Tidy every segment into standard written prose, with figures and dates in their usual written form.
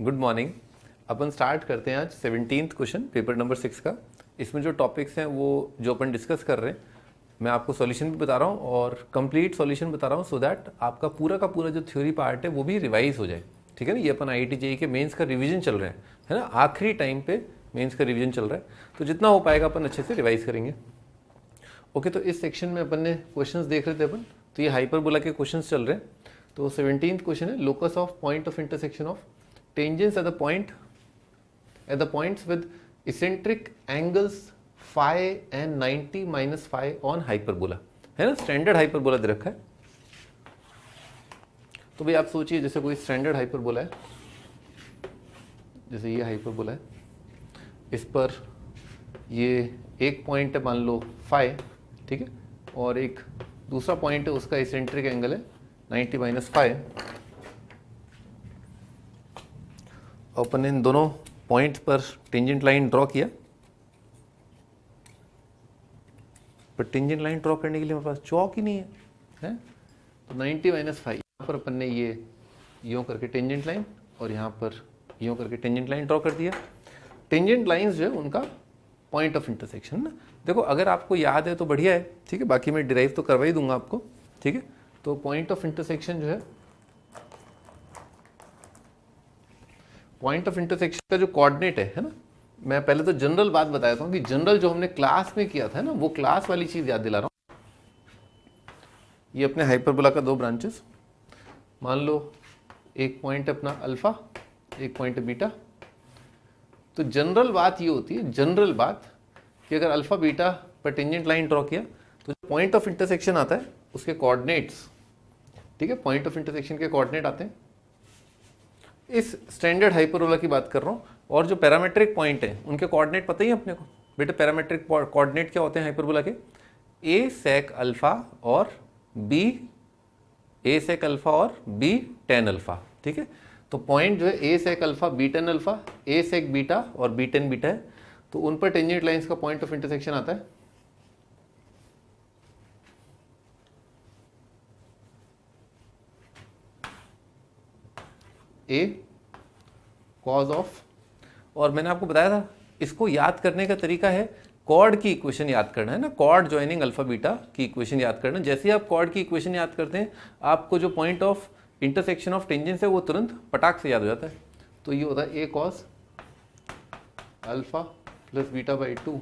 Good morning. अपन start करते हैं आज 17th क्वेश्चन पेपर नंबर 6 का। इसमें जो टॉपिक्स हैं वो जो अपन डिस्कस कर रहे हैं, मैं आपको सॉल्यूशन भी बता रहा हूँ और कंप्लीट सॉल्यूशन बता रहा हूँ, सो दैट आपका पूरा का पूरा जो थ्योरी पार्ट है वो भी रिवाइज हो जाए। ठीक है ना, ये अपन IIT JEE के मेंस का रिवीजन चल रहा है ना, आखिरी टाइम पे मेंस का रिवीजन चल रहा है, तो जितना हो पाएगा अपन अच्छे से रिवाइज करेंगे। ओके, तो इस सेक्शन में अपन ने क्वेश्चंस देख रहे थे अपन, तो ये हाइपरबोला के क्वेश्चंस चल रहे हैं। तो 17th क्वेश्चन है, locus of point of intersection of tangents at the points with eccentric angles phi and 90 minus phi on hyperbola, है ना, स्टैंडर्ड हाइपरबोला दे रखा है। तो भाई आप सोचिए, जैसे कोई स्टैंडर्ड हाइपरबोला है, जैसे ये हाइपरबोला है, इस पर ये एक पॉइंट है मान लो फाई, ठीक है, और एक दूसरा पॉइंट है उसका इसेंट्रिक एंगल है 90 माइनस फाई। अपन इन दोनों पॉइंट पर टेंजेंट लाइन ड्रॉ किया, पर टेंजेंट लाइन ड्रॉ करने के लिए हमारे पास चौक ही नहीं है, तो 90 माइनस फाइव यहाँ पर अपन ने ये यूँ करके टेंजेंट लाइन और यहाँ पर यूँ करके टेंजेंट लाइन ड्रॉ कर दिया। टेंजेंट लाइंस जो है उनका पॉइंट ऑफ इंटरसेक्शन ना, देखो अगर आपको याद है तो बढ़िया है, ठीक है, बाकी मैं डिराइव तो करवा ही दूंगा आपको, ठीक है। तो पॉइंट ऑफ इंटरसेक्शन जो है, पॉइंट ऑफ इंटरसेक्शन का जो कोऑर्डिनेट है ना, मैं पहले तो जनरल बात बताया था कि जनरल जो हमने क्लास में किया था ना, वो क्लास वाली चीज याद दिला रहा हूं। ये अपने हाइपरबोला का दो ब्रांचेस, मान लो एक पॉइंट है अपना अल्फा, एक पॉइंट है बीटा। तो जनरल बात ये होती है, जनरल बात कि अगर अल्फा बीटा पर टेंजेंट लाइन ड्रॉ किया तो जो पॉइंट ऑफ इंटरसेक्शन आता है उसके कोऑर्डिनेट्स, ठीक है, पॉइंट ऑफ इंटरसेक्शन के कोऑर्डिनेट आते हैं। इस स्टैंडर्ड हाइपरबोला की बात कर रहा हूँ, और जो पैरामेट्रिक पॉइंट है उनके कोऑर्डिनेट पता ही है अपने को बेटा। पैरामेट्रिक कोऑर्डिनेट क्या होते हैं हाइपरबोला के? ए सेक अल्फा और बी, ए सेक अल्फा और बी टेन अल्फा, ठीक है। तो पॉइंट जो है A sec alpha B tan alpha, A sec beta और बी टेन बीटा है, तो उन पर टेंजेंट लाइंस का पॉइंट ऑफ इंटरसेक्शन आता है ए कॉज ऑफ, और मैंने आपको बताया था इसको याद करने का तरीका है कॉर्ड की इक्वेशन याद करना है ना, कॉर्ड ज्वाइनिंग अल्फा बीटा की इक्वेशन याद करना। जैसे ही आप कॉर्ड की इक्वेशन याद करते हैं, आपको जो point of intersection of tangents है वो तुरंत पटाख से याद हो जाता है। तो ये होता है A cos alpha plus beta by 2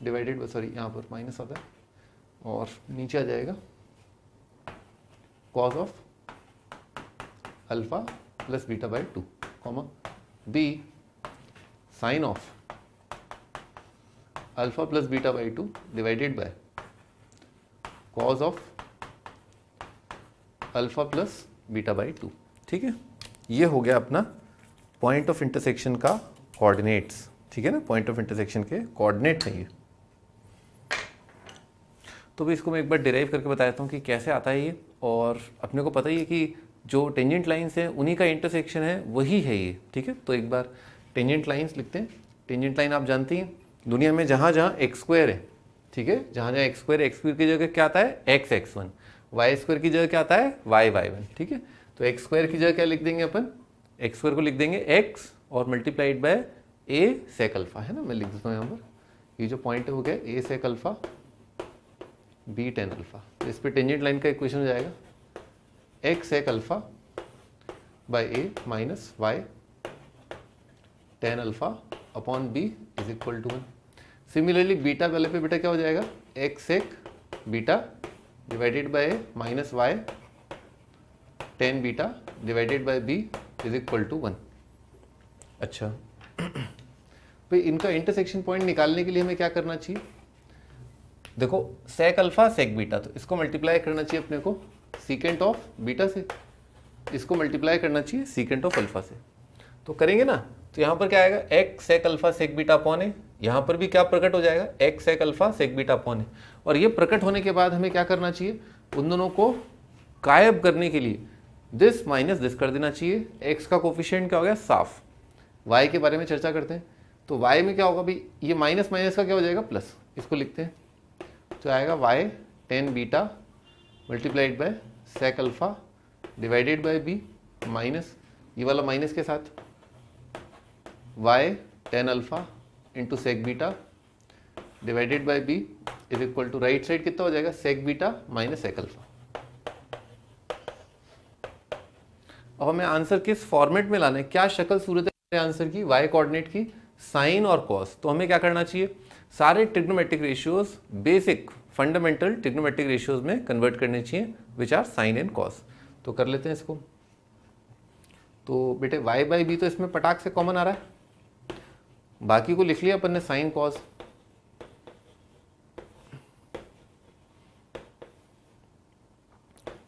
divided by, sorry यहाँ पर माइनस आता है और नीचे आ जाएगा cos of alpha plus beta by 2 comma B sine of alpha plus beta by 2 divided by cos of alpha plus beta by 2, ठीक है। ये हो गया अपना पॉइंट ऑफ इंटरसेक्शन का कोऑर्डिनेट्स, ठीक है ना, पॉइंट ऑफ इंटरसेक्शन के कोऑर्डिनेट हैं ये। तो भी इसको मैं एक बार डिराइव करके बता देता हूँ कि कैसे आता है ये, और अपने को पता ही है कि जो टेंजेंट लाइंस हैं उन्हीं का इंटरसेक्शन है वही है ये, ठीक है। तो एक बार टेंजेंट लाइंस लिखते हैं। टेंजेंट लाइन आप जानती हैं, दुनिया में जहाँ जहाँ एक्स स्क्वायर है, ठीक है, जहाँ जहाँ एक्स स्क्वायर की जगह क्या आता है x x one, y square की जगह क्या आता है वाई वाई वन, ठीक है। तो एक्स स्क्वायर की जगह क्या लिख देंगे अपन, एक्स स्क्वायर को लिख देंगे एक्स और multiplied by a sec alpha, है ना, मैं लिख देता हूँ यहाँ पर। ये जो पॉइंट है वो क्या है, A sec alpha B tan alpha. तो इस पर टेंजेंट लाइन का इक्वेशन हो जाएगा X sec alpha by A minus Y tan alpha upon B is equal to 1। Similarly beta वाले पे बेटा क्या हो जाएगा, X sec beta divided by A minus Y tan beta divided by B is equal to 1। अच्छा भाई, इनका intersection point निकालने के लिए हमें क्या करना चाहिए? देखो सेक अल्फा सेक बीटा, तो इसको मल्टीप्लाई करना चाहिए अपने को सीकेंट ऑफ बीटा से, इसको मल्टीप्लाई करना चाहिए सीकेंट ऑफ अल्फा से। तो करेंगे ना, तो यहाँ पर क्या आएगा एक्स सेक अल्फा सेक बीटा अपॉन ए, यहाँ पर भी क्या प्रकट हो जाएगा एक्स सेक अल्फा सेक बीटा अपॉन ए। और ये प्रकट होने के बाद हमें क्या करना चाहिए, उन दोनों को गायब करने के लिए दिस माइनस दिस कर देना चाहिए। एक्स का कोफिशिएंट क्या हो गया साफ। वाई के बारे में चर्चा करते हैं, तो वाई में क्या होगा भाई, ये माइनस माइनस का क्या हो जाएगा प्लस, इसको लिखते हैं, तो आएगा y tan beta multiplied by sec alpha divided by b minus ये वाला माइनस के साथ y tan alpha into sec beta divided by b is equal to right side कितना हो जाएगा sec beta minus sec alpha. अब हमें answer किस फॉर्मेट में लाना है, क्या शक्ल सूरत है आंसर की, y कोऑर्डिनेट की, साइन और कॉस। तो हमें क्या करना चाहिए, सारे trigonometric ratios basic fundamental trigonometric ratios में कन्वर्ट करने चाहिए which are sine and cos. तो कर लेते हैं इसको। तो बेटे y बाई बी तो इसमें पटाख से कॉमन आ रहा है, बाकी को लिख लिया अपन ने साइन कॉस।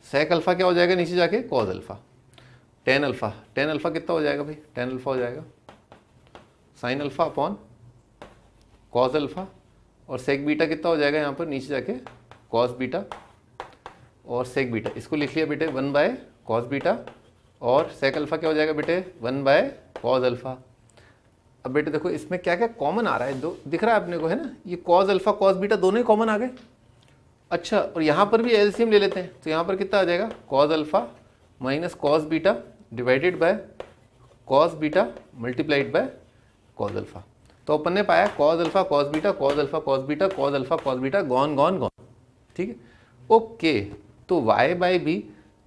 सेक अल्फा क्या हो जाएगा नीचे जाके कॉस अल्फा, टेन अल्फा कितना हो जाएगा भाई, टेन अल्फा हो जाएगा sine alpha upon cos alpha, और सेक बीटा कितना हो जाएगा यहाँ पर नीचे जाके कॉस बीटा और सेक बीटा, इसको लिख लिया बेटे 1 बाय कॉस बीटा, और सेक अल्फा क्या हो जाएगा बेटे 1 बाय कॉस अल्फा। अब बेटे देखो इसमें क्या क्या कॉमन आ रहा है, दो दिख रहा है अपने को है ना, ये कॉस अल्फा कॉस बीटा दोनों ही कॉमन आ गए। अच्छा, और यहाँ पर भी एलसीएम ले लेते हैं, तो यहाँ पर कितना आ जाएगा cos alpha minus cos beta divided by cos beta multiplied by cos alpha. तो अपन ने पाया cos alpha cos beta cos alpha cos beta cos alpha cos beta gone gone gone. ठीक है, ओके। तो y बाई बी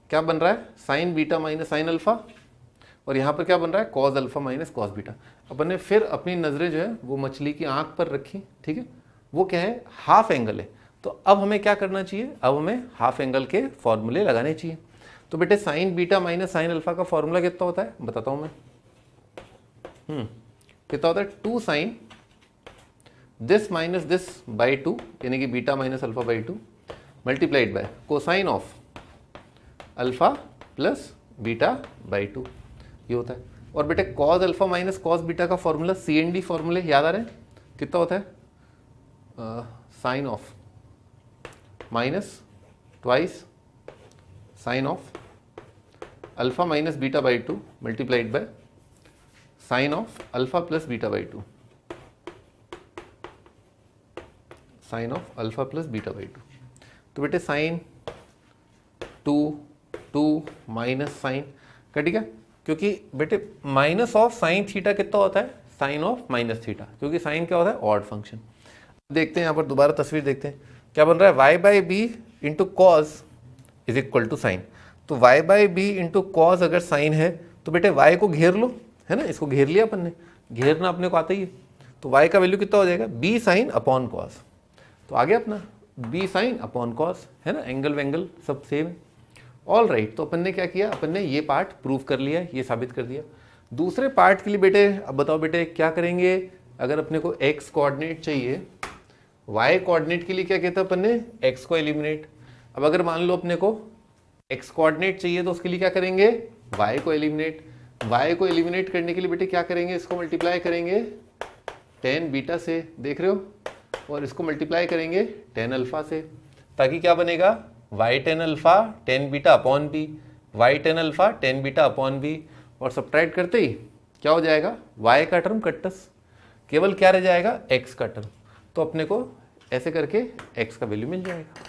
क्या बन रहा है sine beta minus sine alpha, और यहाँ पर क्या बन रहा है cos alpha minus cos beta. अपन ने फिर अपनी नजरें जो है वो मछली की आंख पर रखी। ठीक है, वो क्या है हाफ एंगल है। तो अब हमें क्या करना चाहिए, अब हमें हाफ एंगल के फॉर्मूले लगाने चाहिए। तो बेटे sign beta minus sine alpha का फॉर्मूला कितना होता है बताता हूं मैं। कितना होता है 2 sine this minus this by 2 यानी कि beta minus alpha by 2 multiplied by cosine of alpha plus beta by 2, ये होता है। और बेटे cos alpha minus cos beta का फॉर्मूला CND फॉर्मूले याद आ रहे हैं, कितना होता है sine of minus twice sine of alpha minus beta by 2 multiplied by sine of alpha plus beta by 2, sine of alpha plus beta by 2। तो बेटे साइन 2 माइनस साइन कटेगा, क्योंकि बेटे माइनस ऑफ साइन थीटा कितना होता है sine of minus theta, क्योंकि sign क्या होता है ऑड फंक्शन। देखते हैं यहाँ पर दोबारा तस्वीर देखते हैं क्या बन रहा है, y by b into cos is equal to sine. तो y by b into cos अगर साइन है तो बेटे y को घेर लो, है ना, इसको घेर लिया अपन ने, घेरना अपने को आता ही है। तो y का वैल्यू कितना हो जाएगा b साइन अपॉन कॉस। तो आ गया अपना b साइन अपॉन कॉस, है ना, एंगल वेंगल सब सेम है। ऑल राइट, तो अपन ने क्या किया, अपन ने ये पार्ट प्रूव कर लिया, ये साबित कर दिया। दूसरे पार्ट के लिए बेटे अब बताओ बेटे क्या करेंगे, अगर अपने को x कोऑर्डिनेट चाहिए, y कोऑर्डिनेट के लिए क्या कहता है अपन ने x को एलिमिनेट। अब अगर मान लो अपने को x कोऑर्डिनेट चाहिए तो उसके लिए क्या करेंगे y को एलिमिनेट। y को एलिमिनेट करने के लिए बेटे क्या करेंगे, इसको मल्टीप्लाई करेंगे tan बीटा से, देख रहे हो, और इसको मल्टीप्लाई करेंगे tan अल्फा से, ताकि क्या बनेगा y tan alpha tan beta upon b, y tan alpha tan beta upon b, और सब्ट्रैक्ट करते ही क्या हो जाएगा y का टर्म कट्टस, केवल क्या रह जाएगा x का टर्म। तो अपने को ऐसे करके x का वैल्यू मिल जाएगा।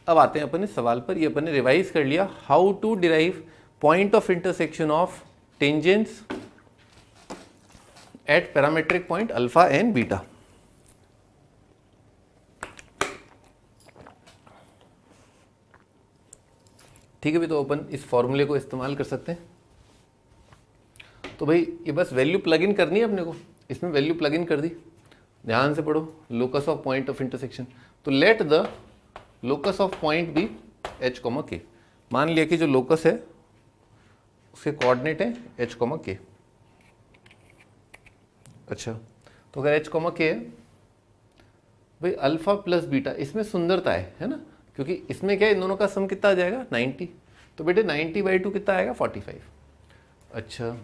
अब आते हैं अपन इस सवाल पर, ये अपन ने रिवाइज कर लिया, how to derive point of intersection of tangents at parametric point alpha and beta. ठीक है भाई, तो अपन इस फॉर्मूले को इस्तेमाल कर सकते हैं। तो भाई ये बस वैल्यू प्लग इन करनी है अपने को, इसमें वैल्यू प्लग इन कर दी, ध्यान से पढ़ो, locus of point of intersection. तो let the locus of point be h, k। मान लिया कि जो लोकस है उसके कोऑर्डिनेट है h, k। अच्छा, तो अगर h, k है भाई अल्फा प्लस बीटा, इसमें सुंदरता है ना, क्योंकि इसमें क्या है इन दोनों का सम कितना आ जाएगा 90। तो बेटे 90 बाई 2 कितना आएगा 45। अच्छा,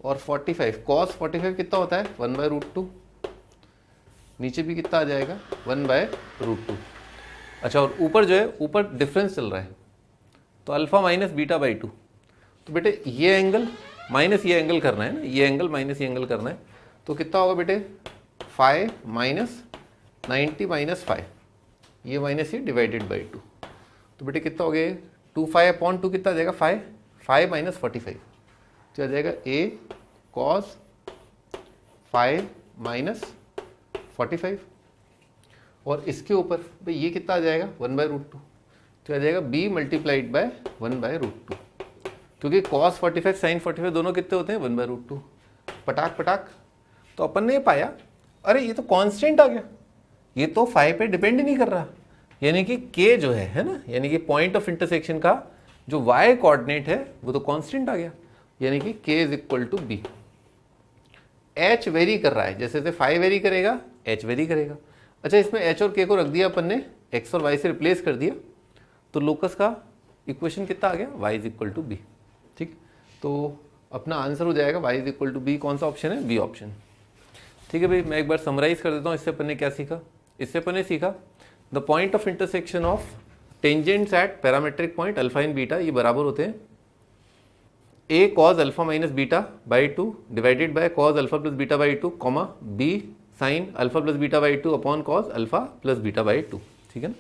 और 45 कॉस 45 कितना होता है 1 बाय रूट 2, नीचे भी कितना आ जाएगा 1 बाय रूट 2। अच्छा, और ऊपर जो है ऊपर डिफरेंस चल रहा है, तो अल्फा माइनस बीटा बाई 2। तो बेटे ये एंगल माइनस ये एंगल करना है ना, ये एंगल माइनस ये एंगल करना है, तो कितना होगा बेटे फाइव माइनस 90 माइनस 5, ये माइनस ये डिवाइडेड बाई 2। तो बेटे कितना हो गया 2 5 अपॉन 2 कितना आ जाएगा 5, 5 माइनस 45, तो आ जाएगा a cos 5 माइनस 45, और इसके ऊपर भाई ये कितना आ जाएगा 1/√2, तो आ जाएगा b मल्टीप्लाइड बाय 1/√2, क्योंकि cos 45 sin 45 दोनों कितने होते हैं 1/√2। पटाक पटाक, तो अपन ने ये पाया, अरे ये तो कांस्टेंट आ गया, ये तो 5 पे डिपेंड नहीं कर रहा, यानी कि k जो है ना, यानी कि पॉइंट ऑफ इंटरसेक्शन का जो y कोऑर्डिनेट है वो तो कांस्टेंट आ गया, यानी कि k is equal to b। h vary कर रहा है, जैसे जैसे 5 वेरी करेगा h वेरी करेगा। अच्छा, इसमें h और k को रख दिया अपन ने, x और y से रिप्लेस कर दिया, तो लोकस का इक्वेशन कितना आ गया y is equal to b। ठीक, तो अपना आंसर हो जाएगा y is equal to b। कौन सा ऑप्शन है? B option. ठीक है भाई, मैं एक बार समराइज कर देता हूँ। इससे अपन ने क्या सीखा? इससे अपन ने सीखा the point of intersection of tangents at parametric point alpha and beta, ये बराबर होते हैं a cos alpha minus beta by 2 divided bye cos alpha plus beta by 2, comma b sine alpha plus beta by 2 upon cos alpha plus beta by 2। ठीक है ना?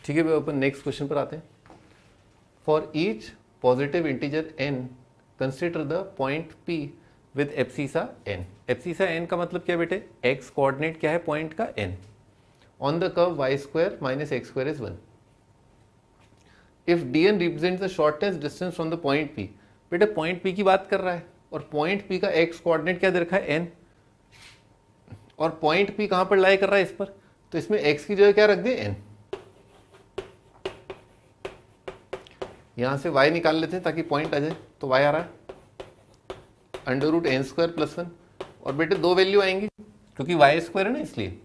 ठीक है भाई, अपन नेक्स्ट क्वेश्चन पर आते हैं। For each positive integer n consider the point p with abscissa n। Abscissa n का मतलब क्या है बेटे? x कोऑर्डिनेट क्या है पॉइंट का? n। On the curve y square minus x square is 1। If dn represents the shortest distance from the point p। बेटे point p की बात कर रहा है, और पॉइंट p का x कोऑर्डिनेट क्या दे रखा है? n, और पॉइंट p कहां पर लाई कर रहा है? इस पर, तो इसमें x की जगह क्या रख दे? n। यहां से y निकाल लेते हैं ताकि पॉइंट आ जाए, तो y आ रहा है √n² + 1, और बेटे दो वैल्यू आएंगी क्योंकि y स्क्वायर है ना, इसलिए।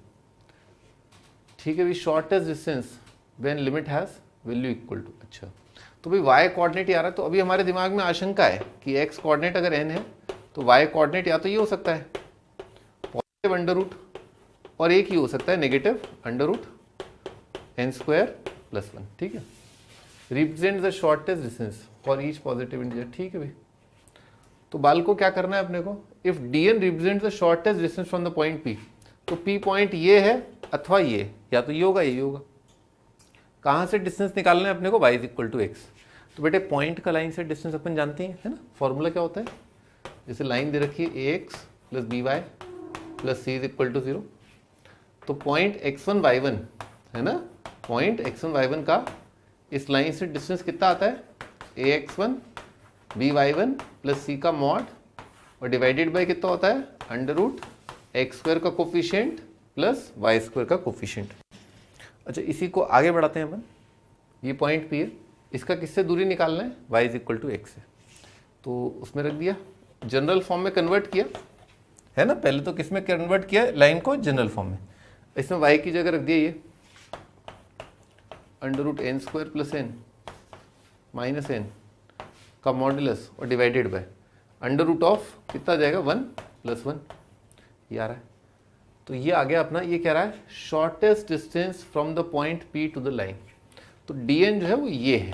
ठीक है भाई, shortest distance when limit has value equal to. अच्छा, तो भाई y कोऑर्डिनेट आ रहा है, तो अभी हमारे दिमाग में आशंका है कि x कोऑर्डिनेट अगर n है तो y कोऑर्डिनेट या तो ये हो सकता है पॉजिटिव अंडर रूट, और एक ही हो सकता है नेगेटिव √n² + 1। ठीक है, represent the shortest distance for each positive integer. ठीक है भाई, तो बाल को क्या करना है अपने को? If dn represent the shortest distance from the point p, तो p पॉइंट ये है अथवा ये, या तो ये होगा ये होगा। कहां से डिस्टेंस निकालना है अपने को? y is equal to x. तो बेटे पॉइंट का लाइन से डिस्टेंस अपन जानते हैं, है ना? फॉर्मूला क्या होता है? जैसे लाइन दे रखी है ax + by + c is equal to 0, तो पॉइंट x1 y1 है ना, पॉइंट x1 y1 का इस लाइन से डिस्टेंस कितना आता है? ax1 by1 + c का मॉड, और डिवाइडेड बाय कितना होता है? √x² का कोफिशिएंट प्लस y² का कोफिशिएंट। अच्छा, इसी को आगे बढ़ाते हैं अपन। ये पॉइंट p है, इसका किससे दूरी निकालना है? y is equal to x से, तो उसमें रख दिया, जनरल फॉर्म में कन्वर्ट किया, है ना? पहले तो किस में कन्वर्ट किया? लाइन को जनरल फॉर्म में। इसमें y की जगह रख दिया ये √n² + n माइनस n का मॉड्यूलस, और डिवाइडेड बाय √ कितना आ जाएगा? 1 + 1, ये आ रहा है। तो ये आ गया अपना, ये कह रहा है shortest distance from the point p to the line. तो dn जो है वो ये है,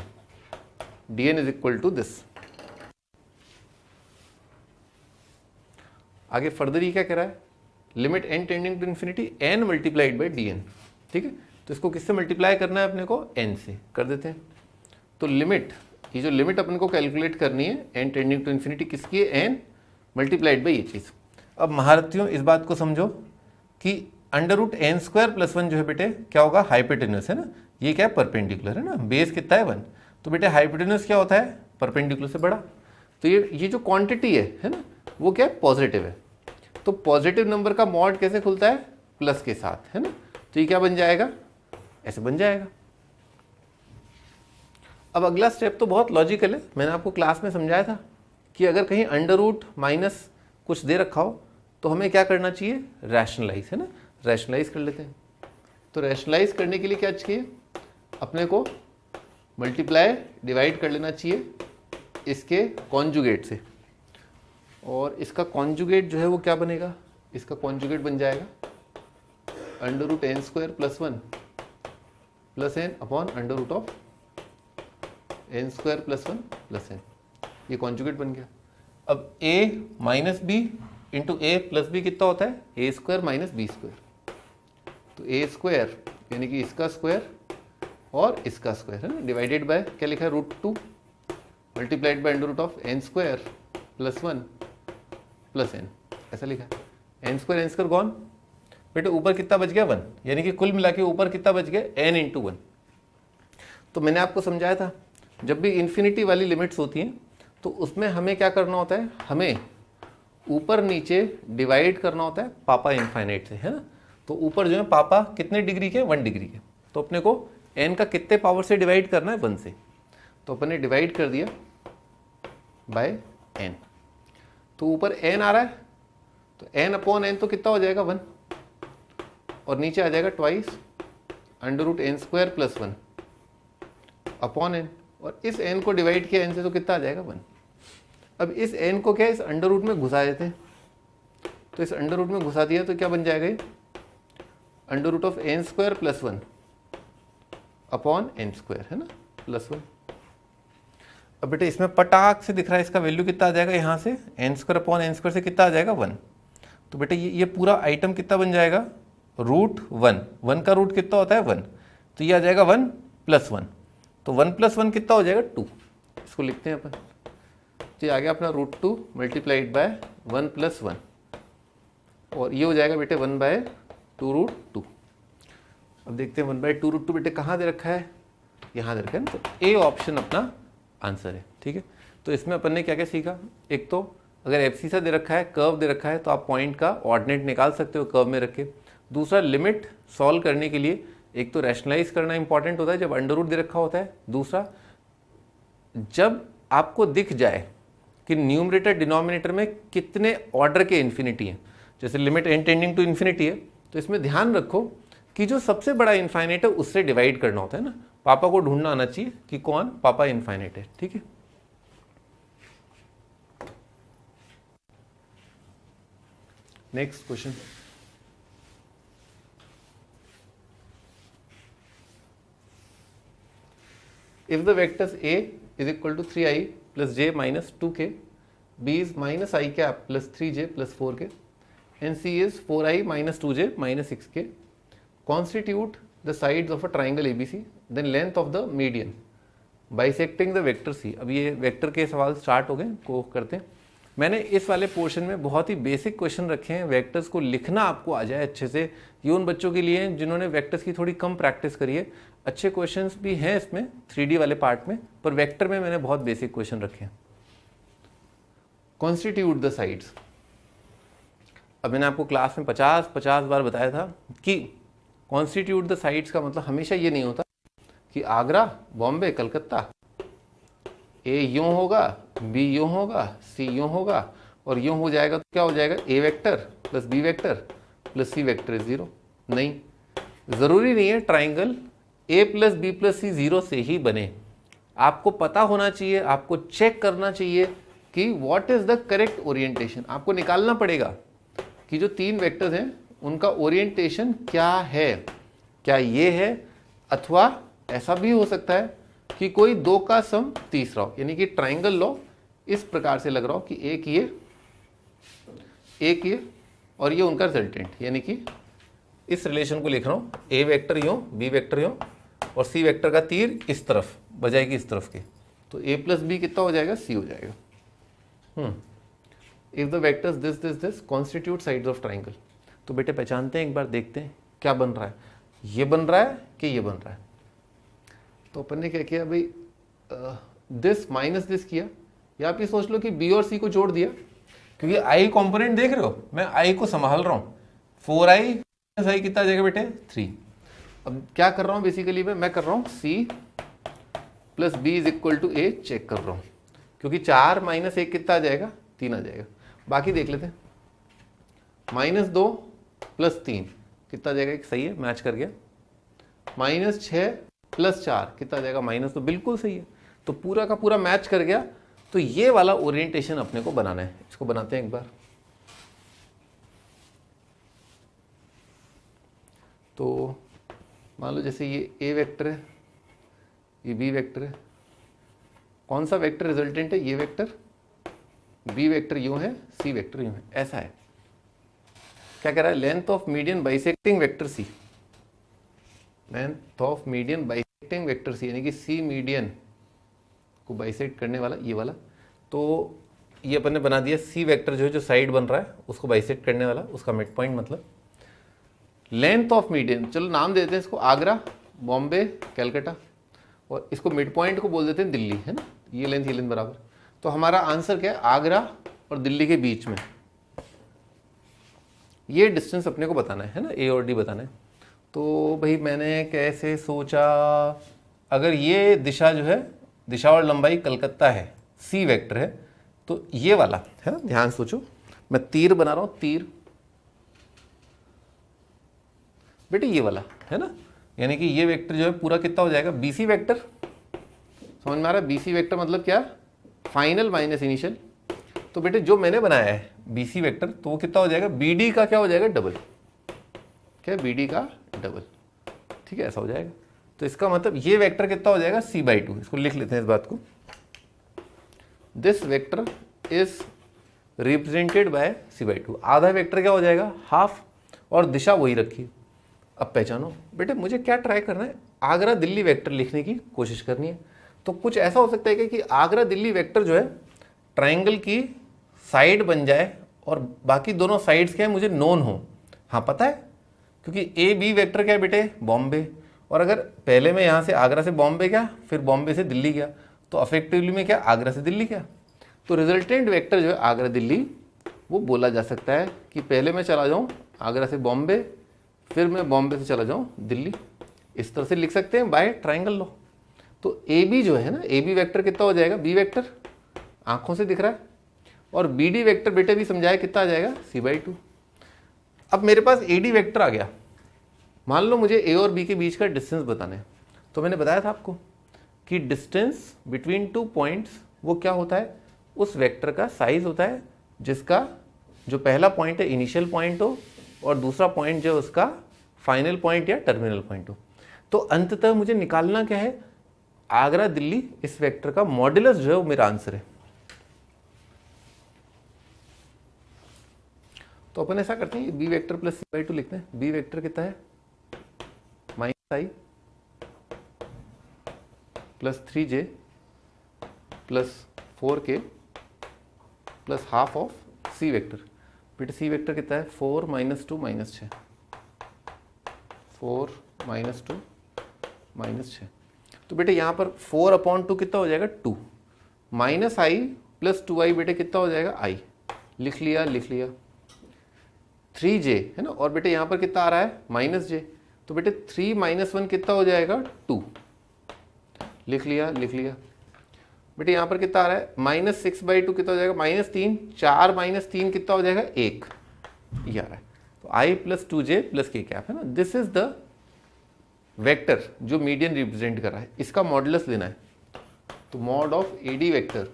dn is equal to this. आगे फर्दर ये क्या कह रहा है? Limit n tending to infinity n multiplied by dn। ठीक है, तो इसको किससे मल्टीप्लाई करना है अपने को? n से कर देते हैं। तो लिमिट, ये जो लिमिट अपन को कैलकुलेट करनी है n टेंडिंग टू इन्फिनिटी, किसकी है? n मल्टीप्लाइड बाई ये चीज़। अब महारथियों इस बात को समझो कि √n² + 1 जो है बेटे क्या होगा? हाइपोटेन्यूस, है ना? ये क्या है? परपेंडिकुलर, है ना? बेस कितना है? 1। तो बेटे हाइपोटेन्यूस क्या होता है? परपेंडिकुलर से बड़ा। तो ये जो क्वांटिटी है ना, वो क्या है? पॉजिटिव है। तो पॉजिटिव नंबर का मॉड कैसे खुलता है? प्लस के साथ, है ना? तो ये क्या बन जाएगा? ऐसे बन जाएगा। अब अगला स्टेप तो बहुत लॉजिकल है, मैंने आपको क्लास में समझाया था कि अगर कहीं अंडर रूट माइनस कुछ दे रखा हो तो हमें क्या करना चाहिए? रैशनलाइज, है ना? रैशनलाइज कर लेते हैं। तो रैशनलाइज करने के लिए क्या चाहिए अपने को? मल्टीप्लाई डिवाइड कर लेना चाहिए इसके कॉन्जुगेट से, और इसका कॉन्जुगेट जो है वो क्या बनेगा? इसका कॉन्जुगेट बन जाएगा √n² + 1 + n upon √n² + 1 + n। ये कॉन्जुगेट बन गया। अब a minus b into a plus b कितना होता है, a square minus B square. तो ए स्क्वायर यानी कि इसका स्क्वायर और इसका स्क्वायर है ना, डिवाइडेड बाय क्या लिखा है, √2 multiplied by under root of n square plus 1 plus n, ऐसा लिखा है। एन स्क्वायर गॉन, बेटे ऊपर कितना बच गया 1, यानी कि कुल मिला के ऊपर कितना बच गया एन इंटू 1। तो मैंने आपको समझाया था जब भी इन्फिनिटी वाली लिमिट्स होती हैं तो उसमें हमें क्या करना होता है, हमें ऊपर नीचे डिवाइड करना होता है पापा इनफाइनाइट से, है ना। तो ऊपर जो है पापा कितने डिग्री के, 1 डिग्री के, तो अपने को एन का कितने पावर से डिवाइड करना है, 1 से। तो अपन ने डिवाइड कर दिया बाय एन। तो ऊपर एन आ रहा है तो एन अपॉन एन तो कितना हो जाएगा 1, और नीचे आ जाएगा twice under root n square plus 1 upon n, और इस एन को डिवाइड किया एन से तो कितना आ जाएगा 1। अब इस एन को क्या इस अंडर रूट में घुसा देते हैं, तो इस अंडर रूट में घुसा दिया तो क्या बन जाएगा ये, under root of n square plus 1 upon n square, है ना, प्लस 1। अब बेटे इसमें पटाख से दिख रहा है इसका वैल्यू कितना आ जाएगा, यहाँ से n square upon n square से कितना आ जाएगा 1। तो बेटे ये पूरा आइटम कितना बन जाएगा, √1 का रूट कितना होता है 1, तो ये आ जाएगा 1 प्लस 1, तो 1 प्लस 1 कितना हो जाएगा 2, इसको लिखते हैं अपन। तो ये आ गया अपना √2 मल्टीप्लाइड बाय 1 प्लस 1, और ये हो जाएगा बेटे 1/2√2। अब देखते हैं 1/2√2 बेटे कहाँ दे रखा है, यहाँ दे रखा है ना, तो ए ऑप्शन अपना आंसर है, ठीक है। तो इसमें अपन ने क्या क्या सीखा, एक तो अगर एब्सिसा दे रखा है, कर्व दे रखा है, तो आप पॉइंट का ऑर्डिनेट निकाल सकते हो कर्व में रख के। दूसरा, लिमिट सॉल्व करने के लिए एक तो रैशनलाइज करना इंपॉर्टेंट होता है जब अंडर रूट दे रखा होता है। दूसरा, जब आपको दिख जाए कि न्यूमरेटर डिनोमिनेटर में कितने ऑर्डर के इन्फिनिटी हैं, जैसे limit n tending to infinity है, तो इसमें ध्यान रखो कि जो सबसे बड़ा इनफाइनाइट है उससे डिवाइड करना होता है ना, पापा को ढूंढना आना चाहिए कि कौन पापा इनफाइनाइट है, ठीक है। Next question, if the vectors a is equal to 3i plus j minus 2k, b is minus I cap plus 3j plus 4k, and c is 4i minus 2j minus 6k, constitute the sides of a triangle ABC, then length of the median bisecting the vector c। अब ये vector के सवाल start हो गए, को करते हैं। मैंने इस वाले पोर्शन में बहुत ही बेसिक क्वेश्चन रखे हैं, वेक्टर्स को लिखना आपको आ जाए अच्छे से। ये उन बच्चों के लिए हैं जिन्होंने वेक्टर्स की थोड़ी कम प्रैक्टिस करी है। अच्छे क्वेश्चंस भी हैं इसमें 3D वाले पार्ट में, पर वेक्टर में मैंने बहुत बेसिक क्वेश्चन रखे हैं। Constitute the sides. अब मैंने आपको क्लास में 50 बार बताया था कि कॉन्स्टिट्यूट द साइड्स का मतलब हमेशा ये नहीं होता कि आगरा, बॉम्बे, कलकत्ता, ए यूं होगा, बी यूं होगा, सी यूं होगा, और यूं हो जाएगा तो क्या हो जाएगा, A vector plus B vector plus C vector is 0। नहीं, जरूरी नहीं है triangle A plus B plus C 0 से ही बने। आपको पता होना चाहिए, आपको चेक करना चाहिए कि what is the correct orientation. आपको निकालना पड़ेगा कि जो 3 वेक्टर्स हैं उनका ओरिएंटेशन क्या है, क्या ये है, अथवा ऐसा भी हो सकता है कि कोई 2 का सम तीसरा हो, यानी कि ट्राइंगल लॉ इस प्रकार से लग रहा हो कि एक ये और ये उनका रिजल्टेंट, यानी कि इस रिलेशन को लिख रहा हूं, ए वेक्टर यूं, बी वेक्टर यूं, और सी वेक्टर का तीर इस तरफ बजाएगी इस तरफ के, तो ए प्लस बी कितना हो जाएगा, सी हो जाएगा। If the vectors this constitute sides of triangle. तो बेटे पहचानते हैं, एक बार देखते हैं क्या बन रहा है, ये बन रहा है कि ये बन रहा है। तो अपन ने क्या किया भाई, दिस माइनस दिस किया, या आप ये सोच लो कि बी और सी को जोड़ दिया, क्योंकि आई कंपोनेंट देख रहे हो, मैं आई को संभाल रहा हूं। 4i माइनस आई कितना आ जाएगा बेटे, 3। अब क्या कर रहा हूं बेसिकली मैं कर रहा हूं c plus b is equal to a check कर रहा हूं, क्योंकि 4 माइनस 1 कितना आ जाएगा, 3 आ जाएगा। बाकी देख लेते हैं, -2 प्लस 3 कितना आ जाएगा, एक सही है, मैच कर गया। -6 प्लस 4 कितना आ जाएगा, माइनस, तो बिल्कुल सही है, तो पूरा का पूरा मैच कर गया। तो ये वाला ओरिएंटेशन अपने को बनाना है, इसको बनाते हैं एक बार। तो मान लो जैसे ये ए वेक्टर है, ये बी वेक्टर है, कौन सा वेक्टर रिजल्टेंट है, ये वेक्टर, बी वेक्टर यूं है, सी वेक्टर यूं है, ऐसा है। क्या कह रहा है? Length of median bisecting vector C, length of median bisecting vector C, यानी कि सी मीडियन को बाइसेक्ट करने वाला ये वाला। तो ये अपन ने बना दिया सी वेक्टर जो है, जो साइड बन रहा है उसको बाइसेक्ट करने वाला, उसका मिड पॉइंट मतलब। लेंथ ऑफ मीडियन, चलो नाम दे देते हैं इसको आगरा, बॉम्बे, कैलकाटा, और इसको मिड पॉइंट को बोल देते हैं दिल्ली, है ना। ये लेंथ बराबर। तो हमारा आंसर क्या है? आगरा और दिल्ली के बीच में ये डिस्टेंस अपने को बताना है ना, ए और डी बताना है। तो भाई मैंने कैसे सोचा, अगर ये दिशा जो है, दिशा और लंबाई कलकत्ता है, सी वेक्टर है, तो ये वाला है ना, ध्यान सोचो, मैं तीर बना रहा हूं, तीर बेटे ये वाला है ना, यानी कि ये वेक्टर जो है पूरा कितना हो जाएगा? BC vector. समझ में आ रहा है? बीसी वेक्टर मतलब क्या? Final minus initial. तो बेटे जो मैंने बनाया है बीसी वेक्टर, तो वो कितना हो जाएगा? बीडी का क्या हो जाएगा? डबल। क्या? बीडी का डबल। ठीक है, ऐसा हो जाएगा। तो इसका मतलब ये वेक्टर कितना हो जाएगा? c/2। इसको लिख लेते हैं इस बात को। This vector is represented by c/2। आधा वेक्टर क्या हो जाएगा? हाफ, और दिशा वही रखी। अब पहचानो बेटे, मुझे क्या ट्राई करना है? आगरा दिल्ली वेक्टर लिखने की कोशिश करनी है। तो कुछ ऐसा हो सकता है कि आगरा दिल्ली वेक्टर जो है ट्राइंगल की साइड बन जाए और बाकी दोनों साइड्स क्या है मुझे नोन हो। हाँ पता है, क्योंकि ए बी वेक्टर क्या है बेटे? बॉम्बे। और अगर पहले मैं यहाँ से आगरा से बॉम्बे गया, फिर बॉम्बे से दिल्ली गया, तो अफेक्टिवली में क्या? आगरा से दिल्ली गया। तो रिजल्टेंट वेक्टर जो है आगरा दिल्ली, वो बोला जा सकता है कि पहले मैं चला जाऊँ आगरा से बॉम्बे, फिर मैं बॉम्बे से चला जाऊँ दिल्ली। इस तरह से लिख सकते हैं बाय ट्राइंगल लॉ। तो ए बी जो है ना, ए बी वेक्टर कितना हो जाएगा? बी वेक्टर आंखों से दिख रहा है, और बी डी वेक्टर बेटे भी समझाया कितना आ जाएगा? c/2। अब मेरे पास ए डी वेक्टर आ गया। मान लो मुझे ए और बी के बीच का डिस्टेंस बताना है, तो मैंने बताया था आपको कि डिस्टेंस बिटवीन टू पॉइंट्स वो क्या होता है? उस वेक्टर का साइज होता है, जिसका जो पहला पॉइंट है इनिशियल पॉइंट हो और दूसरा पॉइंट जो उसका फाइनल पॉइंट या टर्मिनल पॉइंट हो। तो अंततः मुझे निकालना क्या है? आगरा दिल्ली इस वेक्टर का मॉड्यूलस जो है वो मेरा आंसर है। तो अपन ऐसा करते हैं, बी वेक्टर प्लस c/2 लिखते हैं। बी वेक्टर कितना है? -i plus 3j plus 4k plus half of C vector. बेटे सी वेक्टर कितना है? 4 - 2 - 6, 4 - 2 - 6। तो बेटे यहाँ पर 4/2 कितना हो जाएगा? 2 -i प्लस 2i बेटे कितना हो जाएगा? i। लिख लिया, लिख लिया। 3j है ना, और बेटे यहाँ पर कितना आ रहा है? -j। तो बेटे 3 - 1 कितना हो जाएगा? 2। लिख लिया, लिख लिया। बेटे यहाँ पर कितना आ रहा है? -6/2 कितना हो जाएगा? -3। 4 - 3 कितना हो जाएगा? 1। ये आ रहा है। तो i plus 2j plus k cap है ना, दिस इज द वेक्टर जो मीडियन रिप्रेजेंट कर रहा है। इसका मॉडुलस लेना है, तो mod of A D vector.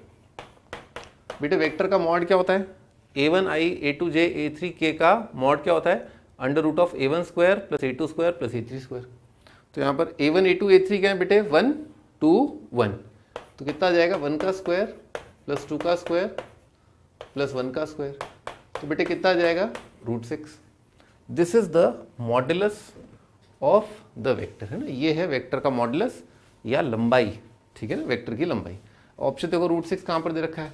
बेटे वेक्टर का मॉड क्या होता है? a1i a2j a3k का मॉड क्या होता है? √(a1² + a2² + a3²। तो यहाँ पर a1 a2 a3 क्या है बेटे? 1 2 1। तो कितना आ जाएगा? 1 का स्क्वायर प्लस 2 का स्क्वायर प्लस 1 का स्क्वायर। तो बेटे कितना आ जाएगा? √6। This is the modulus of the vector, है ना। ये है वेक्टर का मॉडुलस या लंबाई, ठीक है ना, वेक्टर की लंबाई। ऑप्शन देखो √6 कहाँ पर दे रखा है?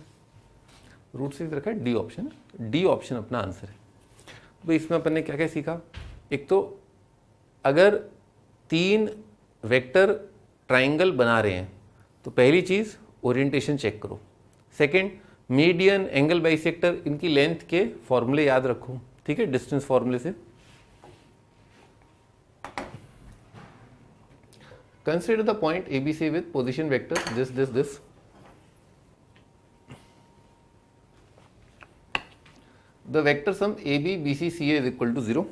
√6 दे रखा है डी ऑप्शन। डी ऑप्शन अपना आंसर है। तो इसमें अपन ने क्या क्या सीखा? एक तो अगर 3 वेक्टर ट्राइंगल बना रहे हैं तो पहली चीज़ ओरिएंटेशन चेक करो। सेकंड, मीडियन, एंगल बाइसेक्टर, इनकी लेंथ के फॉर्मूले याद रखो, ठीक है, डिस्टेंस फॉर्मूले से। Consider the point ABC with position vector this. The vector sum AB BC CA is equal to 0.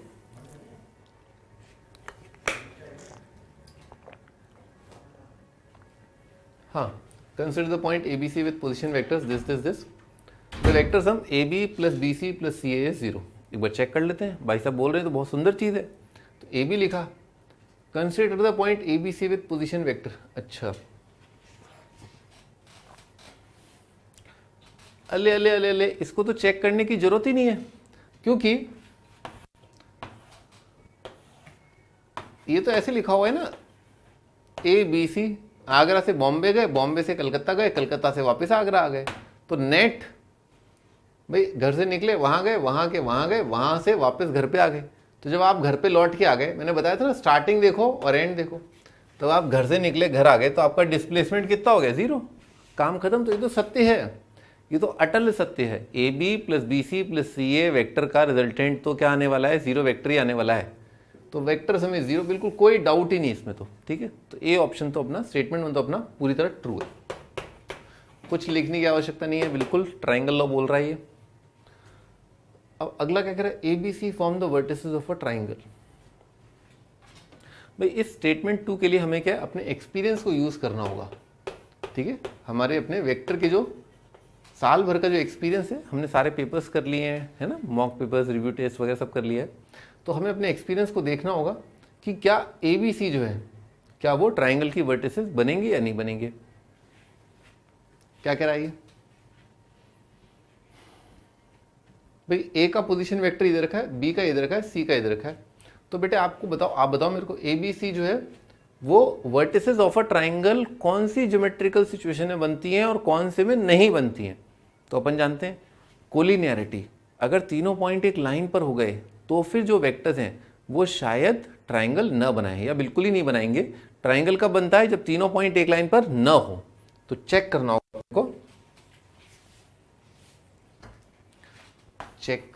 हाँ, consider the point ABC with position vectors this. The vector sum AB plus BC plus CA is 0. एक बार check कर लेते हैं। भाई साहब बोल रहे हैं तो बहुत सुंदर चीज़ है। तो AB लिखा, consider the point ABC with position vector. अच्छा, अले अले अले अले, इसको तो चेक करने की जरूरत ही नहीं है, क्योंकि ये तो ऐसे लिखा हुआ है ना, ए बी सी, आगरा से बॉम्बे गए, बॉम्बे से कलकत्ता गए, कलकत्ता से वापस आगरा आ गए, तो नेट भाई घर से निकले, वहां गए, वहां के वहां गए, वहां से वापस घर पे आ गए। तो जब आप घर पे लौट के आ गए, मैंने बताया था ना स्टार्टिंग देखो और एंड देखो, तो आप घर से निकले घर आ गए, तो आपका डिस्प्लेसमेंट कितना हो गया, 0, काम खत्म। तो ये तो सत्य है, ये तो अटल सत्य है। A B plus B C plus C A vector का रिजल्टेंट तो क्या आने वाला है, 0 वेक्टर ही आने वाला है। तो वेक्टर समेत 0, बिल्कुल कोई डाउट ही नहीं इसमें तो, ठीक है। तो ए ऑप्शन तो अपना स्टेटमेंट में तो अपना पूरी तरह ट्रू है, कुछ लिखने की आवश्यकता नहीं है, बिल्कुल ट्राइंगल लॉ बोल रहा है ये। अब अगला क्या कह रहा है, A B C form the vertices of a triangle. भाई इस स्टेटमेंट 2 के लिए हमें क्या है, अपने एक्सपीरियंस को यूज करना होगा, ठीक है। हमारे अपने वेक्टर के जो साल भर का जो एक्सपीरियंस है, हमने सारे पेपर्स कर लिए हैं, है ना, मॉक पेपर्स, रिव्यू टेस्ट वगैरह सब कर लिया है। तो हमें अपने एक्सपीरियंस को देखना होगा कि क्या ए बी सी जो है, क्या वो ट्राइंगल की वर्टिसेस बनेंगे या नहीं बनेंगे। क्या कह रहा है ये भाई, ए का पोजीशन वेक्टर इधर रखा है, बी का इधर रखा है, सी का इधर रखा है। तो बेटे आपको बताओ, आप बताओ मेरे को, ए बी सी जो है वो वर्टिसेस ऑफ अ ट्राइंगल कौन सी ज्योमेट्रिकल सिचुएशन में बनती हैं और कौन से में नहीं बनती हैं। तो अपन जानते हैं कोलिनियरिटी, अगर तीनों पॉइंट एक लाइन पर हो गए तो फिर जो वेक्टर्स हैं वो शायद ट्राइंगल न बनाए या बिल्कुल ही नहीं बनाएंगे। ट्राइंगल कब बनता है, जब तीनों पॉइंट एक लाइन पर न हो। तो चेक करना होगा आपको, चेक,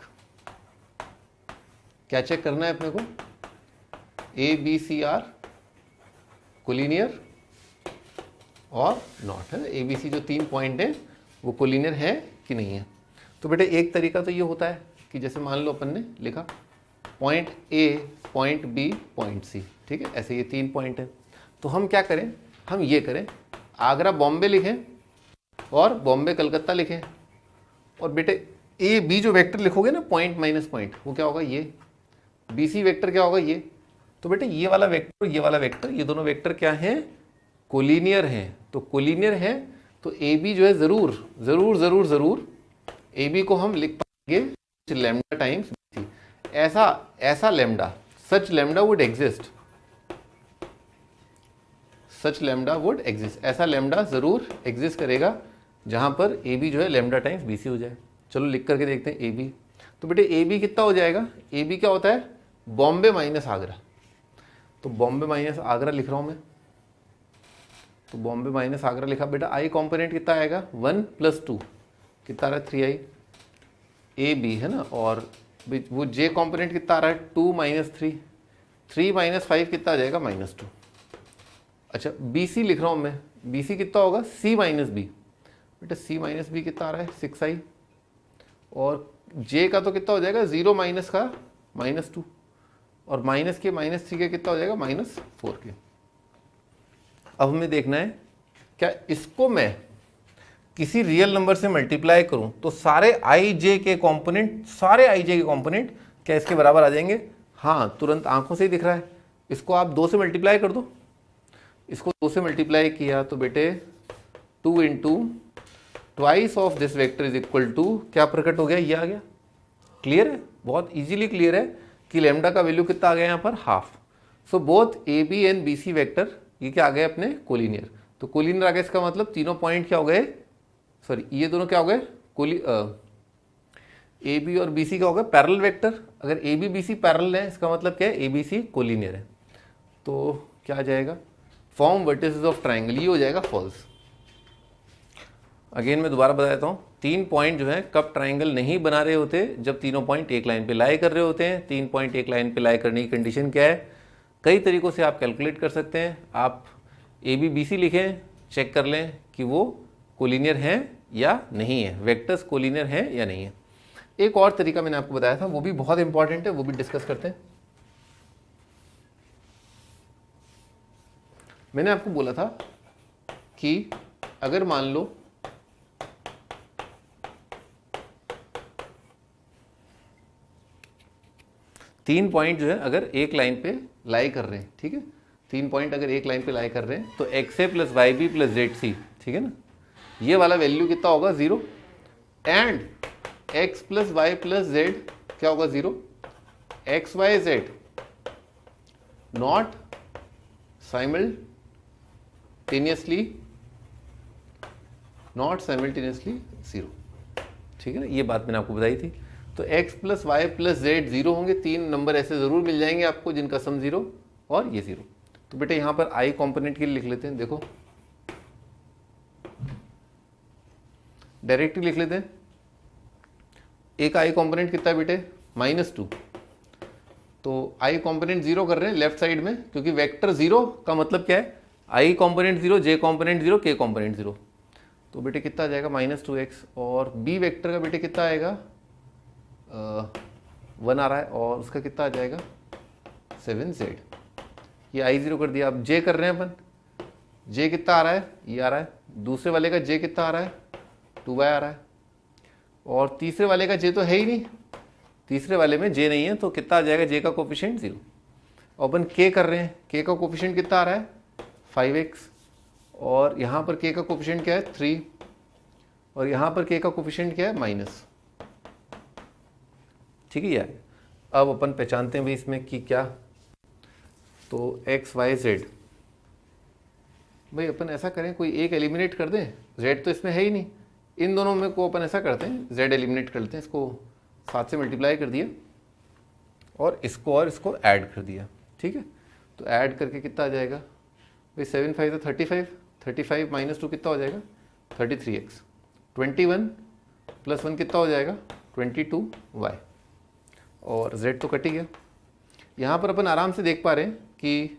क्या चेक करना है अपने को, A B C are collinear और नॉट, है ना। ए बी सी जो 3 पॉइंट हैं वो कोलिनियर है कि नहीं है। तो बेटे एक तरीका तो ये होता है कि जैसे मान लो अपन ने लिखा point A, point B, point C, ठीक है, ऐसे ये 3 पॉइंट है। तो हम क्या करें, हम ये करें, आगरा बॉम्बे लिखें और बॉम्बे कलकत्ता लिखें, और बेटे ए बी जो वेक्टर लिखोगे ना, पॉइंट माइनस पॉइंट, वो क्या होगा, ये बी सी वेक्टर क्या होगा, ये। तो बेटे ये वाला वेक्टर, ये वाला वेक्टर, ये दोनों वेक्टर क्या हैं, कोलिनियर हैं। तो कोलिनियर है तो ए बी जो है जरूर जरूर जरूर जरूर ए बी को हम लिख पाएंगे लैम्डा टाइम्स बी सी। ऐसा lambda, such lambda would exist, such lambda would exist, ऐसा लैम्डा जरूर एग्जिस्ट करेगा जहां पर ए बी जो है लैम्डा टाइम्स बी सी हो जाए। चलो लिख करके देखते हैं ए बी। तो बेटे ए बी कितना हो जाएगा, ए बी क्या होता है, बॉम्बे माइनस आगरा। तो बॉम्बे माइनस आगरा लिख रहा हूं मैं, तो बॉम्बे माइनस आगरा लिखा। बेटा आई कॉम्पोनेंट कितना आएगा, 1 + 2 कितना आ रहा है, 3i ए बी, है ना। और वो जे कॉम्पोनेंट कितना आ रहा है, 2 - 3, 3 - 5 कितना आ जाएगा, -2। अच्छा बी सी लिख रहा हूं मैं, बी सी कितना होगा, c - b। बेटा c - b कितना आ रहा है, 6i, और j का तो कितना हो जाएगा, 0 माइनस का -2, और माइनस के -3 के कितना हो जाएगा, -4 के। अब हमें देखना है क्या इसको मैं किसी रियल नंबर से मल्टीप्लाई करूं तो सारे आई जे के कंपोनेंट क्या इसके बराबर आ जाएंगे। हाँ तुरंत आंखों से ही दिख रहा है। इसको आप 2 से मल्टीप्लाई कर दो, इसको 2 से मल्टीप्लाई किया तो बेटे 2 × twice of this vector is equal to, क्या प्रकट हो गया, ये आ गया। क्लियर है, बहुत इजीली क्लियर है कि लैम्डा का वैल्यू कितना आ गया यहाँ पर, half. So both A B and B C vector ये क्या आ गए अपने, कोलिनियर। तो कोलिनियर आ गया, इसका मतलब तीनों पॉइंट क्या हो गए, सॉरी ये दोनों क्या हो गए, ए बी और बी सी क्या हो गए, पैरेलल वेक्टर। अगर A B B C parallel है इसका मतलब क्या है, ए बी सी कोलिनियर है। तो क्या आ जाएगा, फॉर्म वर्टिसेस ऑफ ट्राइंगल, ये हो जाएगा फॉल्स। अगेन मैं दोबारा बता देता हूँ, 3 पॉइंट जो है कब ट्राइंगल नहीं बना रहे होते, जब तीनों पॉइंट एक लाइन पे लाई कर रहे होते हैं। 3 पॉइंट एक लाइन पे लाई करने की कंडीशन क्या है, कई तरीकों से आप कैलकुलेट कर सकते हैं। आप ए बी बी सी लिखें, चेक कर लें कि वो कोलिनियर हैं या नहीं है, वेक्टर्स कोलिनियर हैं या नहीं है। एक और तरीका मैंने आपको बताया था, वो भी बहुत इंपॉर्टेंट है, वो भी डिस्कस करते हैं। मैंने आपको बोला था कि अगर मान लो तीन पॉइंट जो है अगर एक लाइन पे लाई कर रहे हैं, ठीक है, 3 पॉइंट अगर एक लाइन पे लाई कर रहे हैं तो XA + YB + ZC, ठीक है ना, ये वाला वैल्यू कितना होगा, 0। And x plus y plus z क्या होगा 0, x y z not simultaneously 0, ठीक है ना, ये बात मैंने आपको बताई थी। तो x plus y plus z 0 होंगे, 3 नंबर ऐसे जरूर मिल जाएंगे आपको जिनका सम 0 और ये 0। तो बेटे यहां पर i कंपोनेंट के लिए लिख लेते हैं, देखो डायरेक्टली लिख लेते हैं। एक i कंपोनेंट कितना है बेटे -2, तो i कंपोनेंट 0 कर रहे हैं लेफ्ट साइड में, क्योंकि वेक्टर 0 का मतलब क्या है, i component 0, j component 0, k component 0। तो बेटे कितना आ जाएगा -2x, और b वेक्टर का बेटे कितना आएगा 1 आ रहा है, और उसका कितना आ जाएगा 7z। ये i0 कर दिया। अब j कर रहे हैं अपन, j कितना आ रहा है, ये आ रहा है। दूसरे वाले का j कितना आ रहा है 2y आ रहा है, और तीसरे वाले का j तो है ही नहीं, तीसरे वाले में j नहीं है, तो कितना आ जाएगा j का कोफिशिएंट 0। और अपन k कर रहे हैं, k का कोफिशिएंट कितना आ रहा है 5x, और यहाँ पर k का कोफिशिएंट क्या है 3, और यहाँ पर k का कोफिशिएंट क्या है -, ठीक है यार। अब अपन पहचानते हैं भाई इसमें कि क्या, तो x y z, भाई अपन ऐसा करें कोई एक एलिमिनेट कर दें, z तो इसमें है ही नहीं, इन दोनों में को अपन ऐसा करते हैं z एलिमिनेट कर लेते हैं, इसको 7 से मल्टीप्लाई कर दिया और इसको ऐड कर दिया, ठीक है। तो ऐड करके कितना आ जाएगा भाई 7 5 तो 35, 35 -2 कितना हो जाएगा 33x, 21 + 1 कितना हो जाएगा 22y, और z तो कट ही गया। यहाँ पर अपन आराम से देख पा रहे हैं कि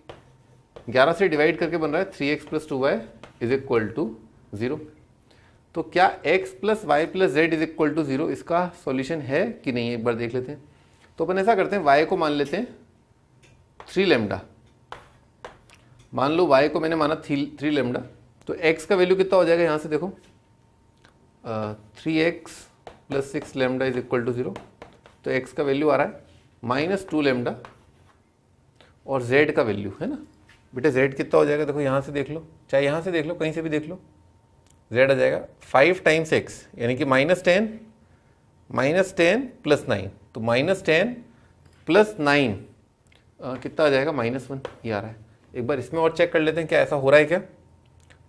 11 से डिवाइड करके बन रहा है 3x + 2y = 0। तो क्या x + y + z = 0 इसका सॉल्यूशन है कि नहीं, एक बार देख लेते हैं। तो अपन ऐसा करते हैं, y को मान लेते हैं 3 लैम्डा, मान लो y को मैंने माना 3 लैम्डा, तो x का वैल्यू कितना हो जाएगा, यहाँ से देखो 3x + 6 लैम्डा = 0। तो x का वैल्यू आ रहा है -2 लैम्डा, और z का वैल्यू है ना बेटे, z कितना हो जाएगा, देखो यहाँ से देख लो, चाहे यहाँ से देख लो, कहीं से भी देख लो, z आ जाएगा 5 × x, यानी कि -10 + 9, तो -10 + 9 कितना आ जाएगा -1, ये आ रहा है। एक बार इसमें और चेक कर लेते हैं क्या ऐसा हो रहा है क्या।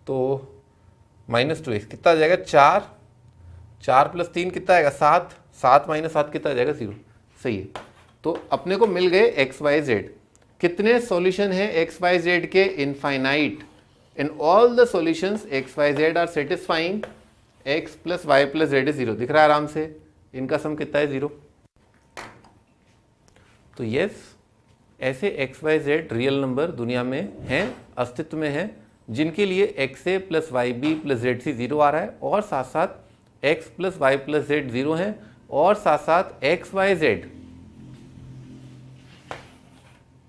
तो -2x कितना आ जाएगा 4 + 3 कितना आएगा 7, 7 - 7 कितना आ जाएगा 0, सही है। तो अपने को मिल गए x y z। कितने सॉल्यूशन है x y z के, infinite. In all the solutions x y z are satisfying x + y + z = 0, दिख रहा है आराम से, इनका सम कितना है 0। तो यस, ऐसे x y z real number दुनिया में हैं, अस्तित्व में हैं, जिनके लिए xa + yb + zc 0 आ रहा है, और साथ साथ x + y + z 0 है, और साथ साथ x y z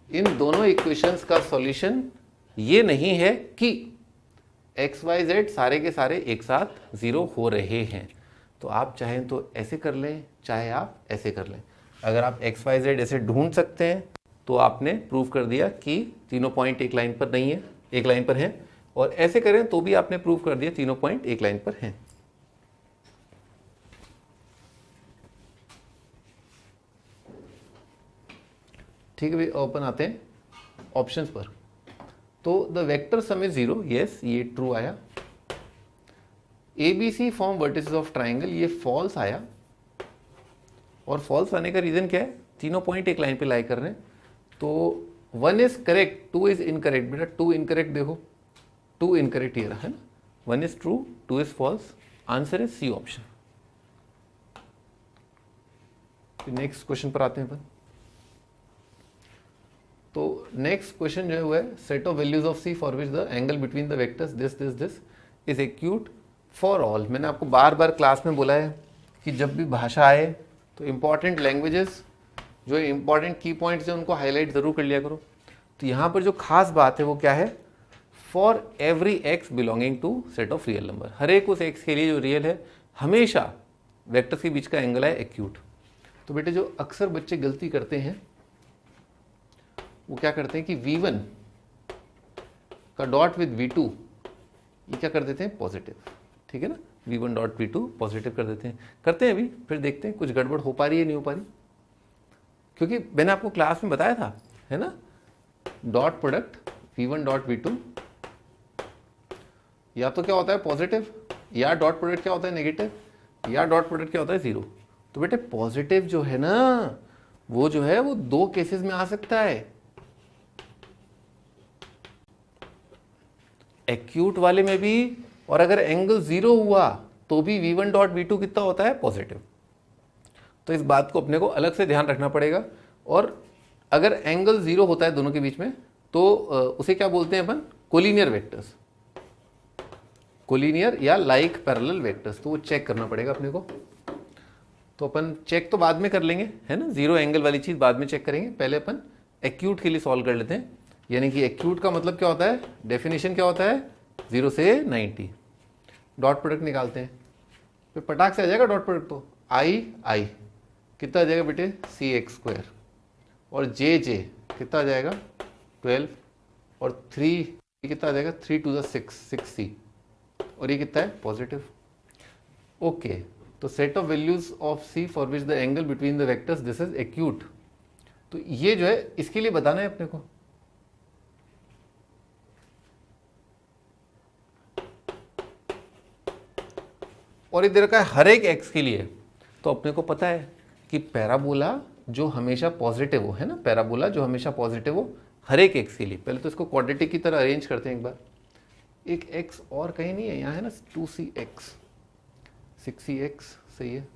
इन दोनों इक्वेशंस का सॉल्यूशन ये नहीं है कि x y z सारे के सारे एक साथ 0 हो रहे हैं। तो आप चाहें तो ऐसे कर लें, चाहे आप ऐसे कर लें। अगर आप x y z ऐसे ढूंढ सकते हैं तो आपने प्रूव कर दिया कि तीनों पॉइंट एक लाइन पर नहीं है, एक लाइन पर हैं, और ऐसे करें तो भी आपने प्रूव कर दिया तीनों पॉइंट एक लाइन पर हैं। ठीक है भाई, ओपन आते हैं ऑप्शंस पर। तो the vector sum is 0, yes ये ट्रू आया। ABC form vertices of triangle, ये फॉल्स आया, और फॉल्स आने का रीजन क्या है, तीनों पॉइंट एक लाइन पे लाई कर रहे हैं। तो 1 इज करेक्ट, 2 इज इनकरेक्ट। बेटा 2 इनकरेक्ट, देखो 2 इनकरेक्ट ये रहा है ना, 1 is true, 2 is false, answer is C option. Next question पर आते हैं अपन। तो नेक्स्ट क्वेश्चन जो है वो है set of values of C for which the angle between the vectors this is acute for all. मैंने आपको बार बार क्लास में बोला है कि जब भी भाषा आए तो इंपॉर्टेंट लैंग्वेजेस, जो इंपॉर्टेंट की पॉइंट्स हैं उनको हाईलाइट जरूर कर लिया करो। तो यहाँ पर जो खास बात है वो क्या है, for every X belonging to set of real number, हर एक उस एक्स के लिए जो रियल है हमेशा वेक्टर्स के बीच का एंगल है एक्यूट। तो बेटे जो अक्सर बच्चे गलती करते हैं वो क्या करते हैं कि V1 का डॉट विद V2 ये क्या कर देते हैं पॉजिटिव, ठीक है ना, v1 डॉट v2 पॉजिटिव कर देते हैं, करते हैं अभी, फिर देखते हैं कुछ गड़बड़ हो पा रही है नहीं हो पा रही, क्योंकि मैंने आपको क्लास में बताया था, है ना, dot product v1 dot v2 या तो क्या होता है पॉजिटिव, या डॉट प्रोडक्ट क्या होता है नेगेटिव, या डॉट प्रोडक्ट क्या होता है जीरो। तो बेटे पॉजिटिव जो है ना वो जो है वो दो केसेस में आ सकता है, एक्यूट वाले में भी, और अगर एंगल जीरो हुआ तो भी v1 डॉट v2 कितना होता है पॉजिटिव। तो इस बात को अपने को अलग से ध्यान रखना पड़ेगा। और अगर एंगल जीरो होता है दोनों के बीच में तो उसे क्या बोलते हैं अपन, कोलिनियर वेक्टर्स, कोलिनियर या लाइक पैरेलल वेक्टर्स। तो वो चेक करना पड़ेगा अपने को। तो अपन चेक तो बाद में कर लेंगे, है ना, जीरो एंगल वाली चीज बाद में चेक करेंगे, पहले अपन एक्यूट के लिए सॉल्व कर लेते हैं। यानी कि एक्यूट का मतलब क्या होता है, डेफिनेशन क्या होता है, 0 से 90। डॉट प्रोडक्ट निकालते हैं, फिर पटाख से आ जाएगा डॉट प्रोडक्ट। तो आई कितना आ जाएगा बेटे, सी एक्स स्क्वायर, और जे कितना आ जाएगा 12, और 3 कितना आ जाएगा 3 टू द 6 सी, और ये कितना है पॉजिटिव। ओके, तो set of values of C for which the angle between the vectors this is acute. तो ये जो है इसके लिए बताना है अपने को। और ये दे रखा है हर एक एक्स के लिए। तो अपने को पता है कि पैराबोला जो हमेशा पॉजिटिव हो, है ना, पैराबोला जो हमेशा पॉजिटिव हो हर एक एक्स के लिए। पहले तो इसको क्वाड्रेटिक की तरह अरेंज करते हैं एक बार। एक एक्स और कहीं नहीं है, यहाँ है ना 2cx, 6cx सही है।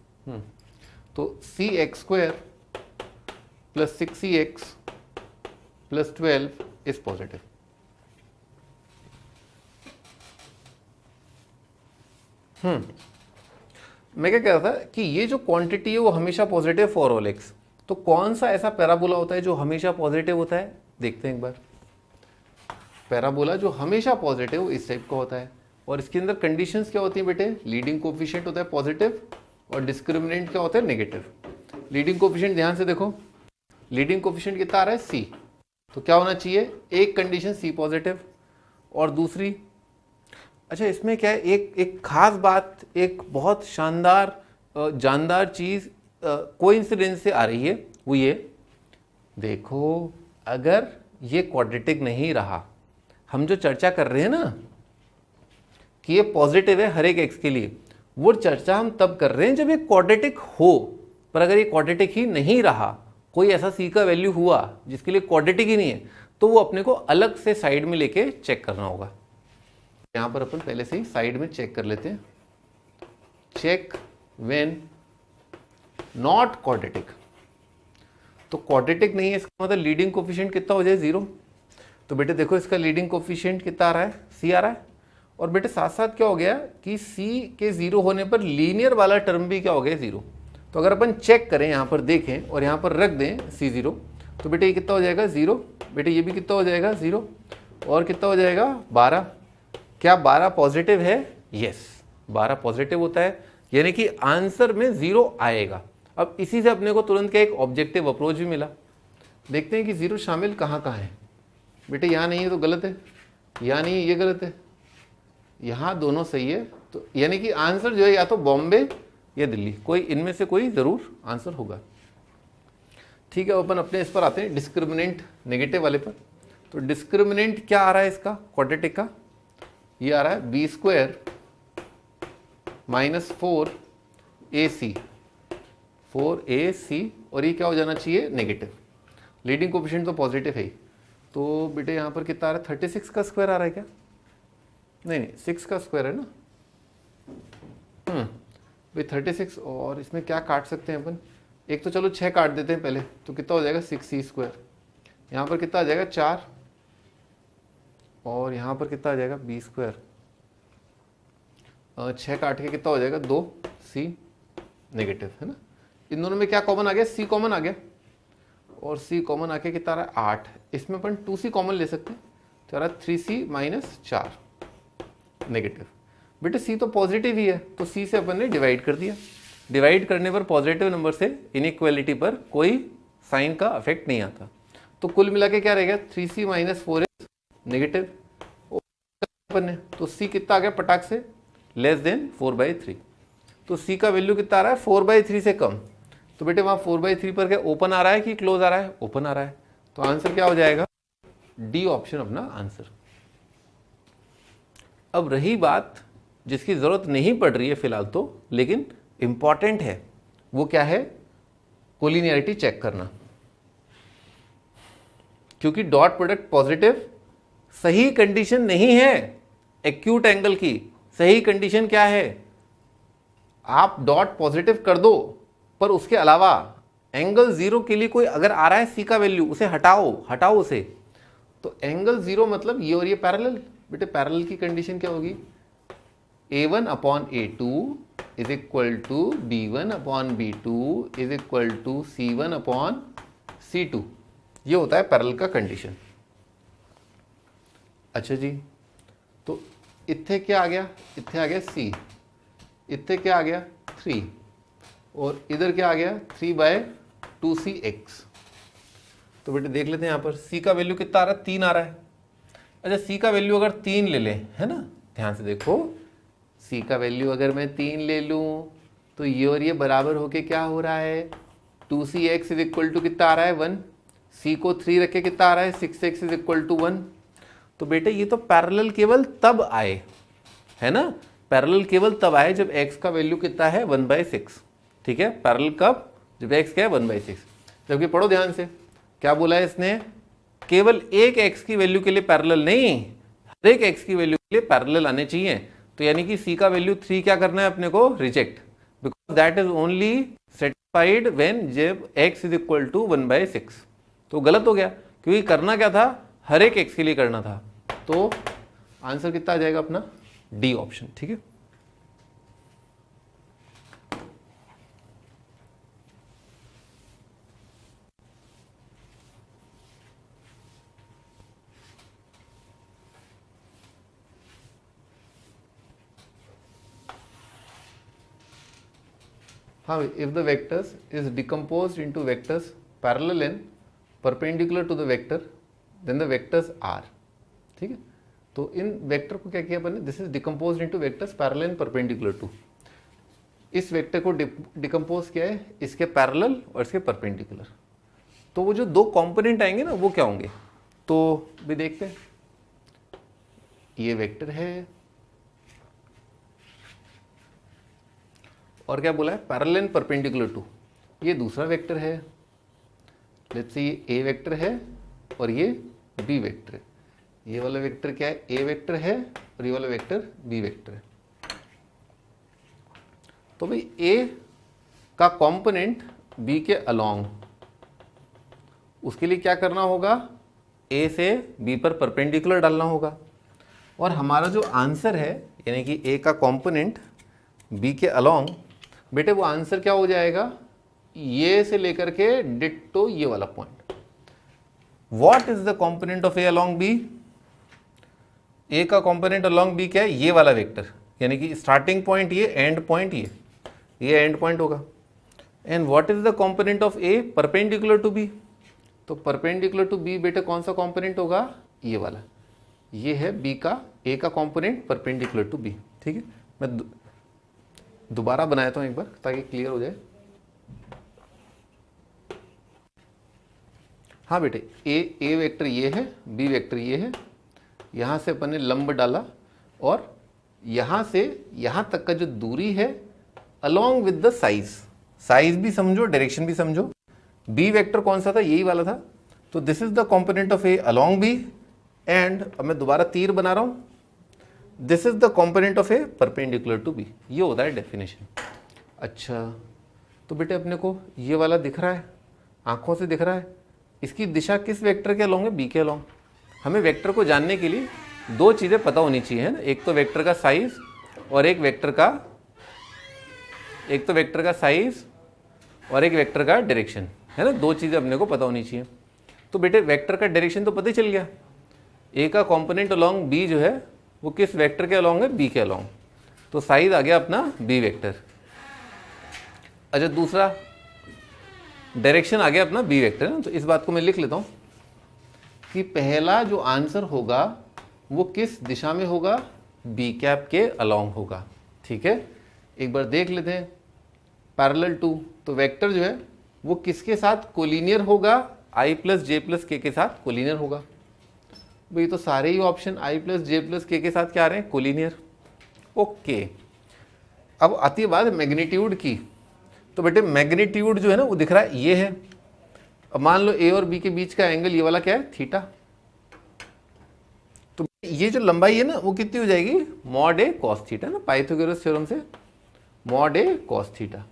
तो cx square plus 6cx plus 12 is positive. मैं क्या कह रहा था कि ये जो क्वांटिटी है वो हमेशा पॉजिटिव फॉर ऑल एक्स। तो कौन सा ऐसा पैराबोला होता है जो हमेशा पॉजिटिव होता है, देखते हैं एक बार। पैराबोला जो हमेशा पॉजिटिव इस टाइप का होता है, और इसके अंदर कंडीशंस क्या होती हैं बेटे, लीडिंग कोफिशिएंट होता है पॉजिटिव और डिस्क्रिमिनेंट क्या होता है नेगेटिव। लीडिंग कोफिशिएंट ध्यान से देखो, लीडिंग कोफिशिएंट कितना आ रहा है सी, तो क्या होना चाहिए, एक कंडीशन सी पॉजिटिव और दूसरी, अच्छा इसमें क्या है, एक खास बात, एक बहुत शानदार जानदार चीज कोइंसिडेंस से आ रही है, वो ये देखो, अगर ये क्वाड्रेटिक नहीं रहा, हम जो चर्चा कर रहे हैं ना कि ये पॉजिटिव है हर एक एक्स के लिए, वो चर्चा हम तब कर रहे हैं जब ये क्वाड्रेटिक हो। पर अगर ये क्वाड्रेटिक ही नहीं रहा, कोई ऐसा सी का वैल्यू हुआ जिसके लिए क्वाड्रेटिक ही नहीं है, तो वो अपने को अलग से साइड में लेके चेक करना होगा। यहां पर अपन पहले से ही साइड में चेक कर लेते हैं, चेक व्हेन नॉट क्वाड्रेटिक। तो क्वाड्रेटिक नहीं है इसका मतलब लीडिंग कोफिशिएंट कितना हो जाए 0। तो बेटे देखो इसका लीडिंग कोफिशिएंट कितना आ रहा है, सी आ रहा है। और बेटे साथ साथ क्या हो गया कि सी के 0 होने पर लीनियर वाला टर्म भी क्या हो गया 0। तो अगर अपन चेक करें, यहां पर देखें और यहां पर रख दें C0, तो बेटे ये कितना हो जाएगा 0। बेटे ये भी कितना हो जाएगा 0, और कितना हो जाएगा 12। क्या 12 पॉजिटिव है, यस 12 पॉजिटिव होता है, यानी कि आंसर में 0 आएगा। अब इसी से अपने को तुरंत क्या एक ऑब्जेक्टिव अप्रोच भी मिला। देखते हैं कि 0 शामिल कहाँ कहाँ है। बेटे यहाँ नहीं है तो गलत है, यहाँ नहीं है ये गलत है, यहाँ दोनों सही है। तो यानी कि आंसर जो है या तो बॉम्बे या दिल्ली, कोई इनमें से कोई जरूर आंसर होगा। ठीक है, अपन अपने इस पर आते हैं डिस्क्रिमिनेंट नेगेटिव वाले पर। तो डिस्क्रिमिनेंट क्या आ रहा है इसका क्वाड्रेटिक का, ये आ रहा है B square minus 4ac, 4ac, और ये क्या हो जाना चाहिए नेगेटिव। लीडिंग कोफिशिएंट तो पॉजिटिव है ही। तो बेटे यहाँ पर कितना आ रहा है, 36 का स्क्वायर आ रहा है क्या, नहीं 6 का स्क्वायर है ना। भाई 36, और इसमें क्या काट सकते हैं अपन, एक तो चलो 6 काट देते हैं पहले, तो कितना हो जाएगा 6c स्क्वायर। यहाँ पर कितना आ जाएगा 4, और यहाँ पर कितना आ जाएगा b स्क्वायर। 6 काट के कितना हो जाएगा 2c नेगेटिव, है ना। इन दोनों में क्या कॉमन आ गया, c कॉमन आ गया, और c कॉमन आके कितना आ रहा है 8। इसमें अपन 2c कॉमन ले सकते हैं, तो आ रहा है 3c माइनस 4 नेगेटिव। बेटे c तो पॉजिटिव ही है, तो c से अपन ने डिवाइड कर दिया। डिवाइड करने पर पॉजिटिव नंबर से इनइक्वालिटी पर कोई साइन का इफेक्ट नहीं आता। तो कुल मिला के क्या रहेगा 3c माइनस 4 नेगेटिव। अपन ने तो c कितना आ गया पटाख से, लेस देन 4/3। तो सी का वैल्यू कितना आ रहा है 4/3 से कम। तो बेटे वहाँ 4/3 पर क्या ओपन आ रहा है कि क्लोज आ रहा है? ओपन आ रहा है। तो आंसर क्या हो जाएगा? डी ऑप्शन अपना आंसर। अब रही बात जिसकी जरूरत नहीं पड़ रही है फिलहाल तो, लेकिन इंपॉर्टेंट है, वो क्या है? कोलिनियरिटी चेक करना। क्योंकि डॉट प्रोडक्ट पॉजिटिव सही कंडीशन नहीं है एक्यूट एंगल की। सही कंडीशन क्या है? आप डॉट पॉजिटिव कर दो, पर उसके अलावा एंगल जीरो के लिए कोई अगर आ रहा है सी का वैल्यू, उसे हटाओ उसे। तो एंगल जीरो मतलब ये और ये पैरेलल। बेटे पैरेलल की कंडीशन क्या होगी? a1/a2 is equal to b1/b2 is equal to c1/c2। ये होता है पैरेलल का कंडीशन। अच्छा जी, तो इत्थे क्या आ गया? इत्थे आ गया c, इत्थे क्या आ गया 3, और इधर क्या आ गया 3/2cx। तो बेटे देख लेते हैं यहाँ पर c का वैल्यू कितना आ रहा है? 3 आ रहा है। अच्छा c का वैल्यू अगर 3 ले लें, है ना, ध्यान से देखो, c का वैल्यू अगर मैं 3 ले लूँ तो ये और ये बराबर होके क्या हो रहा है? 2cx इज इक्वल टू कितना आ रहा है 1। c को 3 रख के कितना आ रहा है 6x इज इक्वल टू 1। तो बेटे ये तो पैरेलल केवल तब आए, है ना, पैरेलल केवल तब आए जब x का वैल्यू कितना है 1/6। ठीक है, पैरेलल कब? जब x क्या है 1/6। जबकि पढ़ो ध्यान से, क्या बोला है इसने? केवल एक x की वैल्यू के लिए पैरेलल नहीं, हर एक x की वैल्यू के लिए पैरेलल आने चाहिए। तो यानी कि c का वैल्यू 3 क्या करना है अपने को? Reject, because that is only satisfied when जब x इज इक्वल टू 1/6। तो गलत हो गया, क्योंकि करना क्या था? हर एक x के लिए करना था। तो आंसर कितना आ जाएगा अपना? D option. ठीक है, हाँ, if the vectors is decomposed into vectors parallel and perpendicular to the vector, then the vectors are। ठीक है, तो इन वेक्टर को क्या किया अपन ने? This is decompose into vectors parallel and perpendicular to. इस वेक्टर को डिकम्पोज किया है इसके पैरेलल और इसके परपेंडिकुलर। तो वो जो दो कंपोनेंट आएंगे ना, वो क्या होंगे? तो भी देखते हैं। ये वेक्टर है और क्या बोला है? Parallel and perpendicular to. ये दूसरा वेक्टर है, लेट्स से ये ए वेक्टर है और ये बी वेक्टर है। ये वाला वेक्टर क्या है? ए वेक्टर है और ये वाला वेक्टर बी वेक्टर है। तो भाई ए का कंपोनेंट बी के अलोंग, उसके लिए क्या करना होगा? ए से बी पर परपेंडिकुलर डालना होगा। और हमारा जो आंसर है, यानी कि ए का कंपोनेंट बी के अलोंग, बेटे वो आंसर क्या हो जाएगा? ये से लेकर के डिट्टो ये वाला point. What is the component of A along B? A का कंपोनेंट अलोंग बी क्या है? ये वाला वेक्टर, यानी कि स्टार्टिंग पॉइंट ये, एंड पॉइंट ये एंड पॉइंट होगा। And what is the component of A? Perpendicular to B. तो परपेंडिकुलर टू बी बेटे कौन सा कंपोनेंट होगा? ये वाला। ये है बी का, ए का कंपोनेंट परपेंडिकुलर टू बी। ठीक है, मैं दोबारा बनाया था एक बार ताकि क्लियर हो जाए। हाँ बेटे, ए वेक्टर ये है, बी वेक्टर ये है। यहाँ से अपन ने लंब डाला और यहाँ से यहाँ तक का जो दूरी है अलोंग विद द साइज भी समझो, डायरेक्शन भी समझो। बी वेक्टर कौन सा था? यही वाला था। तो this is the component of A along B. And अब मैं दोबारा तीर बना रहा हूँ, this is the component of A perpendicular to B. ये होता है डेफिनेशन। अच्छा, तो बेटे अपने को ये वाला दिख रहा है, आंखों से दिख रहा है, इसकी दिशा किस वेक्टर के अलोंग है? बी के अलोंग। हमें वेक्टर को जानने के लिए दो चीज़ें पता होनी चाहिए, है ना। एक तो वेक्टर का साइज और एक वेक्टर का डायरेक्शन, है ना। दो चीज़ें अपने को पता होनी चाहिए। तो बेटे वेक्टर का डायरेक्शन तो पता ही चल गया। ए का कंपोनेंट अलोंग बी जो है वो किस वेक्टर के अलोंग है? बी के अलोंग। तो साइज आ गया अपना बी वेक्टर। अच्छा, दूसरा डायरेक्शन आ गया अपना बी वेक्टर। तो इस बात को मैं लिख लेता हूँ कि पहला जो आंसर होगा वो किस दिशा में होगा? बी कैप के अलोंग होगा। ठीक है, एक बार देख लेते हैं पैरेलल टू, तो वेक्टर जो है वो किसके साथ कोलिनियर होगा, i प्लस जे प्लस के साथ कोलिनियर होगा। भाई तो सारे ही option i plus J plus के साथ क्या आ रहे हैं, कोलिनियर। ओके, अब आती है बात मैग्नीट्यूड की। तो बेटे मैग्नीट्यूड जो है ना वो दिख रहा है ये है। अब मान लो a और b के बीच का एंगल ये वाला क्या है, थीटा। तो ये जो लंबाई है ना वो कितनी हो जाएगी, मॉड a कॉस थीटा ना, पाइथागोरस थ्योरम से मॉड a कॉस थीटा।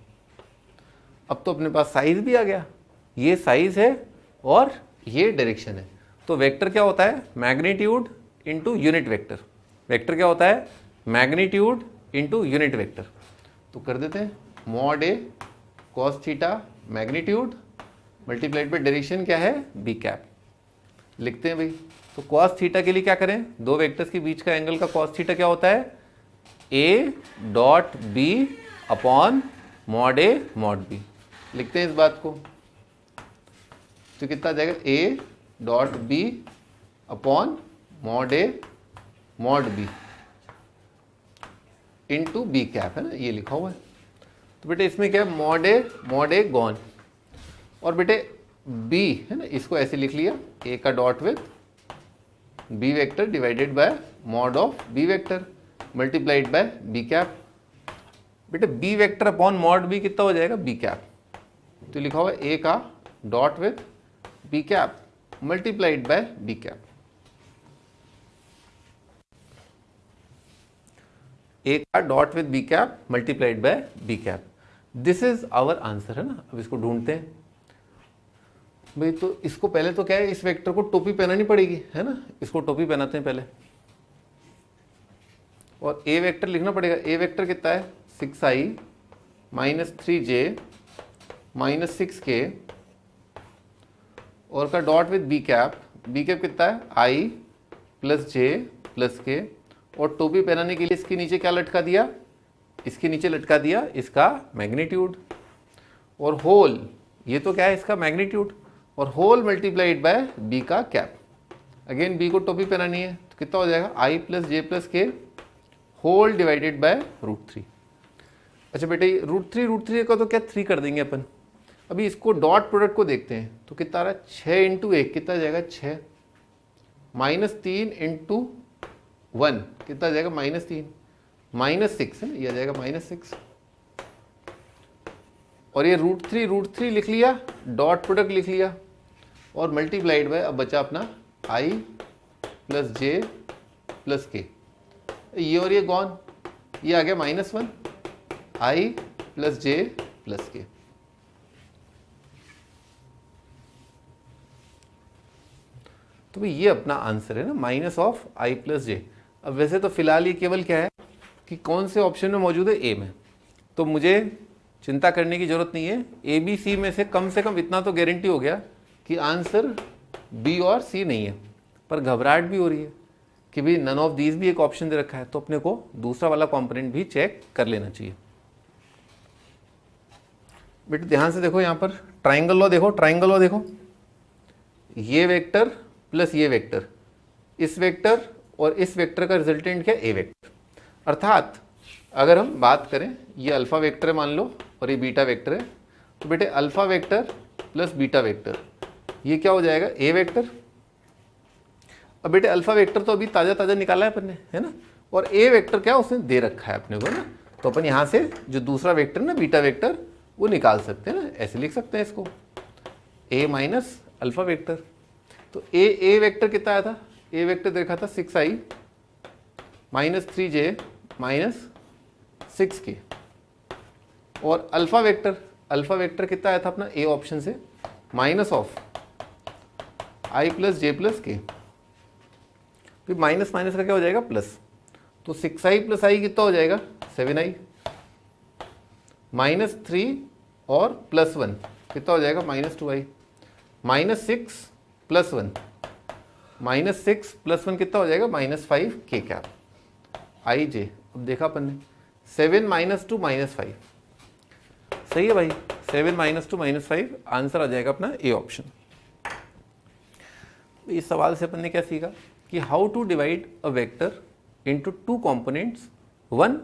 अब तो अपने पास साइज भी आ गया, ये साइज है और ये डायरेक्शन है। तो वेक्टर क्या होता है, magnitude into unit vector. Vector क्या होता है, मैग्नीट्यूड इंटू यूनिट वेक्टर। तो कर देते हैं mod a cos theta magnitude multiplied by direction क्या है, बी कैप। लिखते हैं भाई, तो कॉस थीटा के लिए क्या करें, दो वेक्टर्स के बीच का एंगल का कॉस थीटा क्या होता है, a dot B upon mod a mod b। लिखते हैं इस बात को, तो कितना आ जाएगा, a dot B upon mod a mod b into B cap, है ना, ये लिखा हुआ है। तो बेटे इसमें क्या है, मॉड a गॉन, और बेटे b है ना, इसको ऐसे लिख लिया, a का dot with b vector divided by mod of b vector multiplied by b cap. बेटे b vector upon mod b कितना हो जाएगा, b कैप। तो लिखा हुआ है a का dot with b cap multiplied by b cap. a का dot with b cap multiplied by b cap, this is our answer, है ना। अब इसको ढूंढते हैं भाई। तो इसको पहले तो क्या है, इस वेक्टर को टोपी पहनानी पड़ेगी, है ना। इसको टोपी पहनाते हैं पहले, और a वेक्टर लिखना पड़ेगा। a वेक्टर कितना है, 6i minus 3j minus 6k, और का डॉट विथ b कैप कितना है, i plus j plus k, और टोपी पहनाने के लिए इसके नीचे क्या लटका दिया, इसके नीचे लटका दिया इसका मैग्नीट्यूड, और होल, ये तो क्या है इसका मैग्नीट्यूड, और होल मल्टीप्लाइड बाय b का कैप। अगेन b को टोपी पहनानी है, तो कितना हो जाएगा, i प्लस जे प्लस के होल डिवाइडेड बाय √3। अच्छा बेटे √3 का तो क्या 3 कर देंगे अपन। अभी इसको डॉट प्रोडक्ट को देखते हैं, तो कितना आ रहा है, 6 इंटू 1 कितना जाएगा, 6 माइनस 3 इंटू 1 कितना जाएगा, -3 -6 है ना, ये आ जाएगा -6, और ये √3 लिख लिया, डॉट प्रोडक्ट लिख लिया, और मल्टीप्लाइड बाय, अब बचा अपना i प्लस जे प्लस के, ये और ये गॉन, ये आ गया -1 i प्लस जे प्लस के। तो भाई ये अपना आंसर है ना, माइनस ऑफ i प्लस जे। अब वैसे तो फिलहाल ये केवल क्या है कि कौन से ऑप्शन में मौजूद है, ए में, तो मुझे चिंता करने की जरूरत नहीं है। ए बी सी में से कम इतना तो गारंटी हो गया कि आंसर बी और सी नहीं है। पर घबराहट भी हो रही है कि भाई नन ऑफ दीज भी एक ऑप्शन दे रखा है, तो अपने को दूसरा वाला कंपोनेंट भी चेक कर लेना चाहिए। बेटे ध्यान से देखो, यहाँ पर ट्राइंगल लॉ देखो, ट्राइंगल लॉ देखो, ये वेक्टर प्लस ये वेक्टर, इस वेक्टर और इस वेक्टर का रिजल्टेंट क्या है, ए वेक्टर। अर्थात अगर हम बात करें, ये अल्फा वेक्टर है मान लो, और ये बीटा वेक्टर है, तो बेटे alpha vector plus beta vector ये क्या हो जाएगा, ए वेक्टर। अब बेटे अल्फा वेक्टर तो अभी ताज़ा ताज़ा निकाला है अपन ने, है ना, और ए वेक्टर क्या उसने दे रखा है अपने को ना, तो अपन यहाँ से जो दूसरा वेक्टर ना बीटा वेक्टर वो निकाल सकते हैं ना, ऐसे लिख सकते हैं इसको, ए माइनस अल्फा वेक्टर। तो ए वेक्टर कितना आया था, ए वेक्टर देखा था 6i minus 3j minus 6k, और अल्फा वेक्टर कितना आया था अपना ए ऑप्शन से, minus of i plus J plus के, फिर माइनस माइनस का क्या हो जाएगा प्लस, तो 6i प्लस i कितना हो जाएगा 7i, माइनस 3 और प्लस 1 कितना हो जाएगा -2i, -6 प्लस 1, -6 प्लस 1 कितना हो जाएगा -5k कैप i j। अब देखा अपन ने 7 - 2 -5, सही है भाई, 7 - 2 -5 आंसर आ जाएगा अपना ए ऑप्शन। इस सवाल से अपन ने क्या सीखा कि how to divide a vector into 2 components, 1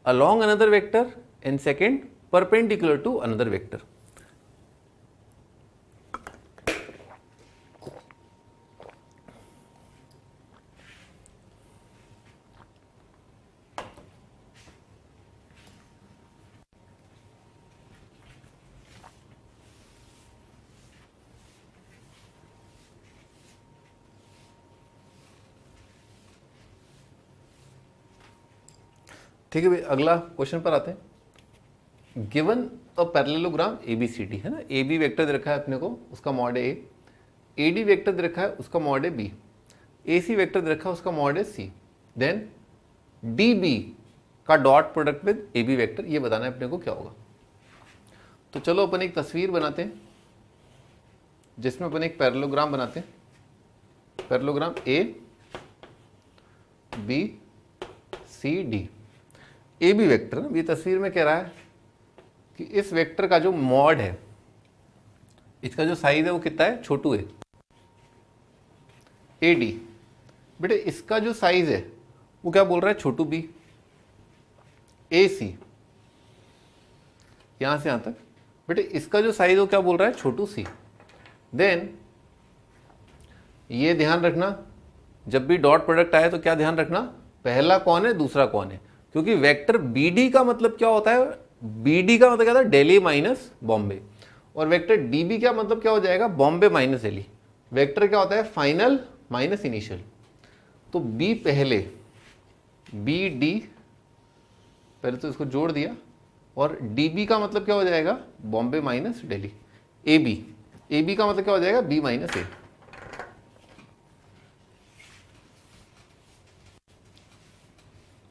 along another vector and second perpendicular to another vector. ठीक है भाई, अगला क्वेश्चन पर आते हैं। गिवन अ पैरेललोग्राम ABCD है ना, AB वेक्टर दे रखा है अपने को, उसका मॉड है A, AD वेक्टर दे रखा है, उसका मॉड है B, AC वेक्टर दे रखा है, उसका मॉड है C, देन DB का dot product with AB vector, ये बताना है अपने को क्या होगा। तो चलो अपन एक तस्वीर बनाते हैं जिसमें अपन एक पैरेललोग्राम बनाते हैं, parallelogram ABCD, A B vector ना, ये तस्वीर में कह रहा है कि इस वेक्टर का जो मॉड है, इसका जो साइज है वो कितना है, छोटू है, AD। बेटे इसका जो साइज है वो क्या बोल रहा है, छोटू B, AC यहां से यहां तक। बेटे इसका जो साइज है वो क्या बोल रहा है, छोटू C। देन ये ध्यान रखना, जब भी डॉट प्रोडक्ट आए तो क्या ध्यान रखना, पहला कौन है दूसरा कौन है, क्योंकि वेक्टर BD का मतलब क्या होता है, BD का मतलब क्या था, दिल्ली माइनस बॉम्बे, और वेक्टर DB का मतलब क्या हो जाएगा, बॉम्बे माइनस दिल्ली। वेक्टर क्या होता है, फाइनल माइनस इनिशियल। तो B पहले, BD पहले तो इसको जोड़ दिया, और DB का मतलब क्या हो जाएगा, बॉम्बे माइनस दिल्ली। AB का मतलब क्या हो जाएगा, B माइनस A।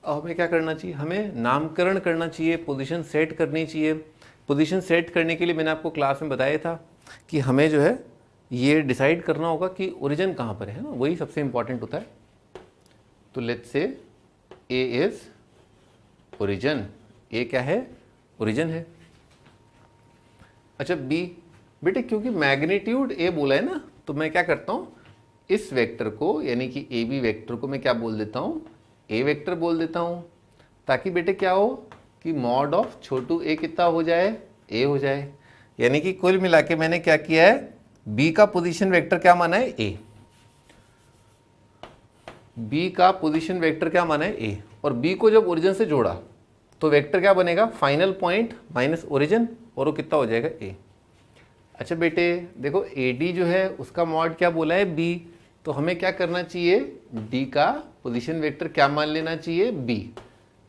अब हमें क्या करना चाहिए, हमें नामकरण करना चाहिए, पोजीशन सेट करनी चाहिए। पोजीशन सेट करने के लिए मैंने आपको क्लास में बताया था कि हमें जो है ये डिसाइड करना होगा कि ओरिजिन कहाँ पर है ना, वही सबसे इंपॉर्टेंट होता है। तो let's say A is origin, A क्या है, ओरिजिन है। अच्छा B, बेटे क्योंकि मैग्नीट्यूड A बोला है ना, तो मैं क्या करता हूँ, इस वेक्टर को यानी कि AB वेक्टर को मैं क्या बोल देता हूँ, A वेक्टर बोल देता हूँ, ताकि बेटे क्या हो कि मॉड ऑफ छोटू A कितना हो जाए, A हो जाए। यानी कि कुल मिला के मैंने क्या किया है, B का पोजीशन वेक्टर क्या माना है, A, B का पोजीशन वेक्टर क्या माना है, A, और B को जब ओरिजिन से जोड़ा तो वेक्टर क्या बनेगा, फाइनल पॉइंट माइनस ओरिजिन, और वो कितना हो जाएगा, A। अच्छा बेटे देखो AD जो है उसका मॉड क्या बोला है, B, तो हमें क्या करना चाहिए, D का पोजीशन वेक्टर क्या मान लेना चाहिए, B,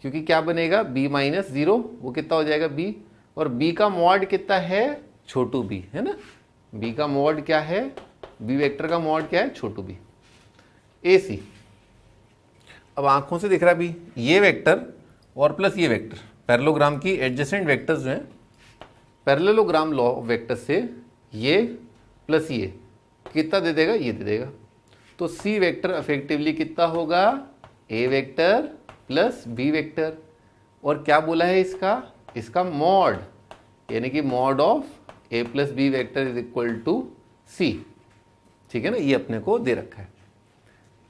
क्योंकि क्या बनेगा, B माइनस 0, वो कितना हो जाएगा, B, और B का मॉड कितना है, छोटू B है ना, B का मॉड क्या है, B वेक्टर का मॉड क्या है, छोटू B। AC अब आंखों से दिख रहा भी, ये वेक्टर और प्लस ये वेक्टर, पैरेललोग्राम की एडजेसेंट वेक्टर्स जो हैं, पैरेललोग्राम लॉ ऑफ वेक्टर से ये प्लस ये कितना दे देगा, ये दे देगा। तो C वेक्टर अफेक्टिवली कितना होगा, A vector plus B vector, और क्या बोला है इसका, इसका मॉड, यानी कि mod of A plus B vector is equal to C। ठीक है ना, ये अपने को दे रखा है।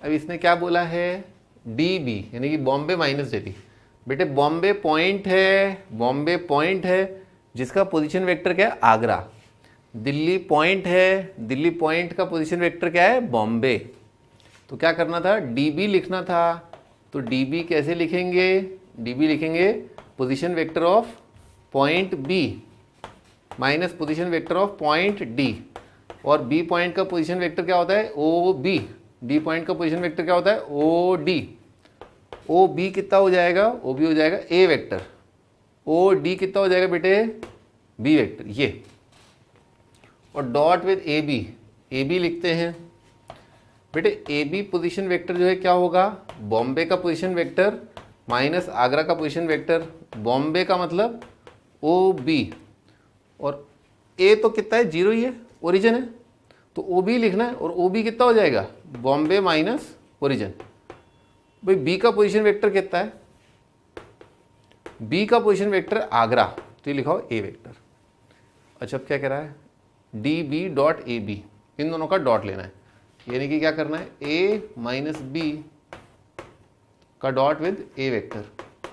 अब इसने क्या बोला है, DB यानी कि बॉम्बे माइनस दिल्ली। बेटे बॉम्बे पॉइंट है, बॉम्बे पॉइंट है जिसका पोजीशन वेक्टर क्या है, आगरा। दिल्ली पॉइंट है, दिल्ली पॉइंट का पोजीशन वेक्टर क्या है, बॉम्बे। तो क्या करना था, DB लिखना था। तो DB कैसे लिखेंगे, DB लिखेंगे position vector of point B minus position vector of point D, और B पॉइंट का पोजीशन वेक्टर क्या होता है, OB। D पॉइंट का पोजीशन वेक्टर क्या होता है, OD। OB कितना हो जाएगा, OB हो जाएगा A वेक्टर, OD कितना हो जाएगा बेटे, B वेक्टर, ये, और डॉट विद AB लिखते हैं। बेटे AB पोजीशन वेक्टर जो है क्या होगा, बॉम्बे का पोजीशन वेक्टर माइनस आगरा का पोजीशन वेक्टर। बॉम्बे का मतलब OB, और A तो कितना है, 0 ही है, ओरिजिन है, तो OB लिखना है, और OB कितना हो जाएगा, बॉम्बे माइनस ओरिजिन। भाई B का पोजीशन वेक्टर कितना है, B का पोजीशन वेक्टर आगरा, तो ये लिखाओ A वेक्टर। अच्छा अब क्या कह रहा है, DB डॉट AB, इन दोनों का डॉट लेना है, यानी कि क्या करना है, A माइनस B का dot with A vector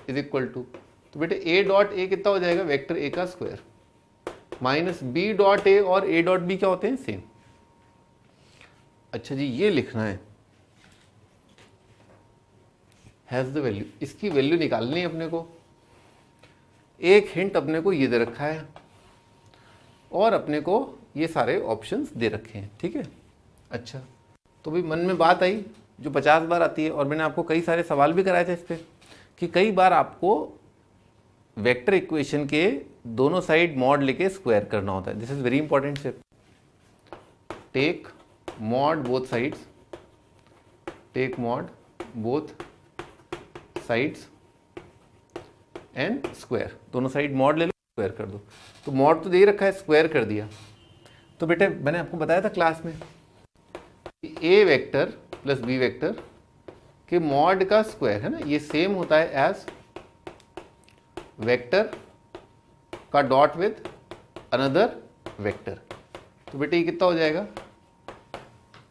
is equal to तो बेटे ए डॉट ए कितना हो जाएगा, वेक्टर ए का square, minus B dot A और ए डॉट बी क्या होते हैं, सेम। अच्छा जी, ये लिखना हैज द वैल्यू, इसकी वैल्यू निकालनी है अपने को। एक हिंट अपने को ये दे रखा है और अपने को ये सारे ऑप्शंस दे रखे हैं, ठीक है। अच्छा, तो भी मन में बात आई जो 50 बार आती है, और मैंने आपको कई सारे सवाल भी कराए थे इस पर, कि कई बार आपको वेक्टर इक्वेशन के दोनों साइड मॉड लेके स्क्वायर करना होता है। This is very important step. Take mod both sides, take mod both sides and square, दोनों साइड मॉड ले लो, स्क्वायर कर दो। तो मॉड तो दे ही रखा है, स्क्वायर कर दिया। तो बेटे मैंने आपको बताया था क्लास में ए वेक्टर प्लस बी वेक्टर के मॉड का स्क्वायर है ना, ये सेम होता है एज वेक्टर का डॉट विद अनदर वेक्टर। तो बेटे ये कितना हो जाएगा,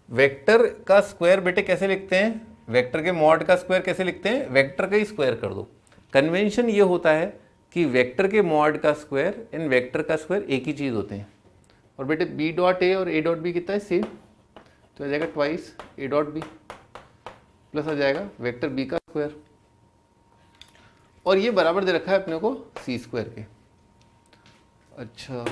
वेक्टर का स्क्वायर बेटे कैसे लिखते हैं, वेक्टर के मॉड का स्क्वायर कैसे लिखते हैं, वेक्टर का ही स्क्वायर कर दो। कन्वेंशन ये होता है कि वेक्टर के मॉड का स्क्वायर एंड वेक्टर का स्क्वायर एक ही चीज होते हैं। और बेटे बी डॉट ए और ए डॉट बी कितना है, सेम, तो आ जाएगा twice A dot B plus आ जाएगा वेक्टर बी का स्क्वायर, और ये बराबर दे रखा है अपने को सी स्क्वायर के। अच्छा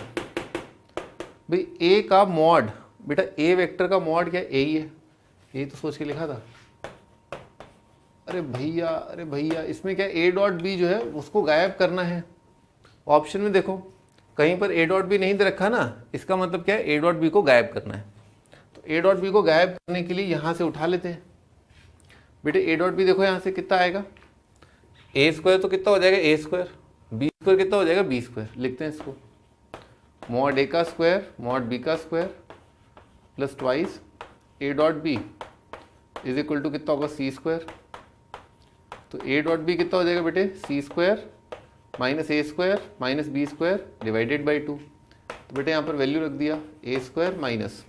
भाई ए का मॉड, बेटा ए वेक्टर का मॉड क्या ए ही है, ये तो सोच के लिखा था। अरे भैया इसमें क्या ए डॉट बी जो है उसको गायब करना है। ऑप्शन में देखो कहीं पर ए डॉट बी नहीं दे रखा ना, इसका मतलब क्या है, ए डॉट बी को गायब करना है। तो ए डॉट बी को गायब करने के लिए यहां से उठा लेते हैं। बेटे ए डॉट बी देखो यहां से कितना आएगा, ए स्क्वायर तो कितना हो जाएगा ए स्क्वायर, बी स्क्वायर कितना हो जाएगा बी स्क्वायर। लिखते हैं इसको, मॉड ए का स्क्वायर मॉड बी का square plus twice A dot B is equal to कितना होगा सी स्क्वायर। तो ए डॉट बी कितना हो जाएगा बेटे, C square minus A square minus B square divided by 2। तो बेटे यहाँ पर वैल्यू रख दिया A square minus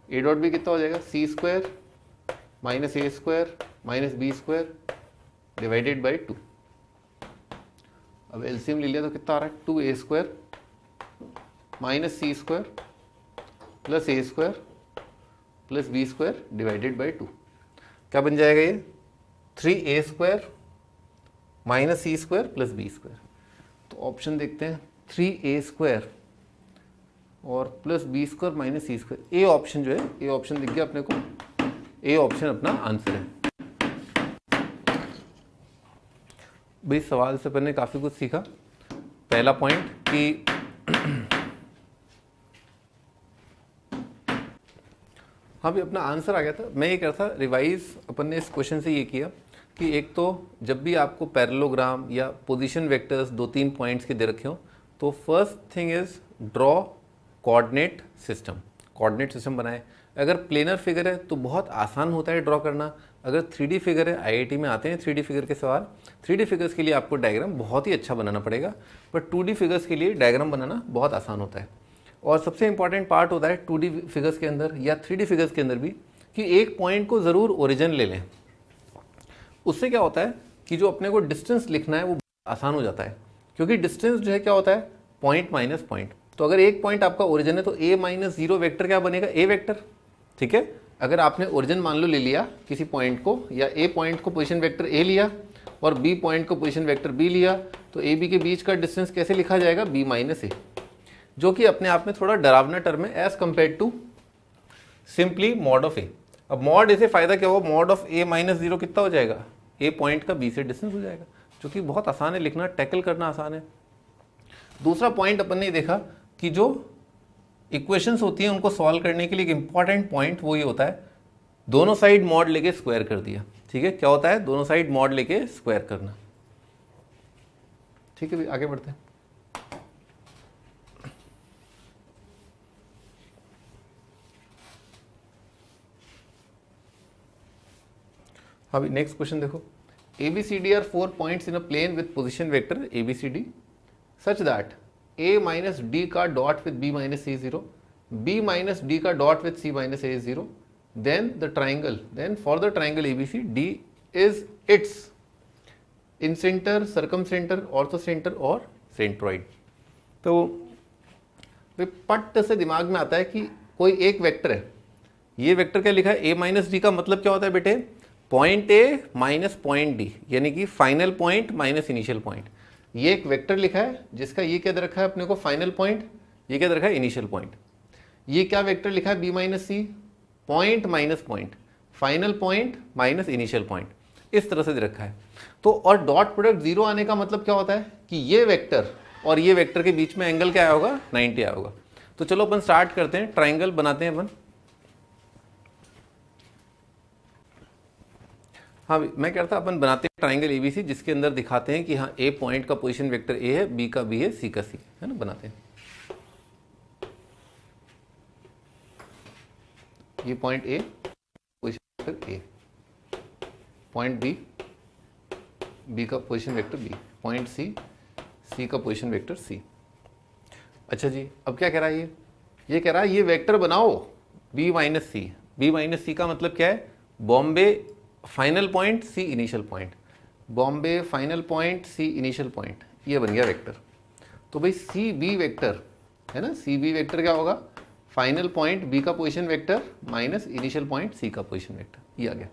A dot B कितना हो जाएगा, C square minus A square minus B square divided by 2। अब एलसीएम ले लिया तो कितना आ रहा है, 2a square minus C square plus A square plus B square divided by 2। क्या बन जाएगा ये, 3a square minus C square plus B square. तो ऑप्शन देखते हैं 3a स्क्वायर और plus B square minus C square. A option जो है, ए ऑप्शन दिख गया अपने को, ए ऑप्शन अपना आंसर है। भाई सवाल से पहले काफी कुछ सीखा। पहला पॉइंट कि हाँ भी अपना आंसर आ गया था। मैं ये करता रिवाइज अपन ने इस क्वेश्चन से ये किया कि एक तो जब भी आपको पैरेललोग्राम या पोजीशन वेक्टर्स 2-3 पॉइंट्स के दे रखे हो, तो first thing is draw coordinate system. Coordinate system बनाए। अगर प्लेनर फिगर है तो बहुत आसान होता है ड्रॉ करना। अगर 3D फिगर है, आईआईटी में आते हैं 3D फिगर के सवाल, 3D फिगर्स के लिए आपको डायग्राम बहुत ही अच्छा बनाना पड़ेगा, बट 2D फिगर्स के लिए डायग्राम बनाना बहुत आसान होता है। और सबसे इंपॉर्टेंट पार्ट होता है 2D फिगर्स के अंदर या 3D फिगर्स के अंदर भी कि एक पॉइंट को ज़रूर ओरिजिन ले लें। उससे क्या होता है कि जो अपने को डिस्टेंस लिखना है वो आसान हो जाता है, क्योंकि डिस्टेंस जो है क्या होता है, पॉइंट माइनस पॉइंट। तो अगर एक पॉइंट आपका ओरिजिन है तो a माइनस 0 वेक्टर क्या बनेगा, a वेक्टर। ठीक है, अगर आपने ओरिजिन मान लो ले लिया किसी पॉइंट को, या a पॉइंट को पोजीशन वेक्टर a लिया और b पॉइंट को पोजीशन वेक्टर b लिया, तो a b के बीच का डिस्टेंस कैसे लिखा जाएगा, b माइनस a, जो कि अपने आप में थोड़ा डरावना टर्म है as compare to simply mod of a। अब मॉड ए से फायदा क्या होगा, मॉड ऑफ a माइनस 0 कितना हो जाएगा, a पॉइंट का b से डिस्टेंस हो जाएगा, जो कि बहुत आसान है लिखना, टैकल करना आसान है। दूसरा पॉइंट अपन ने देखा कि जो इक्वेशंस होती हैं उनको सॉल्व करने के लिए एक इंपॉर्टेंट पॉइंट वो ये होता है, दोनों साइड मॉड लेके स्क्वायर कर दिया। ठीक है, क्या होता है, दोनों साइड मॉड लेके स्क्वायर करना। ठीक है, आगे बढ़ते हैं। अभी नेक्स्ट क्वेश्चन देखो, ABCD are 4 points in a plane with position vector ABCD such that a minus D का dot with b minus c 0, b minus D का dot with c minus a 0, then the triangle, then for the triangle ABC D is its incentre, circumcentre, orthocentre और centroid. तो भाई पट से दिमाग में आता है कि कोई एक वेक्टर है, ये वेक्टर क्या लिखा है, ए माइनस डी का मतलब क्या होता है बेटे, point A minus point D, यानी कि final point minus initial point. ये एक वेक्टर लिखा है जिसका ये क्या दे रखा है अपने को, फाइनल पॉइंट, ये क्या दे रखा है, इनिशियल पॉइंट। ये क्या वेक्टर लिखा है, B minus C, point minus point, final point minus initial point, इस तरह से दे रखा है। तो और डॉट प्रोडक्ट जीरो आने का मतलब क्या होता है कि ये वेक्टर और ये वेक्टर के बीच में एंगल क्या आया होगा, 90 आया होगा। तो चलो अपन स्टार्ट करते हैं, ट्राइंगल बनाते हैं अपन। हाँ मैं कह रहा था अपन बनाते हैं ट्राइंगल एबीसी, जिसके अंदर दिखाते हैं कि हाँ ए पॉइंट का पोजीशन वेक्टर ए है, बी का बी है, सी का सी है ना, बनाते हैं। ये point A position vector A, point B, B का position vector B, point C, C का पोजीशन वेक्टर सी। अच्छा जी, अब क्या कह रहा है ये कह रहा है ये वेक्टर बनाओ B minus C. B minus C का मतलब क्या है, बॉम्बे final point C initial point, बॉम्बे final point C initial point, ये बन गया वेक्टर। तो भाई सी बी वेक्टर है ना, सी बी वेक्टर क्या होगा, फाइनल पॉइंट बी का position vector minus initial point C का पोजीशन वेक्टर, ये आ गया।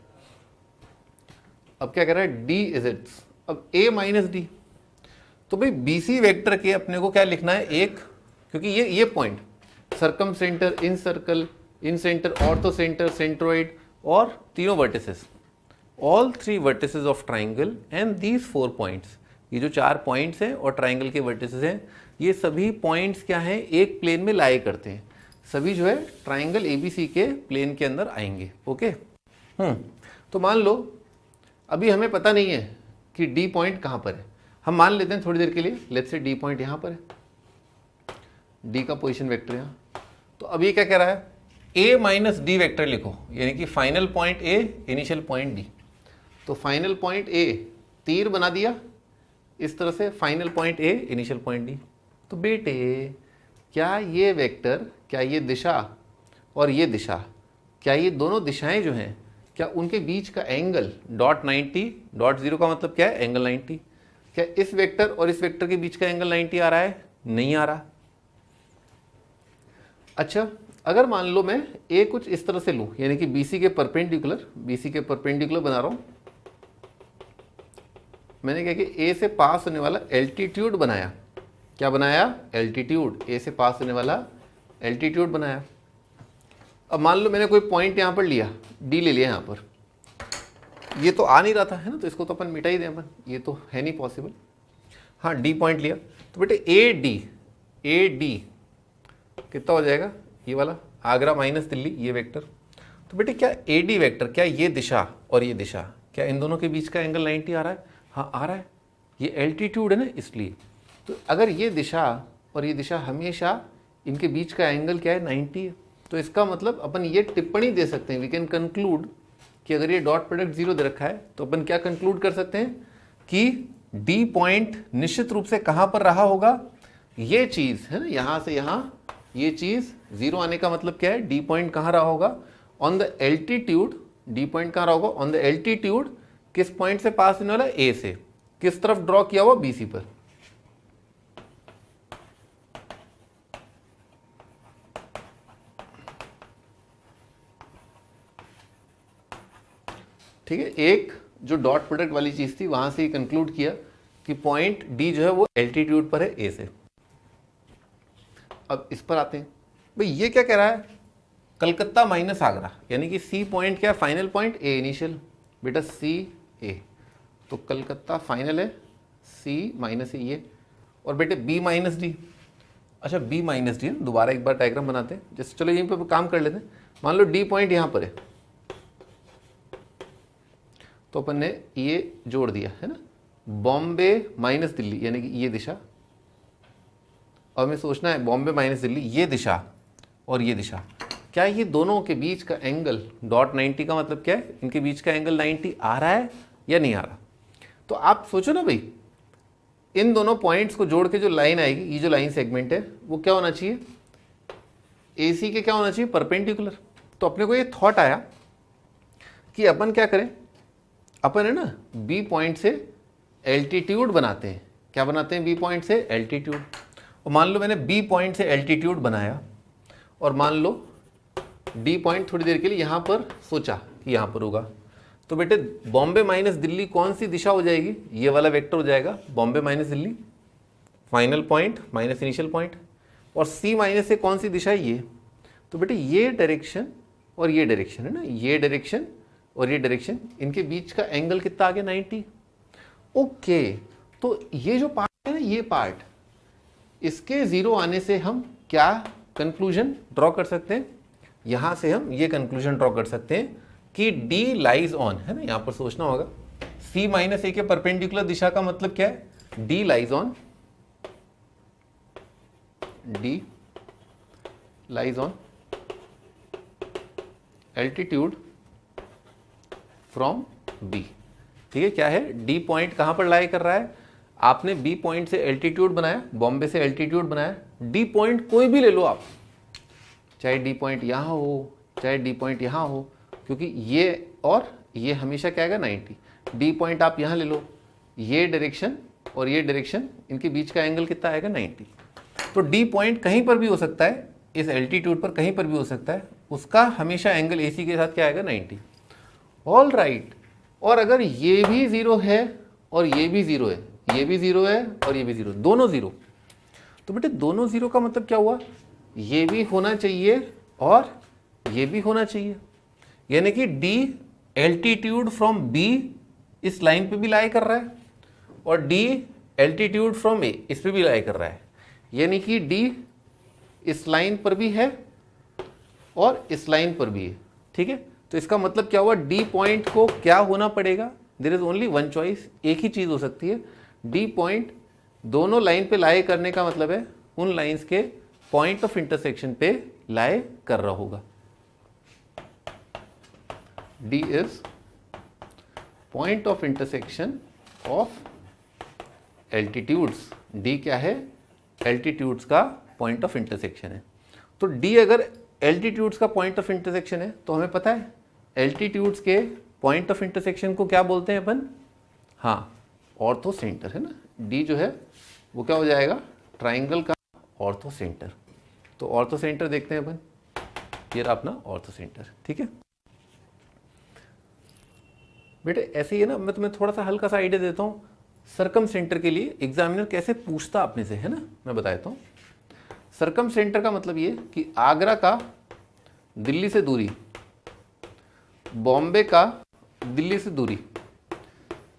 अब क्या कह रहा है, डी इज इट्स, अब ए माइनस डी। तो भाई बी सी वेक्टर के अपने को क्या लिखना है, एक, क्योंकि ये पॉइंट सर्कम सेंटर, इन सर्कल, इन सेंटर, ऑर्थो सेंटर, सेंट्रोइड और तीनों vertices, all three vertices of triangle and these 4 points, ये जो 4 पॉइंट्स हैं और ट्राइंगल के वर्टिसेस हैं, ये सभी पॉइंट्स क्या हैं, एक प्लेन में लाई करते हैं, सभी जो है ट्राइंगल एबीसी के प्लेन के अंदर आएंगे। ओके तो मान लो अभी हमें पता नहीं है कि डी पॉइंट कहाँ पर है, हम मान लेते हैं थोड़ी देर के लिए, लेट्स से डी पॉइंट यहाँ पर है, डी का पोजीशन वेक्टर यहाँ। तो अब ये क्या कह रहा है, ए माइनस डी वेक्टर लिखो, यानी कि final point A, initial point D. तो फाइनल पॉइंट ए तीर बना दिया इस तरह से, final point A, initial point D. तो बेटे क्या ये वेक्टर, क्या ये दिशा और ये दिशा, क्या ये दोनों दिशाएं जो हैं, क्या उनके बीच का एंगल डॉट 90, डॉट जीरो का मतलब क्या है, एंगल 90, क्या इस वेक्टर और इस वेक्टर के बीच का एंगल 90 आ रहा है, नहीं आ रहा। अच्छा अगर मान लो मैं ए कुछ इस तरह से लूं, यानी कि बीसी के परपेंडिकुलर, बीसी के परपेंडिकुलर बना रहा हूं, मैंने क्या कि ए से पास होने वाला एल्टीट्यूड बनाया, क्या बनाया, एल्टीट्यूड, ए से पास होने वाला एल्टीट्यूड बनाया। अब मान लो मैंने कोई पॉइंट यहां पर लिया, डी ले लिया यहां पर, ये तो आ नहीं रहा था है ना, तो इसको तो अपन मिटा ही दें अपन, ये तो है नहीं पॉसिबल। हाँ डी पॉइंट लिया, तो बेटे ए डी कितना हो जाएगा, ये वाला आगरा माइनस दिल्ली, ये वेक्टर। तो बेटे क्या ए डी वेक्टर, क्या ये दिशा और ये दिशा, क्या इन दोनों के बीच का एंगल 90 आ रहा है, हाँ आ रहा है, ये एल्टीट्यूड है ना इसलिए। तो अगर ये दिशा और ये दिशा हमेशा इनके बीच का एंगल क्या है, 90 है। तो इसका मतलब अपन ये टिप्पणी दे सकते हैं, वी कैन कंक्लूड कि अगर ये डॉट प्रोडक्ट जीरो दे रखा है तो अपन क्या कंक्लूड कर सकते हैं कि डी पॉइंट निश्चित रूप से कहां पर रहा होगा, ये चीज है ना, यहां से यहां ये चीज जीरो आने का मतलब क्या है, डी पॉइंट कहां रहा होगा, on the altitude, D point कहां रहा होगा, ऑन द एल्टीट्यूड, किस पॉइंट से पास होने वाला, ए से, किस तरफ ड्रॉ किया हुआ, बीसी पर। ठीक है, एक जो डॉट प्रोडक्ट वाली चीज थी वहां से कंक्लूड किया कि पॉइंट डी जो है वो एल्टीट्यूड पर है ए से। अब इस पर आते हैं, भाई ये क्या कह रहा है, कलकत्ता माइनस आगरा, यानी कि सी पॉइंट क्या है, फाइनल पॉइंट, ए इनिशियल, बेटा सी ए, तो कलकत्ता फाइनल है, सी माइनस ये, और बेटे बी माइनस डी। अच्छा बी माइनस डी, दोबारा एक बार डायग्राम बनाते हैं, जैसे चलो यहीं पर काम कर लेते हैं। मान लो डी पॉइंट यहां पर है, तो अपन ने ये जोड़ दिया है ना, बॉम्बे माइनस दिल्ली, यानी कि ये दिशा, और हमें सोचना है बॉम्बे माइनस दिल्ली, ये दिशा और ये दिशा, क्या ये दोनों के बीच का एंगल डॉट 90 का मतलब क्या है, इनके बीच का एंगल 90 आ रहा है या नहीं आ रहा। तो आप सोचो ना भाई, इन दोनों पॉइंट्स को जोड़ के जो लाइन आएगी, ये जो लाइन सेगमेंट है वो क्या होना चाहिए, एसी के क्या होना चाहिए, परपेंडिकुलर। तो अपने को ये थॉट आया कि अपन क्या करें, अपन है ना बी पॉइंट से एल्टीट्यूड बनाते हैं। क्या बनाते हैं बी पॉइंट से? एल्टीट्यूड। और मान लो मैंने बी पॉइंट से एल्टीट्यूड बनाया और मान लो डी पॉइंट थोड़ी देर के लिए यहाँ पर सोचा कि यहाँ पर होगा, तो बेटे बॉम्बे माइनस दिल्ली कौन सी दिशा हो जाएगी? ये वाला वेक्टर हो जाएगा Bombay minus Delhi, final point minus initial point. और सी माइनस से कौन सी दिशा है? ये। तो बेटे ये डायरेक्शन और ये डायरेक्शन है ना, ये डायरेक्शन और ये डायरेक्शन, इनके बीच का एंगल कितना आ गया? 90। ओके, तो ये जो पार्ट है ना, ये पार्ट, इसके जीरो आने से हम क्या कंक्लूजन ड्रॉ कर सकते हैं? यहां से हम ये कंक्लूजन ड्रॉ कर सकते हैं कि डी लाइज ऑन, है ना, यहां पर सोचना होगा सी माइनस ए के परपेंडिकुलर दिशा का मतलब क्या है? D lies on, D lies on altitude from B. ठीक है, क्या है? डी पॉइंट कहां पर लाई कर रहा है? आपने बी पॉइंट से एल्टीट्यूड बनाया, बॉम्बे से एल्टीट्यूड बनाया, डी पॉइंट कोई भी ले लो आप, चाहे डी पॉइंट यहां हो चाहे डी पॉइंट यहां हो, क्योंकि ये और ये हमेशा क्या आएगा? 90। डी पॉइंट आप यहां ले लो, ये डायरेक्शन और ये डायरेक्शन, इनके बीच का एंगल कितना आएगा? 90। तो डी पॉइंट कहीं पर भी हो सकता है, इस एल्टीट्यूड पर कहीं पर भी हो सकता है, उसका हमेशा एंगल एसी के साथ क्या आएगा? 90। All right. और अगर ये भी जीरो है और ये भी जीरो है, ये भी जीरो है और ये भी जीरो, दोनों जीरो, तो बेटे दोनों जीरो का मतलब क्या हुआ? ये भी होना चाहिए और ये भी होना चाहिए, यानी कि डी एल्टीट्यूड फ्रॉम बी इस लाइन पे भी लाई कर रहा है और डी एल्टीट्यूड फ्रॉम ए इस पे भी लाई कर रहा है, यानी कि डी इस लाइन पर भी है और इस लाइन पर भी है। ठीक है, तो इसका मतलब क्या हुआ? डी पॉइंट को क्या होना पड़ेगा? There is only one choice, एक ही चीज हो सकती है। डी पॉइंट दोनों लाइन पे लाए करने का मतलब है उन लाइंस के पॉइंट ऑफ इंटरसेक्शन पे लाए कर रहा होगा। D is point of intersection of altitudes. D क्या है? एल्टीट्यूड्स का पॉइंट ऑफ इंटरसेक्शन है। तो डी अगर एल्टीट्यूड्स का पॉइंट ऑफ इंटरसेक्शन है तो हमें पता है एल्टीट्यूड्स के पॉइंट ऑफ इंटरसेक्शन को क्या बोलते हैं अपन? हाँ, ऑर्थो सेंटर, है ना। डी जो है वो क्या हो जाएगा? ट्राइंगल का ऑर्थो सेंटर। तो ऑर्थो सेंटर देखते हैं अपन, ये रहा अपना ऑर्थो सेंटर। ठीक है बेटे, ऐसे ही है ना, मैं तुम्हें थोड़ा सा हल्का सा आइडिया देता हूँ सरकम सेंटर के लिए एग्जामिनर कैसे पूछता अपने से, है ना, मैं बताता हूँ। सरकम सेंटर का मतलब ये कि आगरा का दिल्ली से दूरी, बॉम्बे का दिल्ली से दूरी,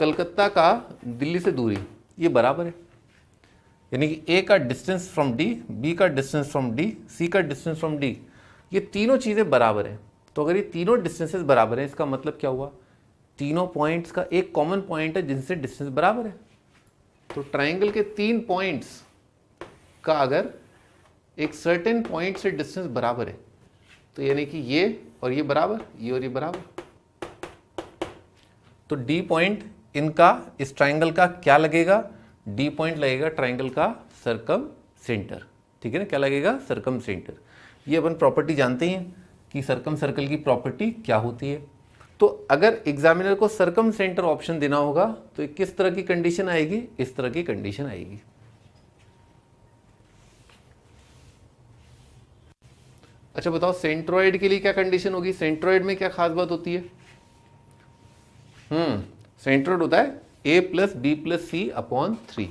कलकत्ता का दिल्ली से दूरी, ये बराबर है। यानी कि ए का डिस्टेंस फ्रॉम डी, बी का डिस्टेंस फ्रॉम डी, सी का डिस्टेंस फ्रॉम डी, ये तीनों चीज़ें बराबर हैं। तो अगर ये तीनों डिस्टेंसेस बराबर हैं, इसका मतलब क्या हुआ? तीनों पॉइंट्स का एक कॉमन पॉइंट है जिनसे डिस्टेंस बराबर है। तो ट्राइंगल के तीन पॉइंट्स का अगर एक सर्टेन पॉइंट से डिस्टेंस बराबर है तो यानी कि ये और ये बराबर, ये और ये बराबर, तो डी पॉइंट इनका इस ट्राइंगल का क्या लगेगा? डी पॉइंट लगेगा ट्राइंगल का सरकम सेंटर। ठीक है ना, क्या लगेगा? सरकम सेंटर। ये अपन प्रॉपर्टी जानते हैं कि सरकम सर्कल की प्रॉपर्टी क्या होती है। तो अगर एग्जामिनर को सरकम सेंटर ऑप्शन देना होगा तो किस तरह की कंडीशन आएगी? इस तरह की कंडीशन आएगी। अच्छा बताओ, सेंट्रोइड के लिए क्या कंडीशन होगी? सेंट्रोइड में क्या खास बात होती है? सेंट्रोइड होता है a plus B plus C upon 3।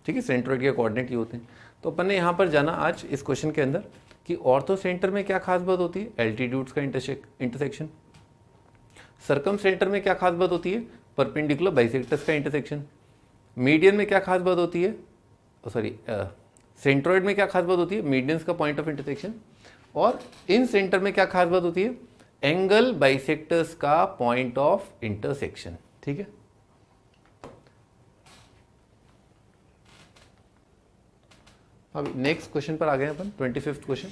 ठीक है, सेंट्रोइड के कोऑर्डिनेट ये होते हैं। तो अपन ने यहाँ पर जाना आज इस क्वेश्चन के अंदर कि ऑर्थो सेंटर में क्या खास बात होती है? एल्टीट्यूड्स का इंटरसेक्शन। सरकम सेंटर में क्या खास बात होती है? परपेंडिकुलर बाइसेक्टर्स का इंटरसेक्शन। मीडियन में क्या खास बात होती है? सॉरी, सेंट्रोइड में क्या खास बात होती है? मीडियंस का पॉइंट ऑफ इंटरसेक्शन। और इन सेंटर में क्या खास बात होती है? एंगल बाइसेक्टर्स का पॉइंट ऑफ इंटरसेक्शन। ठीक है, अब नेक्स्ट क्वेश्चन पर आ गए अपन, 25वां क्वेश्चन।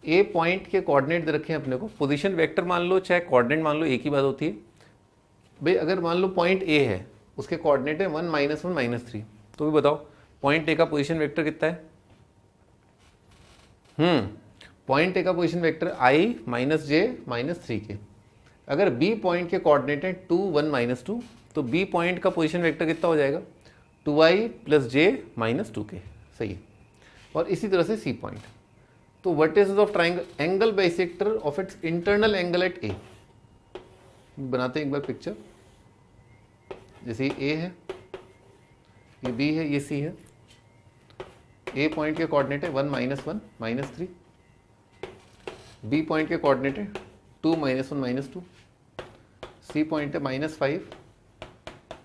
ए पॉइंट के कोऑर्डिनेट दे रखे हैं अपने को, पोजीशन वेक्टर मान लो चाहे कोऑर्डिनेट मान लो, एक ही बात होती है भाई। अगर मान लो पॉइंट ए है, उसके कोऑर्डिनेट है 1 -1 -3, तो भी बताओ पॉइंट ए का पोजीशन वेक्टर कितना है? पॉइंट ए का पोजीशन वेक्टर i - j - 3 के। अगर बी पॉइंट के कोऑर्डिनेट है 2 1 -2, तो बी पॉइंट का पोजीशन वेक्टर कितना हो जाएगा 2i प्लस जे माइनस 2k, सही है। और इसी तरह से सी पॉइंट, तो vertices of triangle angle bisector of its internal angle at A. बनाते हैं एक बार पिक्चर, जैसे ये ए है, ये बी है, ये सी है। ए पॉइंट के कोऑर्डिनेट है 1 -1 -3, बी पॉइंट के कोऑर्डिनेट है 2 -1 -2, सी पॉइंट है -5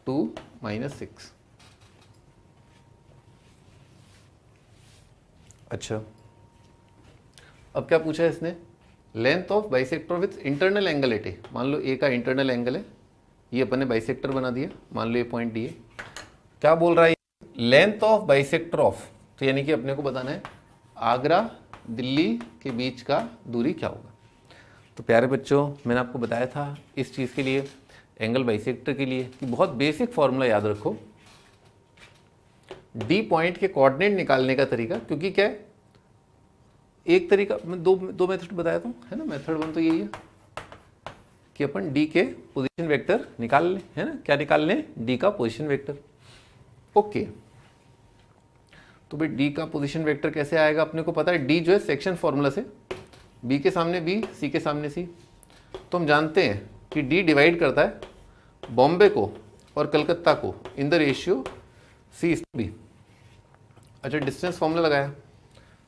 2 -6। अच्छा, अब क्या पूछा है इसने, length of bisector with internal angle at A. मान लो ए का इंटरनल एंगल है, ये अपन ने बाइसेक्टर बना दिया, मान लो ये पॉइंट डी है। क्या बोल रहा है, लेंथ ऑफ बाइसेक्टर ऑफ, तो यानी कि अपने को बताना है आगरा दिल्ली के बीच का दूरी क्या होगा। तो प्यारे बच्चों, मैंने आपको बताया था इस चीज़ के लिए, एंगल बाइसेक्टर के लिए, कि बहुत बेसिक फॉर्मूला याद रखो, डी पॉइंट के कोऑर्डिनेट निकालने का तरीका। क्योंकि क्या है, एक तरीका, मैं दो मेथड बताया था, है ना। मेथड 1 तो यही है कि अपन डी के पोजीशन वेक्टर निकाल लें, है ना। क्या निकाल लें, डी का पोजीशन वेक्टर। ओके, तो भाई डी का पोजीशन वेक्टर कैसे आएगा, अपने को पता है डी जो है सेक्शन फॉर्मूला से, बी के सामने बी, सी के सामने सी। तो हम जानते हैं कि डी डिवाइड करता है बॉम्बे को और कलकत्ता को in the ratio C B. अच्छा, डिस्टेंस फॉर्मूला लगाया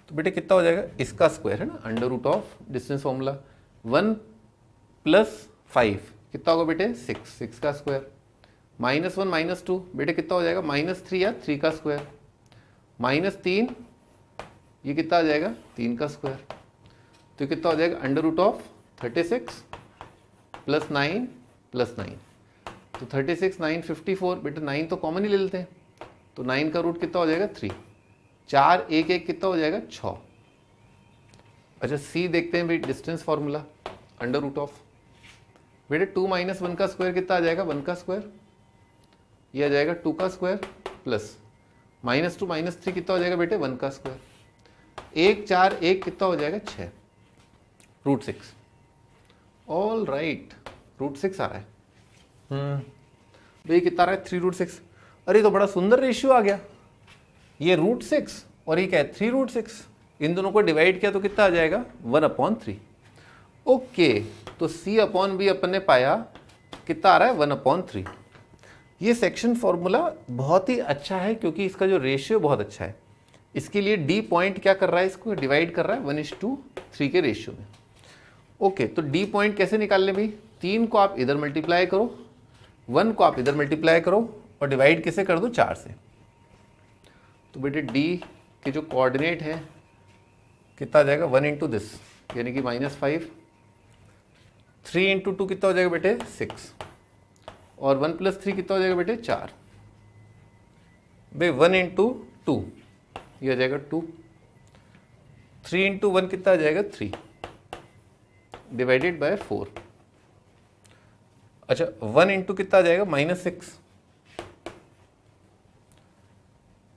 तो बेटे कितना हो जाएगा, इसका स्क्वायर, है ना, under root of distance formula 1 + 5 कितना होगा बेटे 6 का स्क्वायर, -1 -2 बेटे कितना हो जाएगा -3 या 3 का स्क्वायर, -3 ये कितना आ जाएगा 3 का स्क्वायर। तो कितना हो जाएगा अंडर रूट ऑफ 36 + 9 + 9। तो 36 9 54, बेटे 9 तो कॉमन ही ले लेते हैं, तो 9 का रूट कितना हो जाएगा 3, 4 1 1 कितना हो जाएगा 6। अच्छा, सी देखते हैं भाई, distance formula under root of, बेटे 2 - 1 का स्क्वायर कितना आ जाएगा 1 का स्क्वायर, ये आ जाएगा 2 का स्क्वायर प्लस -2 -3 कितना हो जाएगा बेटे 1 का स्क्वायर, 1 4 1 कितना हो जाएगा 6 √6। ऑल राइट, √6 आ रहा है। भाई कितना आ रहा है 3 √6। अरे तो बड़ा सुंदर रेशियो आ गया, ये √6 और ये क्या है 3 √6, इन दोनों को डिवाइड किया तो कितना आ जाएगा 1/3। ओके, तो C/B अपन ने पाया कितना आ रहा है 1/3। ये सेक्शन फॉर्मूला बहुत ही अच्छा है क्योंकि इसका जो रेशियो बहुत अच्छा है। इसके लिए डी पॉइंट क्या कर रहा है, इसको डिवाइड कर रहा है 1:3 के रेशियो में। ओके, तो डी पॉइंट कैसे निकाल लें भाई, 3 को आप इधर मल्टीप्लाई करो, 1 को आप इधर मल्टीप्लाई करो और डिवाइड किसे कर दो 4 से। तो बेटे डी के जो कोऑर्डिनेट है कितना आ जाएगा 1 × दिस, यानी कि -5, 3 × 2 कितना हो जाएगा बेटे 6, और 1 + 3 कितना हो जाएगा बेटे 4। भाई 1 × 2 ये आ जाएगा 2, 3 × 1 कितना आ जाएगा 3 डिवाइडेड बाय 4। अच्छा, 1 × कितना आ जाएगा -6,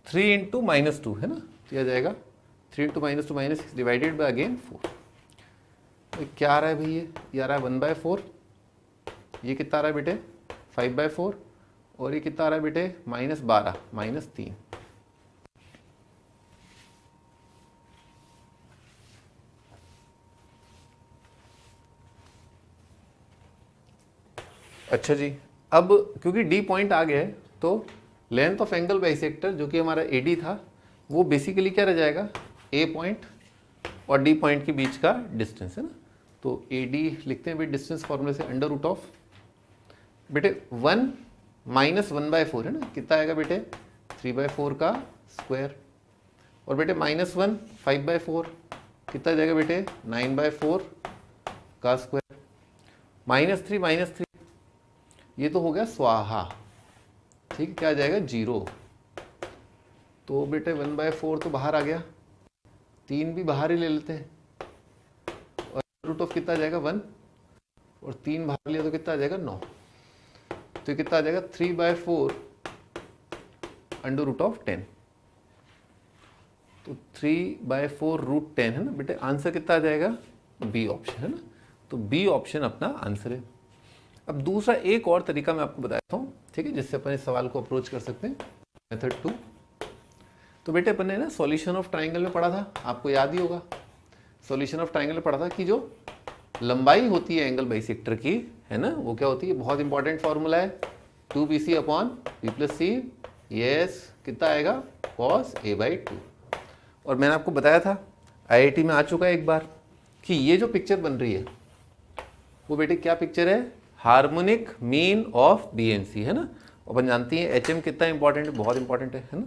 3 × -2 है ना, तो आ जाएगा 3 × -2 -6 डिवाइडेड बाय अगेन 4। क्या आ रहा है भाई, ये आ रहा है 1/4, ये कितना आ रहा है बेटे 5/4, और ये कितना आ रहा है बेटे -12 -3। अच्छा जी, अब क्योंकि डी पॉइंट आ गया है तो लेंथ ऑफ एंगल बाइसेक्टर जो कि हमारा एडी था वो बेसिकली क्या रह जाएगा, ए पॉइंट और डी पॉइंट के बीच का डिस्टेंस, है ना। तो ए डी लिखते हैं भाई डिस्टेंस फॉर्मूले से, अंडर रूट ऑफ बेटे 1 - 1/4 है ना, कितना आएगा बेटे 3/4 का स्क्वायर, और बेटे -1 5/4 कितना जाएगा बेटे 9/4 का स्क्वायर, -3 -3 ये तो हो गया स्वाहा, ठीक, क्या आ जाएगा 0। तो बेटे 1/4 तो बाहर आ गया, 3 भी बाहर ही ले लेते हैं, और रूट ऑफ कितना आ जाएगा 1, और 3 बाहर लिया तो कितना आ जाएगा 9। तो कितना आ जाएगा 3/4 अंडर रूट ऑफ 10। तो 3/4 √10 है ना बेटे, आंसर कितना आ जाएगा बी ऑप्शन, है ना। तो बी ऑप्शन अपना आंसर है। अब दूसरा एक और तरीका मैं आपको बताता हूँ, ठीक है, जिससे अपन इस सवाल को अप्रोच कर सकते हैं। मेथड 2, तो बेटे अपन ने ना सॉल्यूशन ऑफ ट्राइंगल में पढ़ा था, आपको याद ही होगा। सॉल्यूशन ऑफ ट्राइंगल में पढ़ा था कि जो लंबाई होती है एंगल बाइसेक्टर की, है ना, वो क्या होती है, बहुत इंपॉर्टेंट फॉर्मूला है 2bc अपॉन b प्लस सी। यस, कितना आएगा, cos a/2। और मैंने आपको बताया था, IIT में आ चुका है एक बार, कि ये जो पिक्चर बन रही है वो बेटे क्या पिक्चर है, हार्मोनिक मीन ऑफ BNC, है ना। अपन जानती हैं HM कितना इंपॉर्टेंट है, बहुत इंपॉर्टेंट है ना।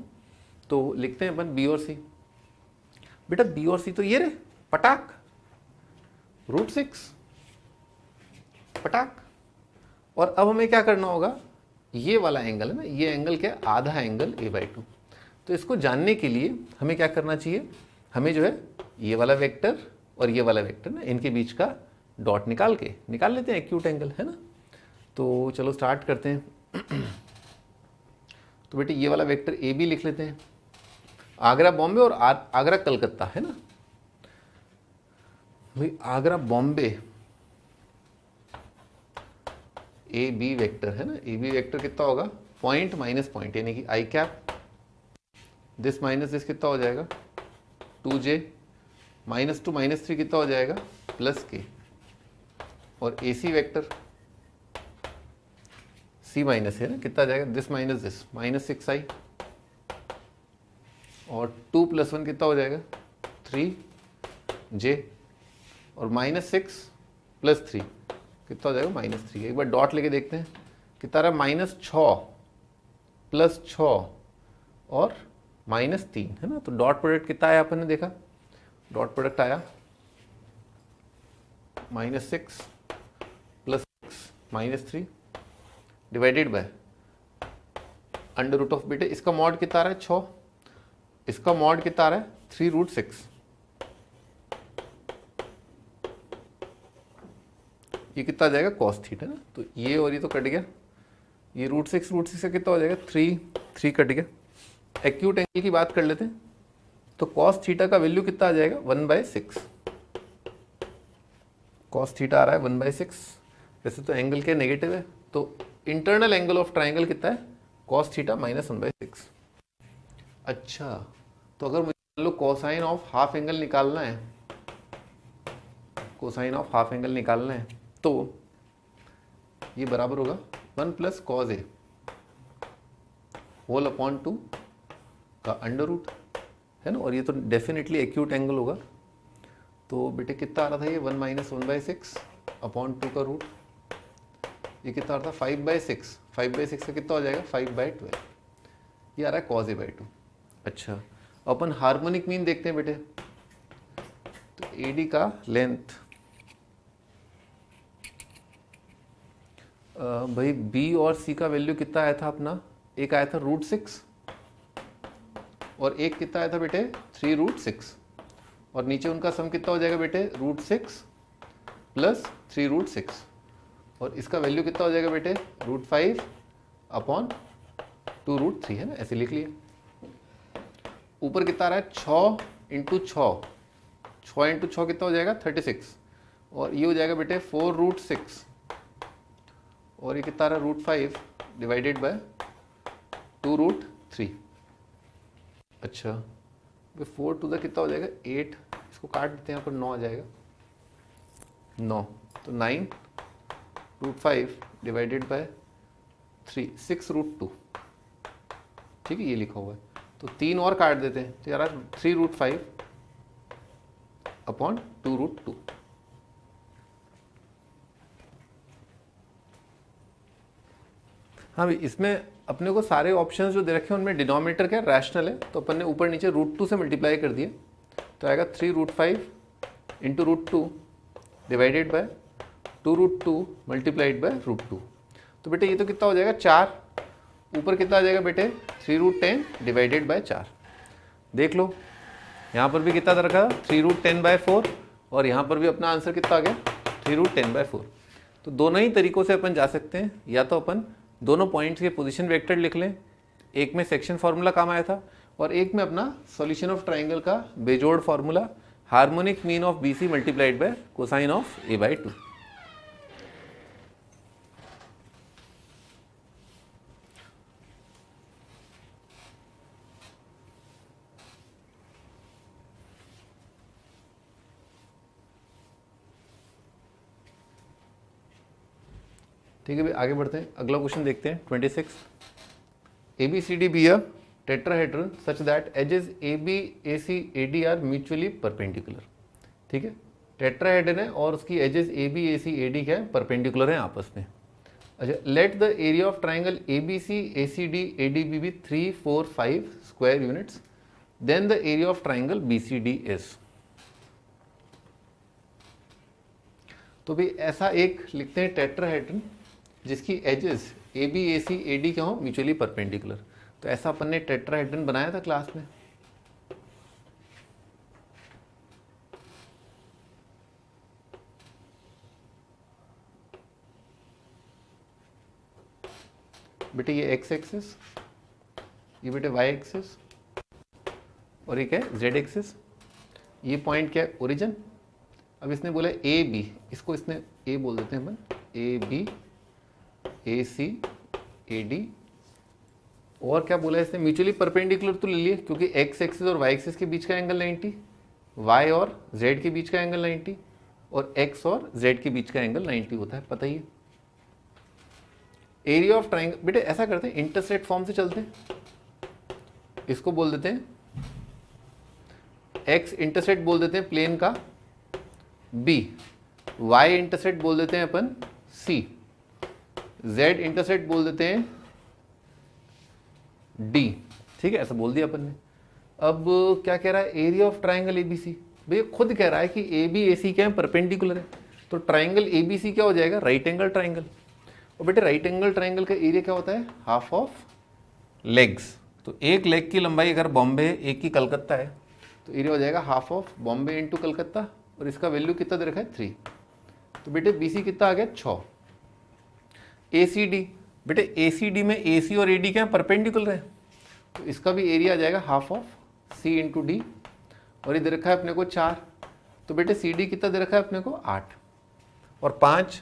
तो लिखते हैं अपन B और C। बेटा B और C तो ये रे पटाक √6 पटाक। और अब हमें क्या करना होगा, ये वाला एंगल है ना, ये एंगल क्या, आधा एंगल a/2। तो इसको जानने के लिए हमें क्या करना चाहिए, हमें जो है ये वाला वेक्टर और ये वाला वेक्टर ना, इनके बीच का डॉट निकाल लेते हैं, एक्यूट एंगल, है ना। तो चलो स्टार्ट करते हैं। तो बेटे ये वाला वेक्टर AB लिख लेते हैं, आगरा बॉम्बे और आगरा कलकत्ता, है ना भाई। आगरा बॉम्बे AB वेक्टर है ना, AB वेक्टर कितना होगा, पॉइंट माइनस पॉइंट, यानी कि आई कैप, दिस माइनस दिस कितना हो जाएगा 2j, -2 -3 कितना हो जाएगा +k। और AC वेक्टर C माइनस है ना, कितना आ जाएगा, दिस माइनस दिस -6i, और 2 + 1 कितना हो जाएगा 3j, और -6 + 3 कितना हो जाएगा -3। एक बार डॉट लेके देखते हैं, कितना रहा, -6 + 6 और -3, है ना। तो डॉट प्रोडक्ट कितना आया, अपन ने देखा, डॉट प्रोडक्ट आया -6 + 6 -3 डिवाइडेड बाय √, बेटे इसका मॉड कितना आ रहा है 6, इसका मॉड कितना आ रहा है 3√6। ये कितना आ जाएगा cos थीटा ना, तो ये और ये तो कट गया, ये √6 का कितना हो जाएगा 3 कट गया। एक्यूट एंगल की बात कर लेते हैं, तो cos थीटा का वैल्यू कितना आ जाएगा 1/6। cos थीटा आ रहा है 1/6, वैसे तो एंगल के नेगेटिव है, तो इंटरनल एंगल ऑफ ट्राइंगल कितना है cos थीटा -1/6। अच्छा, तो अगर मुझे मान लो कोसाइन ऑफ हाफ एंगल निकालना है, कोसाइन ऑफ हाफ एंगल निकालना है, तो ये बराबर होगा 1 + cos a होल अपॉन 2 का √, है ना। और ये तो डेफिनेटली एक्यूट एंगल होगा, तो बेटे कितना आ रहा था ये 1 - 1/6 अपॉन 2 का रूट, ये कितना आ रहा था 5/6, 5/6 का कितना हो जाएगा 5/12, ये आ रहा है cos a/2। अच्छा, अपन हार्मोनिक मीन देखते हैं बेटे, तो AD का लेंथ भाई B और C का वैल्यू कितना आया था अपना, एक आया था √6 और एक कितना आया था बेटे 3√6, और नीचे उनका सम कितना हो जाएगा बेटे √6 + 3√6, और इसका वैल्यू कितना हो जाएगा बेटे √5 अपॉन 2√3, है ना, ऐसे लिख लिया। ऊपर कितना आ रहा है 6 × 6, 6 × 6 कितना हो जाएगा 36, और ये हो जाएगा बेटे 4√6, और ये कितना आ रहा है √5 डिवाइडेड बाय 2√3। अच्छा, 4 टू द कितना हो जाएगा 8, इसको काट देते हैं, यहाँ पर 9 आ जाएगा 9, तो 9√5 डिवाइडेड बाय 3 6√2, ठीक है, ये लिखा हुआ है। तो 3 और काट देते हैं, तो यार 3√5 अपॉन 2√2। हाँ भाई, इसमें अपने को सारे ऑप्शंस जो दे रखे हैं उनमें डिनोमिनेटर क्या रैशनल है, तो अपन ने ऊपर नीचे √2 से मल्टीप्लाई कर दिया, तो आएगा 3√5 × √2 डिवाइडेड बाय 2√2 मल्टीप्लाइड बाय √2। तो बेटे ये तो कितना हो जाएगा 4, ऊपर कितना आ जाएगा बेटे 3√10 डिवाइडेड बाय 4। देख लो, यहाँ पर भी कितना दे रखा 3√10/4, और यहाँ पर भी अपना आंसर कितना आ गया 3√10/4। तो दोनों ही तरीकों से अपन जा सकते हैं, या तो अपन दोनों पॉइंट्स के पोजीशन वेक्टर लिख लें, एक में सेक्शन फार्मूला काम आया था और एक में अपना सॉल्यूशन ऑफ ट्राइंगल का बेजोड़ formula harmonic mean of BC multiplied by cosine of a/2। ठीक है भाई, आगे बढ़ते हैं, अगला क्वेश्चन देखते हैं 26। ABCD be a tetrahedron such that edges AB, AC, AD are mutually perpendicular। ठीक है, टेट्राहेड्रन है और उसकी एजेस AB, AC, AD क्या है, परपेंडिकुलर है आपस में। अच्छा, let the area of triangle ABC, ACD, ADB be 3, 4, 5 square units, then the area of triangle BCD is. तो भाई ऐसा एक लिखते हैं टेट्राहेड्रन जिसकी एजेस AB, AC, AD क्या हो, म्यूचुअली परपेंडिकुलर। तो ऐसा अपन ने टेट्राहेड्रन बनाया था क्लास में। बेटे ये एक्स एक्सिस, ये बेटे वाई एक्सिस, और ये क्या है, जेड एक्सिस। ये पॉइंट क्या है, ओरिजिन। अब इसने बोला ए बी, इसको इसने ए बोल देते हैं अपन, A B, A C, A D. और क्या बोला इसने, म्यूचुअली परपेंडिकुलर तो ले लिए क्योंकि एक्स एक्सिस और वाई एक्सिस के बीच का एंगल 90, वाई और जेड के बीच का एंगल 90, और एक्स और जेड के बीच का एंगल 90 होता है, पता ही है। एरिया ऑफ ट्राइंगल, बेटे ऐसा करते हैं, इंटरसेक्ट फॉर्म से चलते हैं। इसको बोल देते हैं एक्स इंटरसेक्ट बोल देते हैं प्लेन का बी, वाई इंटरसेक्ट बोल देते हैं अपन सी, जेड इंटरसेक्ट बोल देते हैं डी। ठीक है, ऐसा बोल दिया अपन ने। अब क्या कह रहा है, एरिया ऑफ ट्राइंगल एबीसी। भैया खुद कह रहा है कि ए बी ए सी क्या है, परपेंडिकुलर है, तो ट्राइंगल एबीसी क्या हो जाएगा, राइट एंगल ट्राइंगल। और बेटे राइट एंगल ट्राइंगल का एरिया क्या होता है, हाफ ऑफ लेग्स। तो एक लेग की लंबाई अगर बॉम्बे, एक की कलकत्ता है, तो एरिया हो जाएगा half of Bombay into Calcutta, और इसका वैल्यू कितना दे रखा है, 3। तो बेटे बीसी कितना आ गया, 6। ACD, बेटे ACD में AC और AD क्या है, परपेंडिकुलर है, तो इसका भी एरिया आ जाएगा half of C into D, और ये दे रखा है अपने को 4। तो बेटे CD कितना दे रखा है अपने को, 8 और 5,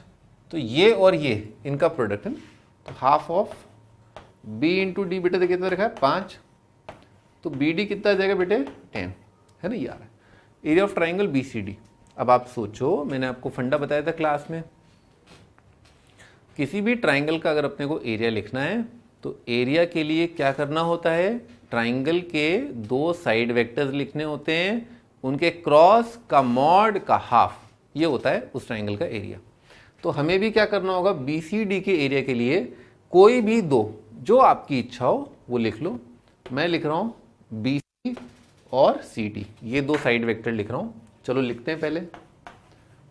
तो ये और ये इनका प्रोडक्ट है, तो half of B into D बेटे कितना रखा है, 5, तो BD कितना आ जाएगा बेटे, 10 है ना, ये आ रहा है एरिया ऑफ ट्राइंगल BCD। अब आप सोचो, मैंने आपको फंडा बताया था क्लास में, किसी भी ट्राइंगल का अगर अपने को एरिया लिखना है तो एरिया के लिए क्या करना होता है, ट्राइंगल के 2 साइड वेक्टर्स लिखने होते हैं, उनके क्रॉस का मॉड का हाफ, ये होता है उस ट्राइंगल का एरिया। तो हमें भी क्या करना होगा, BCD के एरिया के लिए कोई भी 2 जो आपकी इच्छा हो वो लिख लो। मैं लिख रहा हूं BC और CD, ये 2 साइड वेक्टर लिख रहा हूं। चलो लिखते हैं पहले,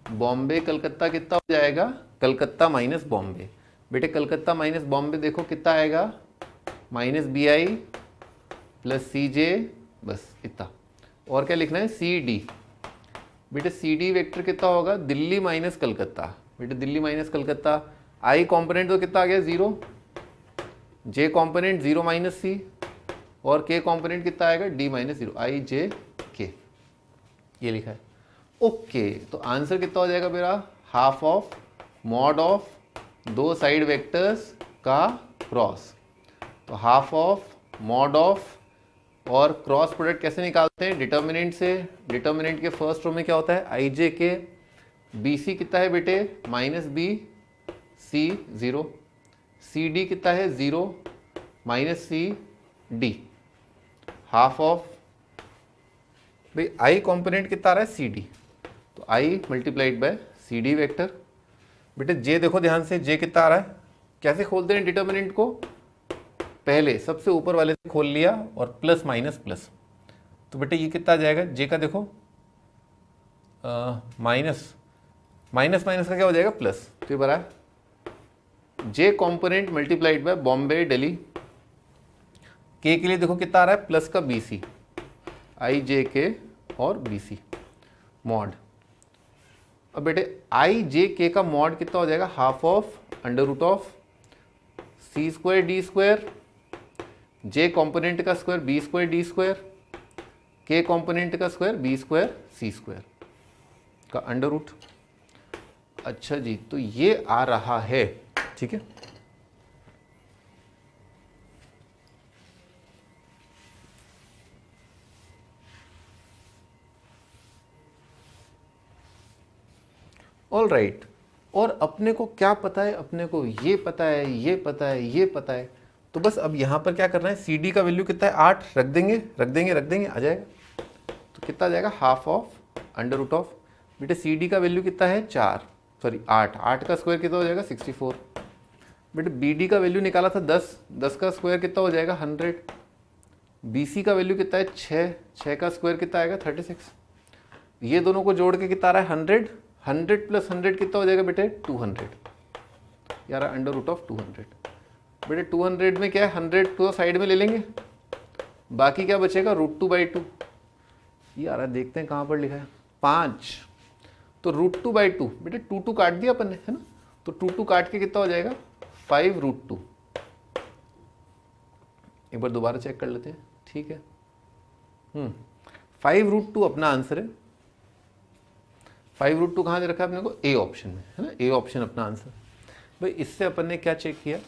बॉम्बे कलकत्ता कितना हो जाएगा, कलकत्ता माइनस बॉम्बे। बेटे कलकत्ता माइनस बॉम्बे देखो कितना आएगा, -BI प्लस CJ, बस इतना। और क्या लिखना है, CD। बेटे CD वेक्टर कितना होगा, दिल्ली माइनस कलकत्ता। बेटे Delhi minus Calcutta, I component तो कितना आ गया, 0, J कॉम्पोनेंट 0 माइनस C, और K कॉम्पोनेंट कितना आएगा, D माइनस 0, IJK, ये लिखा है। ओके, तो आंसर कितना हो जाएगा मेरा, half of mod of 2 side vectors का क्रॉस। तो हाफ ऑफ मॉड ऑफ, और क्रॉस प्रोडक्ट कैसे निकालते हैं, डिटर्मिनेंट से। डिटर्मिनेंट के फर्स्ट रो में क्या होता है, IJK। BC कितना है बेटे, -B, C 0, CD कितना है, 0 -C D, हाफ ऑफ, भाई I कॉम्पोनेंट कितना आ रहा है, CD, तो I multiplied by CD vector. बेटे J देखो ध्यान से, J कितना आ रहा है, कैसे खोलते हैं डिटर्मिनेंट को, पहले सबसे ऊपर वाले से खोल लिया और प्लस माइनस प्लस। तो बेटे ये कितना आ जाएगा, J का देखो माइनस माइनस माइनस का क्या हो जाएगा, प्लस। तो ये बड़ा J component multiplied by Bombay Delhi. K के लिए देखो कितना आ रहा है, प्लस का BC, IJK और BC मॉड। अब बेटे IJK का मॉड कितना हो जाएगा, half of under root of C square D square, J component का square B square D square, K component का square B square C square का अंडर रूट। अच्छा जी, तो ये आ रहा है, ठीक है। ऑल राइट, और अपने को क्या पता है, अपने को ये पता है, ये पता है, ये पता है। तो बस अब यहाँ पर क्या करना है, सी डी का वैल्यू कितना है 8 रख देंगे, रख देंगे, रख देंगे, आ जाएगा। तो कितना आ जाएगा, half of under root of, बेटे सी डी का वैल्यू कितना है 4, सॉरी 8, 8 का स्क्वायर कितना हो जाएगा 64। बेटे बी डी का वैल्यू निकाला था 10, 10 का स्क्वायर कितना हो जाएगा 100। बी सी का वैल्यू कितना है 6, 6 का स्क्वायर कितना आएगा 36। ये दोनों को जोड़ के कितना आ रहा है 100, 100 प्लस 100 कितना हो जाएगा बेटे 200, यार अंडर रूट ऑफ 200। बेटे 200 में क्या है, 100 तो साइड में ले लेंगे, बाकी क्या बचेगा √2/2। ये आ रहा है, देखते हैं कहाँ पर लिखा है 5, तो √2/2, बेटे 2 काट दिया अपन ने, है ना, तो 2 काट के कितना हो जाएगा 5√2। एक बार दोबारा चेक कर लेते हैं, ठीक है। 5√2 अपना आंसर है। 5√2 कहाँ दे रखा है अपने को, ए ऑप्शन में, है ना, ए ऑप्शन अपना आंसर। भाई इससे अपन ने क्या चेक किया,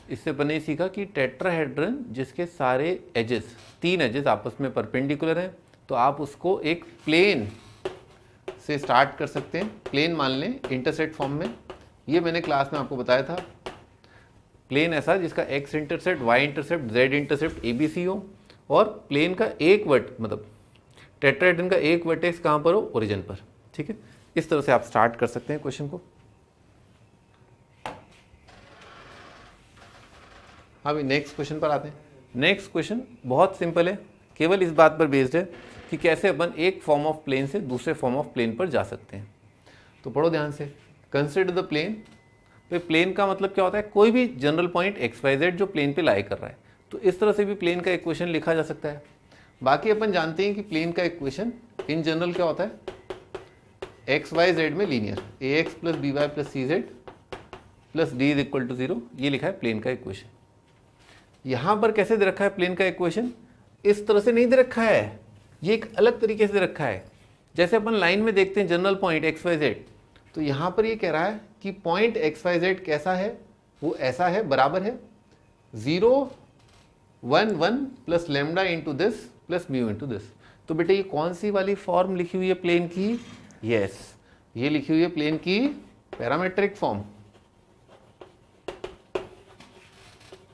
इससे अपन ने सीखा कि टेट्राहेड्रन जिसके सारे एजेस, 3 एजेस आपस में परपेंडिकुलर हैं, तो आप उसको एक प्लेन से स्टार्ट कर सकते हैं, प्लेन मान लें इंटरसेक्ट फॉर्म में। ये मैंने क्लास में आपको बताया था, प्लेन ऐसा जिसका x intercept, y intercept, z intercept ABC हो, और प्लेन का एक मतलब टेट्राहेड्रन का एक वर्टेक्स कहाँ पर हो, ओरिजिन पर, ठीक है। इस तरह से आप स्टार्ट कर सकते हैं क्वेश्चन को। हाँ भाई नेक्स्ट क्वेश्चन पर आते हैं। नेक्स्ट क्वेश्चन बहुत सिंपल है, केवल इस बात पर बेस्ड है कि कैसे अपन एक फॉर्म ऑफ प्लेन से दूसरे फॉर्म ऑफ प्लेन पर जा सकते हैं। तो पढ़ो ध्यान से, कंसिडर द प्लेन। तो प्लेन का मतलब क्या होता है, कोई भी जनरल पॉइंट XYZ जो प्लेन पे लाई कर रहा है। तो इस तरह से भी प्लेन का इक्वेशन लिखा जा सकता है। बाकी अपन जानते हैं कि प्लेन का इक्वेशन इन जनरल क्या होता है, XYZ में linear, AX + BY + CZ + D = 0, ये लिखा है प्लेन का इक्वेशन। यहाँ पर कैसे दे रखा है प्लेन का इक्वेशन, इस तरह से नहीं दे रखा है, ये एक अलग तरीके से दे रखा है। जैसे अपन लाइन में देखते हैं जनरल पॉइंट XYZ, तो यहाँ पर ये कह रहा है कि पॉइंट XYZ कैसा है, वो ऐसा है, बराबर है 0, 1, 1 + lambda into this plus mu into this. तो बेटे ये कौन सी वाली फॉर्म लिखी हुई है प्लेन की, यस ये लिखी हुई है प्लेन की पैरामेट्रिक फॉर्म,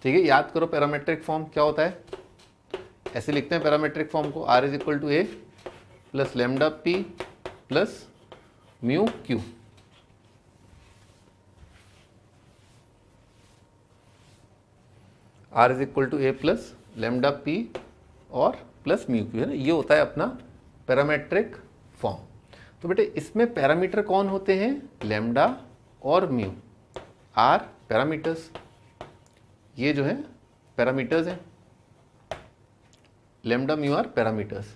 ठीक है। याद करो पैरामेट्रिक फॉर्म क्या होता है, ऐसे लिखते हैं पैरामेट्रिक फॉर्म को, R = A + lambda P + mu Q। R = A + lambda P और प्लस म्यू Q, है ना, ये होता है अपना पैरामेट्रिक फॉर्म। तो बेटे इसमें पैरामीटर कौन होते हैं, लैम्डा और म्यू, R पैरामीटर्स, ये जो है पैरामीटर्स हैं, लैम्डा म्यू आर पैरामीटर्स।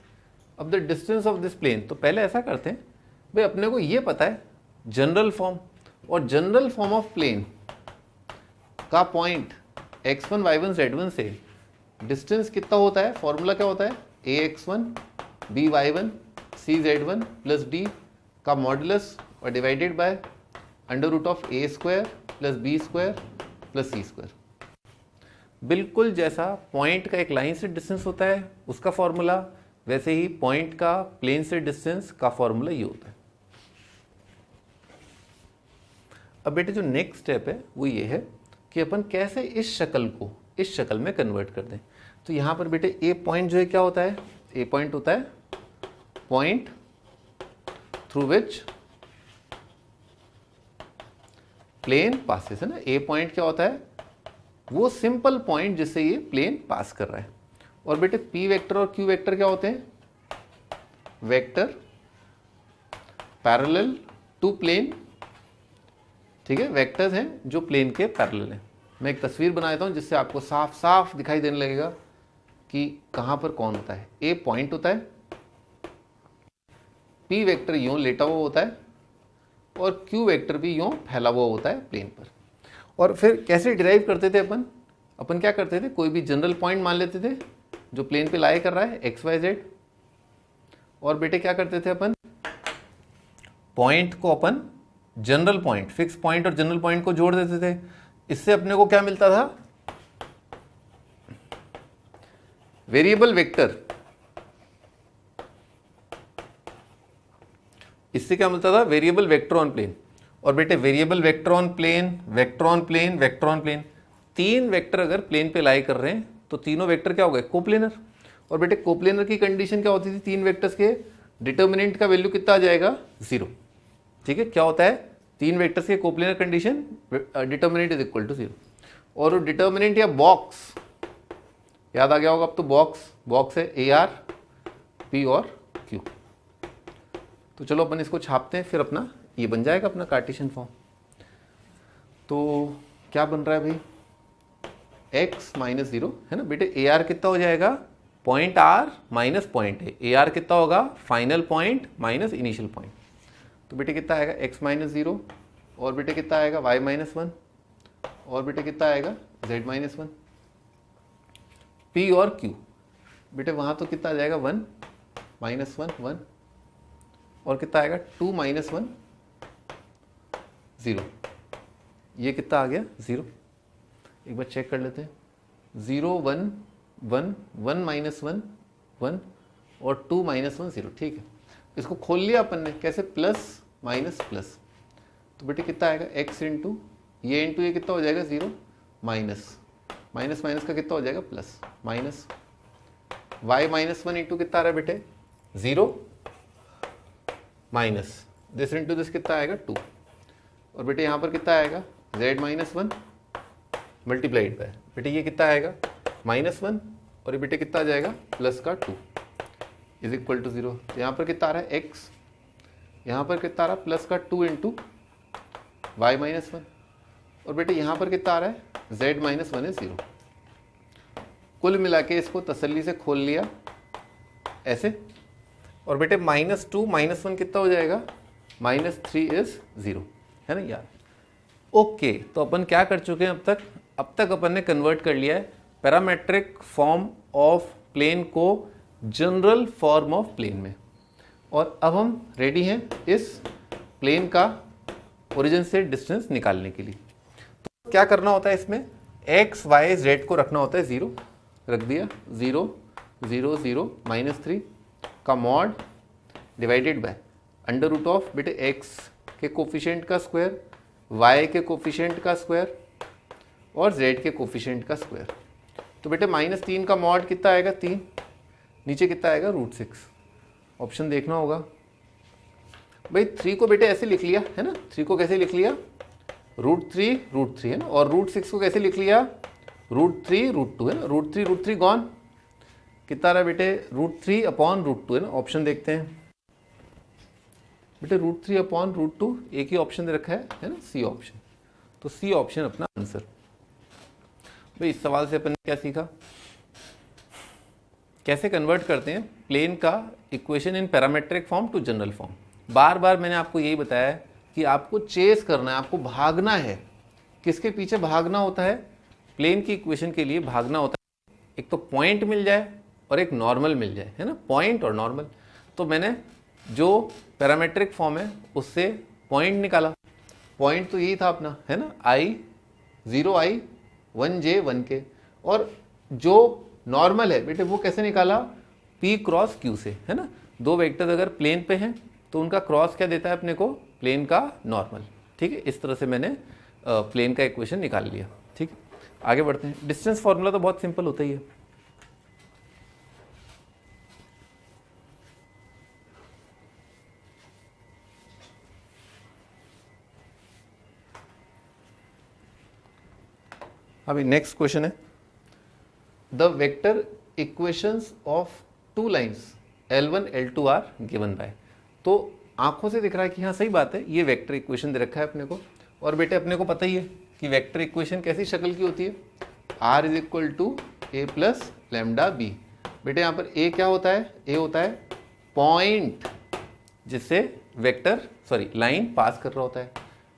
अब the distance of this plane, तो पहले ऐसा करते हैं भाई, अपने को ये पता है जनरल फॉर्म, और जनरल फॉर्म ऑफ प्लेन का पॉइंट x1 y1 z1 से डिस्टेंस कितना होता है, फॉर्मूला क्या होता है, ax1 by1 cz1 + d का मॉडुलस और divided by √a² + b² + c²। बिल्कुल जैसा पॉइंट का एक लाइन से डिस्टेंस होता है उसका फॉर्मूला, वैसे ही पॉइंट का प्लेन से डिस्टेंस का फॉर्मूला ये होता है। अब बेटे जो नेक्स्ट स्टेप है वो ये है कि अपन कैसे इस शक्ल को इस शक्ल में कन्वर्ट कर दें। तो यहाँ पर बेटे ए पॉइंट जो है क्या होता है, ए पॉइंट होता है point through which plane passes, है ना। ए पॉइंट क्या होता है, वो सिंपल पॉइंट जिससे ये प्लेन पास कर रहा है। और बेटे पी वेक्टर और क्यू वेक्टर क्या होते हैं, वेक्टर पैरेलल टू प्लेन, ठीक है, वेक्टर्स हैं जो प्लेन के पैरेलल हैं। मैं एक तस्वीर बना देता हूं जिससे आपको साफ साफ दिखाई देने लगेगा कि कहां पर कौन होता है। ए पॉइंट होता है, पी वेक्टर यूं लेटा हुआ होता है, और क्यू वेक्टर भी यूं फैला हुआ होता है प्लेन पर। और फिर कैसे डिराइव करते थे अपन क्या करते थे, कोई भी जनरल पॉइंट मान लेते थे जो प्लेन पे लाई कर रहा है XYZ, और बेटे क्या करते थे अपन, पॉइंट को अपन जनरल पॉइंट, फिक्स पॉइंट और जनरल पॉइंट को जोड़ देते थे। इससे अपने को क्या मिलता था, वेरिएबल वेक्टर। इससे क्या मिलता था, वेरिएबल वेक्टर ऑन प्लेन। और बेटे variable vector on plane, vector on plane, vector on plane, तीन वेक्टर अगर प्लेन पे लाई कर रहे हैं तो तीनों वेक्टर क्या हो गए, कोप्लेनर। और बेटे कोप्लेनर की कंडीशन क्या होती थी, तीन वेक्टर्स के डिटर्मिनेंट का वैल्यू कितना आ जाएगा, 0। ठीक है, क्या होता है, तीन वेक्टर्स के coplanar condition determinant is equal to 0। और डिटर्मिनेंट या बॉक्स याद आ गया होगा अब तो, बॉक्स है AR P और Q। तो चलो अपन इसको छापते हैं, फिर अपना ये बन जाएगा अपना कार्टेशियन फॉर्म। तो क्या बन रहा है भाई, x माइनस 0 है ना बेटे, AR कितना हो जाएगा, पॉइंट R माइनस पॉइंट है, AR कितना होगा, final point minus initial point. तो बेटे कितना आएगा, x माइनस 0, और बेटे कितना आएगा y माइनस 1, और बेटे कितना आएगा z माइनस 1। P और Q बेटे वहाँ तो कितना आ जाएगा, 1 माइनस 1 1, और कितना आएगा 2 माइनस 1 0। ये कितना आ गया 0, एक बार चेक कर लेते हैं, 0 1 1 1 माइनस 1 1 और 2 माइनस 1 0। ठीक है, इसको खोल लिया अपन ने, कैसे, प्लस माइनस प्लस। तो बेटे कितना आएगा x इंटू ये कितना हो जाएगा 0 माइनस माइनस माइनस का कितना हो जाएगा plus minus y minus 1 into कितना आ रहा है बेटे 0 माइनस दिस इंटू दिस कितना आएगा 2, और बेटे यहाँ पर कितना आएगा z माइनस 1 मल्टीप्लाइड बाय बेटे ये कितना आएगा माइनस 1, और ये बेटे कितना आ जाएगा प्लस का 2 इज इक्वल टू 0। तो यहाँ पर कितना आ रहा है x, यहाँ पर कितना आ रहा है प्लस का 2 इंटू वाई माइनस 1, और बेटे यहाँ पर कितना आ रहा है z माइनस 1 है 0। कुल मिला के इसको तसल्ली से खोल लिया ऐसे, और बेटे माइनस 2 माइनस 1 कितना हो जाएगा, माइनस 3 इज 0, है ना यार। ओके, तो अपन क्या कर चुके हैं अब तक अपन ने कन्वर्ट कर लिया है पैरामेट्रिक फॉर्म ऑफ प्लेन को जनरल फॉर्म ऑफ प्लेन में, और अब हम रेडी हैं इस प्लेन का ओरिजिन से डिस्टेंस निकालने के लिए। तो क्या करना होता है इसमें, x y z को रखना होता है 0, रख दिया 0 0 0 माइनस 3 का mod divided by under root of बेटे x के कोफिशिएंट का स्क्वायर, y के कोफिशिएंट का स्क्वायर और z के कोफिशिएंट का स्क्वायर। तो बेटे माइनस 3 का मॉड कितना आएगा 3, नीचे कितना आएगा √6। ऑप्शन देखना होगा भाई, 3 को बेटे ऐसे लिख लिया है ना, 3 को कैसे लिख लिया √3 है ना, और √6 को कैसे लिख लिया √3 √2 है ना, √3 गॉन, कितना रहा बेटे √3 अपॉन √2 है ना। ऑप्शन देखते हैं बेटे, √3 अपॉन √2 एक ही ऑप्शन दे रखा है ना, सी ऑप्शन। तो सी ऑप्शन अपना आंसर। भाई इस सवाल से अपन ने क्या सीखा, कैसे कन्वर्ट करते हैं प्लेन का equation in parametric form to general form. बार बार मैंने आपको यही बताया कि आपको चेस करना है, आपको भागना है। किसके पीछे भागना होता है, प्लेन की इक्वेशन के लिए भागना होता है, एक तो पॉइंट मिल जाए और एक नॉर्मल मिल जाए, है ना, पॉइंट और नॉर्मल। तो मैंने जो पैरामेट्रिक फॉर्म है उससे पॉइंट निकाला, पॉइंट तो यही था अपना, है ना, i 0i 1j 1k, और जो नॉर्मल है बेटे वो कैसे निकाला, p क्रॉस q से, है ना। दो वेक्टर्स अगर प्लेन पे हैं तो उनका क्रॉस क्या देता है अपने को, प्लेन का नॉर्मल। ठीक है, इस तरह से मैंने प्लेन का इक्वेशन निकाल लिया। ठीक है, आगे बढ़ते हैं। डिस्टेंस फॉर्मूला तो बहुत सिंपल होता ही है। अभी नेक्स्ट क्वेश्चन है, the vector equations of two lines L1 L2 are given by. तो आंखों से दिख रहा है कि हाँ सही बात है, ये वेक्टर इक्वेशन दे रखा है अपने को, और बेटे अपने को पता ही है कि वेक्टर इक्वेशन कैसी शक्ल की होती है, R is equal to A plus lambda B. बेटे यहाँ पर A क्या होता है, A होता है पॉइंट जिससे वेक्टर लाइन पास कर रहा होता है,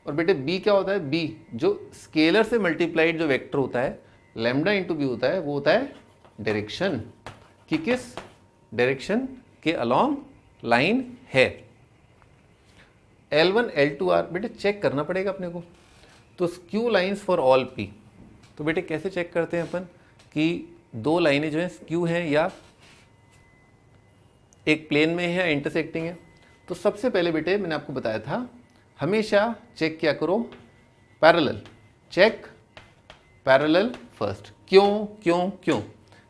और बेटे B क्या होता है, B जो स्केलर से मल्टीप्लाइड जो वेक्टर होता है, लैम्डा इंटू बी होता है, वो होता है डायरेक्शन, कि किस डायरेक्शन के अलोंग लाइन है। L1 L2 आर बेटे चेक करना पड़ेगा अपने को, तो skew lines for all P। तो बेटे कैसे चेक करते हैं अपन कि दो लाइनें जो हैं स्क्यू हैं या एक प्लेन में है या इंटरसेक्टिंग है। तो सबसे पहले बेटे मैंने आपको बताया था हमेशा चेक क्या करो, पैरेलल, चेक पैरेलल फर्स्ट। क्यों क्यों क्यों?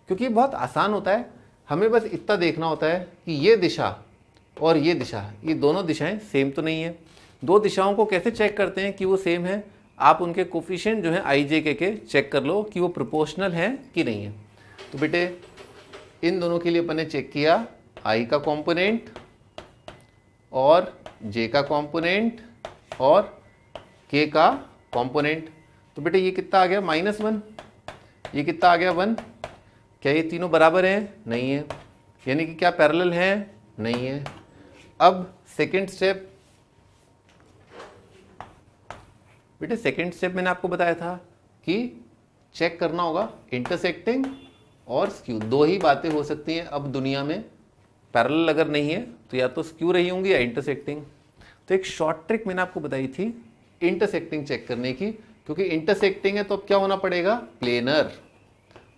क्योंकि बहुत आसान होता है, हमें बस इतना देखना होता है कि ये दिशा और ये दिशा, ये दोनों दिशाएं सेम तो नहीं है। दो दिशाओं को कैसे चेक करते हैं कि वो सेम है? आप उनके कोफिशिएंट जो है आई जे के चेक कर लो कि वो प्रोपोर्शनल हैं कि नहीं है। तो बेटे इन दोनों के लिए अपन ने चेक किया आई का कंपोनेंट और जे का कंपोनेंट और के का कंपोनेंट। तो बेटे ये कितना आ गया -1, ये कितना आ गया 1। क्या ये तीनों बराबर हैं? नहीं है, यानी कि क्या पैरेलल हैं? नहीं है। अब सेकंड स्टेप, बेटे सेकंड स्टेप मैंने आपको बताया था कि चेक करना होगा इंटरसेक्टिंग और स्क्यू, दो ही बातें हो सकती हैं अब दुनिया में। पैरेलल अगर नहीं है तो या तो स्क्यू रही होंगी या इंटरसेक्टिंग। तो एक शॉर्ट ट्रिक मैंने आपको बताई थी इंटरसेक्टिंग चेक करने की, क्योंकि इंटरसेक्टिंग है तो अब क्या होना पड़ेगा? प्लेनर।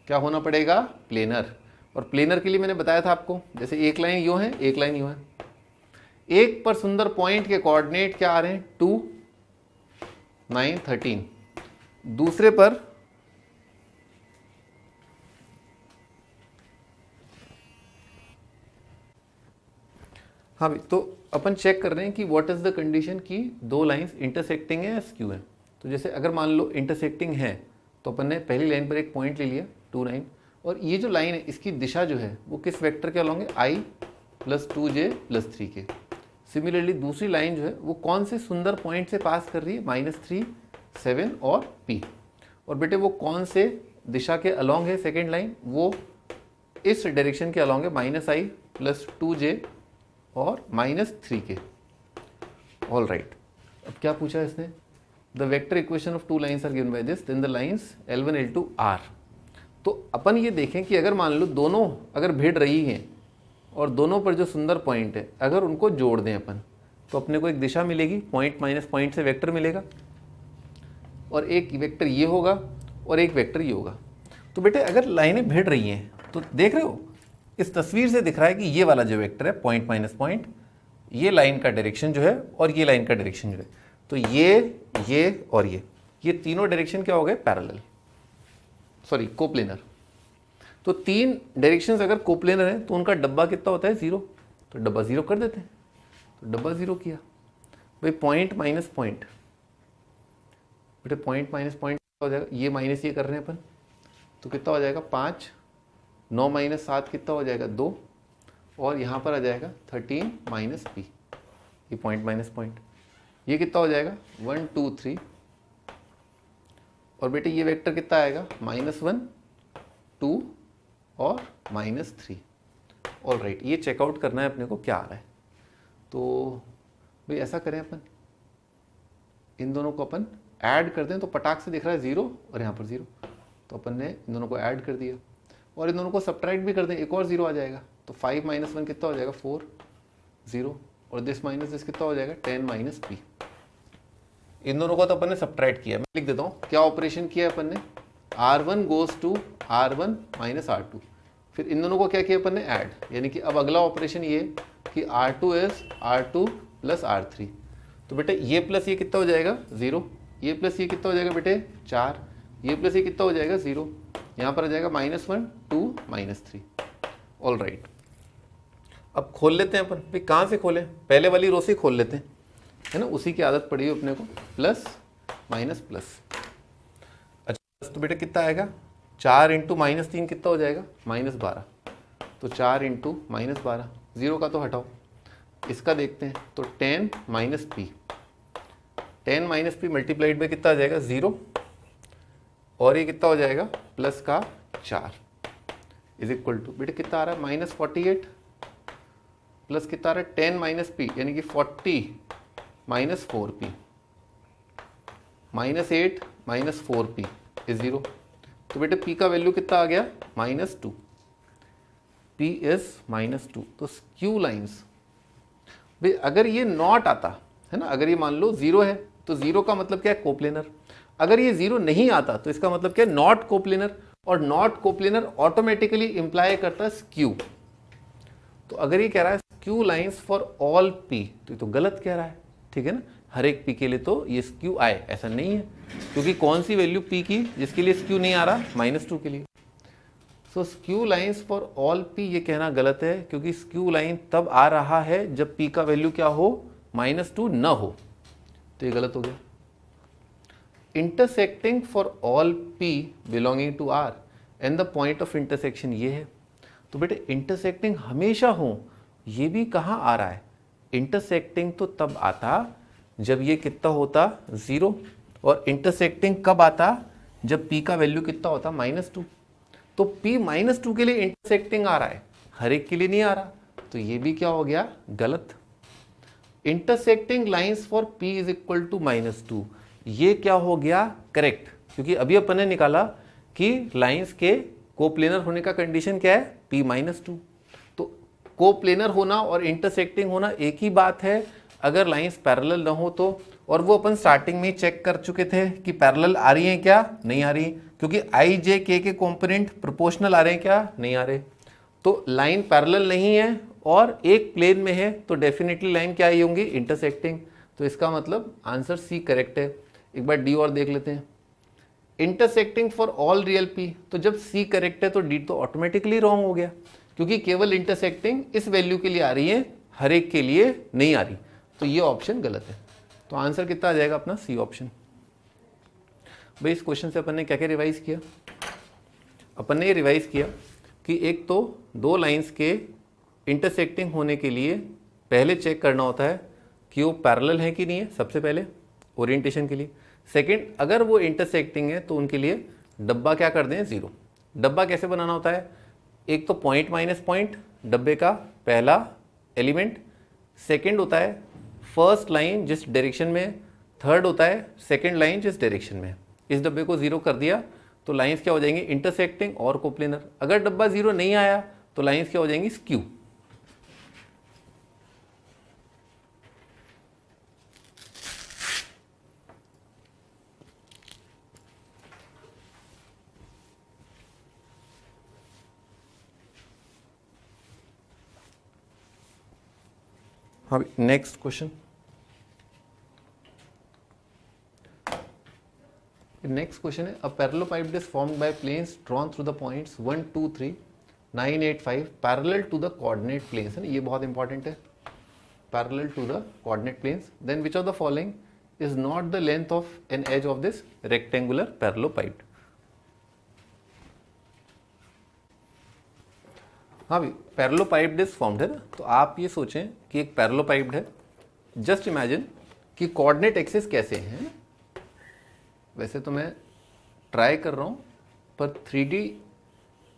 क्या होना पड़ेगा? प्लेनर। और प्लेनर के लिए मैंने बताया था आपको, जैसे एक लाइन यूं है, एक लाइन यूं है। एक पर सुंदर पॉइंट के कोऑर्डिनेट क्या आ रहे हैं? 2, 9, 13। दूसरे पर हाँ भाई, तो अपन चेक कर रहे हैं कि व्हाट इज द कंडीशन कि दो लाइंस इंटरसेक्टिंग है या स्क्यू है। तो जैसे अगर मान लो इंटरसेक्टिंग है तो अपन ने पहली लाइन पर एक पॉइंट ले लिया 2, 9, और ये जो लाइन है इसकी दिशा जो है वो किस वेक्टर के अलॉन्ग है? I + 2j + 3 के। सिमिलरली दूसरी लाइन जो है वो कौन से सुंदर पॉइंट से पास कर रही है? -3, 7 और P। और बेटे वो कौन से दिशा के अलॉन्ग है सेकेंड लाइन? वो इस डायरेक्शन के अलॉन्ग है, -I + 2j और -3 के। All right. अब क्या पूछा इसने? The vector equation of two lines are given by this, then the lines L1 L2 R। तो अपन ये देखें कि अगर मान लो दोनों अगर भिड़ रही हैं और दोनों पर जो सुंदर पॉइंट है अगर उनको जोड़ दें अपन तो अपने को एक दिशा मिलेगी, पॉइंट माइनस पॉइंट से वेक्टर मिलेगा, और एक वेक्टर ये होगा और एक वेक्टर ये होगा। तो बेटे अगर लाइनें भिड़ रही हैं तो देख रहे हो इस तस्वीर से दिख रहा है कि ये वाला जो वेक्टर है पॉइंट माइनस पॉइंट, ये लाइन का डायरेक्शन जो है और ये लाइन का डायरेक्शन जो है, तो ये और ये तीनों डायरेक्शन क्या हो गए? Parallel, sorry coplanar. तो तीन डायरेक्शंस अगर कोप्लेनर हैं तो उनका डब्बा कितना होता है? 0। तो डब्बा 0 कर देते हैं। तो डब्बा 0 किया भाई, पॉइंट माइनस पॉइंट, बेटे पॉइंट माइनस पॉइंट हो जाएगा, ये माइनस ये कर रहे हैं अपन, तो कितना हो जाएगा? 5, 9 - 7 कितना हो जाएगा? 2, और यहाँ पर आ जाएगा 13 - P। ये पॉइंट माइनस पॉइंट, ये कितना हो जाएगा? 1, 2, 3। और बेटे ये वेक्टर कितना आएगा? -1, 2 और -3। ऑल राइट, ये चेकआउट करना है अपने को क्या आ रहा है। तो भाई ऐसा करें अपन, इन दोनों को अपन ऐड कर दें तो पटाख से दिख रहा है 0 और यहाँ पर 0। तो अपन ने इन दोनों को ऐड कर दिया और इन दोनों को सब्ट्रैक्ट भी कर दें, एक और 0 आ जाएगा। तो 5 - 1 कितना हो जाएगा? 4, 0, और दिस माइनस दिस कितना हो जाएगा? 10 - P। इन दोनों को तो अपन ने सब्ट्रैक्ट किया, मैं लिख देता हूँ क्या ऑपरेशन किया अपन ने। R1 goes to R1 - R2। फिर इन दोनों को क्या किया अपन ने? ऐड, यानी कि अब अगला ऑपरेशन ये कि R2 is R2 + R3। तो बेटे ये प्लस ये कितना हो जाएगा? 0, ये प्लस ये कितना हो जाएगा बेटे? 4, ये प्लस ये कितना हो जाएगा? 0, यहाँ पर आ जाएगा -1, 2, -3। ऑल राइट, अब खोल लेते हैं अपन। भाई कहाँ से खोलें? पहले वाली रो से खोल लेते हैं, है ना, उसी की आदत पड़ी है अपने को। प्लस माइनस प्लस, अच्छा तो बेटा कितना आएगा? 4 × -3 कितना हो जाएगा? -12। तो 4 × -12, 0 का तो हटाओ, इसका देखते हैं। तो 10 - P, 10 - P मल्टीप्लाइड बाई कितना आ जाएगा? 0, और ये कितना हो जाएगा? प्लस का 4 इज इक्वल टू, बेटे कितना आ रहा है? -48 प्लस कितना आ रहा है? 10 - P, यानी कि 40 - 4P, -8 - 4P इज 0। तो बेटे P का वैल्यू कितना आ गया? -2। P is -2। तो स्क्यू लाइंस, भाई अगर ये नॉट आता है ना, अगर ये मान लो 0 है तो 0 का मतलब क्या है? कोप्लेनर। अगर ये 0 नहीं आता तो इसका मतलब क्या है? Not coplanar. और नॉट कोप्लेनर ऑटोमेटिकली इंप्लाई करता है स्क्यू। तो अगर ये कह रहा है skew lines for all P, तो ये तो गलत कह रहा है, ठीक है ना। हर एक पी के लिए तो ये स्क्यू आए, ऐसा नहीं है, क्योंकि कौन सी वैल्यू पी की जिसके लिए स्क्यू नहीं आ रहा, -2 के लिए। So skew lines for all P, ये कहना गलत है, क्योंकि स्क्यू लाइन तब आ रहा है जब पी का वैल्यू क्या हो, -2 न हो, तो ये गलत हो गया। Intersecting for all P belonging to R and the point of intersection ये है। तो बेटे इंटरसेक्टिंग हमेशा हो, ये भी कहाँ आ रहा है, इंटरसेक्टिंग तो तब आता जब ये कितना होता 0, और इंटरसेक्टिंग कब आता, जब p का वैल्यू कितना होता -2। तो p -2 के लिए इंटरसेक्टिंग आ रहा है, हर एक के लिए नहीं आ रहा, तो ये भी क्या हो गया, गलत। Intersecting lines for p is equal to -2, ये क्या हो गया, करेक्ट, क्योंकि अभी अपन ने निकाला कि लाइंस के कोप्लेनर होने का कंडीशन क्या है, p -2। तो कोप्लेनर होना और इंटरसेक्टिंग होना एक ही बात है, अगर लाइंस पैरेलल ना हो तो। और वो अपन स्टार्टिंग में चेक कर चुके थे कि पैरेलल आ रही हैं क्या, नहीं आ रही, क्योंकि i j k के कंपोनेंट प्रोपोर्शनल आ रहे हैं क्या, नहीं आ रहे। तो लाइन पैरेलल नहीं है और एक प्लेन में है, तो डेफिनेटली लाइन क्या आई होंगी, इंटरसेक्टिंग। तो इसका मतलब आंसर सी करेक्ट है। एक बार डी और देख लेते हैं, intersecting for all real P, तो जब सी करेक्ट है तो डी तो ऑटोमेटिकली रॉन्ग हो गया, क्योंकि केवल इंटरसेक्टिंग इस वैल्यू के लिए आ रही है, हर एक के लिए नहीं आ रही, तो ये ऑप्शन गलत है। तो आंसर कितना आ जाएगा अपना, सी ऑप्शन। भाई इस क्वेश्चन से अपन ने क्या क्या रिवाइज किया, अपन ने ये रिवाइज किया कि एक तो दो लाइंस के इंटरसेक्टिंग होने के लिए पहले चेक करना होता है कि वो पैरेलल है कि नहीं है, सबसे पहले ओरिएंटेशन के लिए। सेकंड, अगर वो इंटरसेक्टिंग है तो उनके लिए डब्बा क्या कर दें, 0। डब्बा कैसे बनाना होता है, एक तो पॉइंट माइनस पॉइंट, डब्बे का पहला एलिमेंट, सेकंड होता है फर्स्ट लाइन जिस डायरेक्शन में, थर्ड होता है सेकंड लाइन जिस डायरेक्शन में। इस डब्बे को 0 कर दिया तो लाइंस क्या हो जाएंगी, इंटरसेक्टिंग और कोप्लेनर। अगर डब्बा 0 नहीं आया तो लाइंस क्या हो जाएंगी, स्क्यू। हाँ, नेक्स्ट क्वेश्चन। नेक्स्ट क्वेश्चन है, a parallelepiped is formed by planes drawn through the points 1 2 3 9 8 5 parallel to the coordinate planes, है ना, ये बहुत इंपॉर्टेंट है, parallel to the coordinate planes. Then which of the following is not the length of an edge of this rectangular parallelepiped. हाँ भाई, parallelepiped is formed है ना, तो आप ये सोचें कि एक पैरेललोपाइप्ड है, जस्ट इमेजिन कि कोऑर्डिनेट एक्सिस कैसे हैं। वैसे तो मैं ट्राई कर रहा हूँ, पर 3D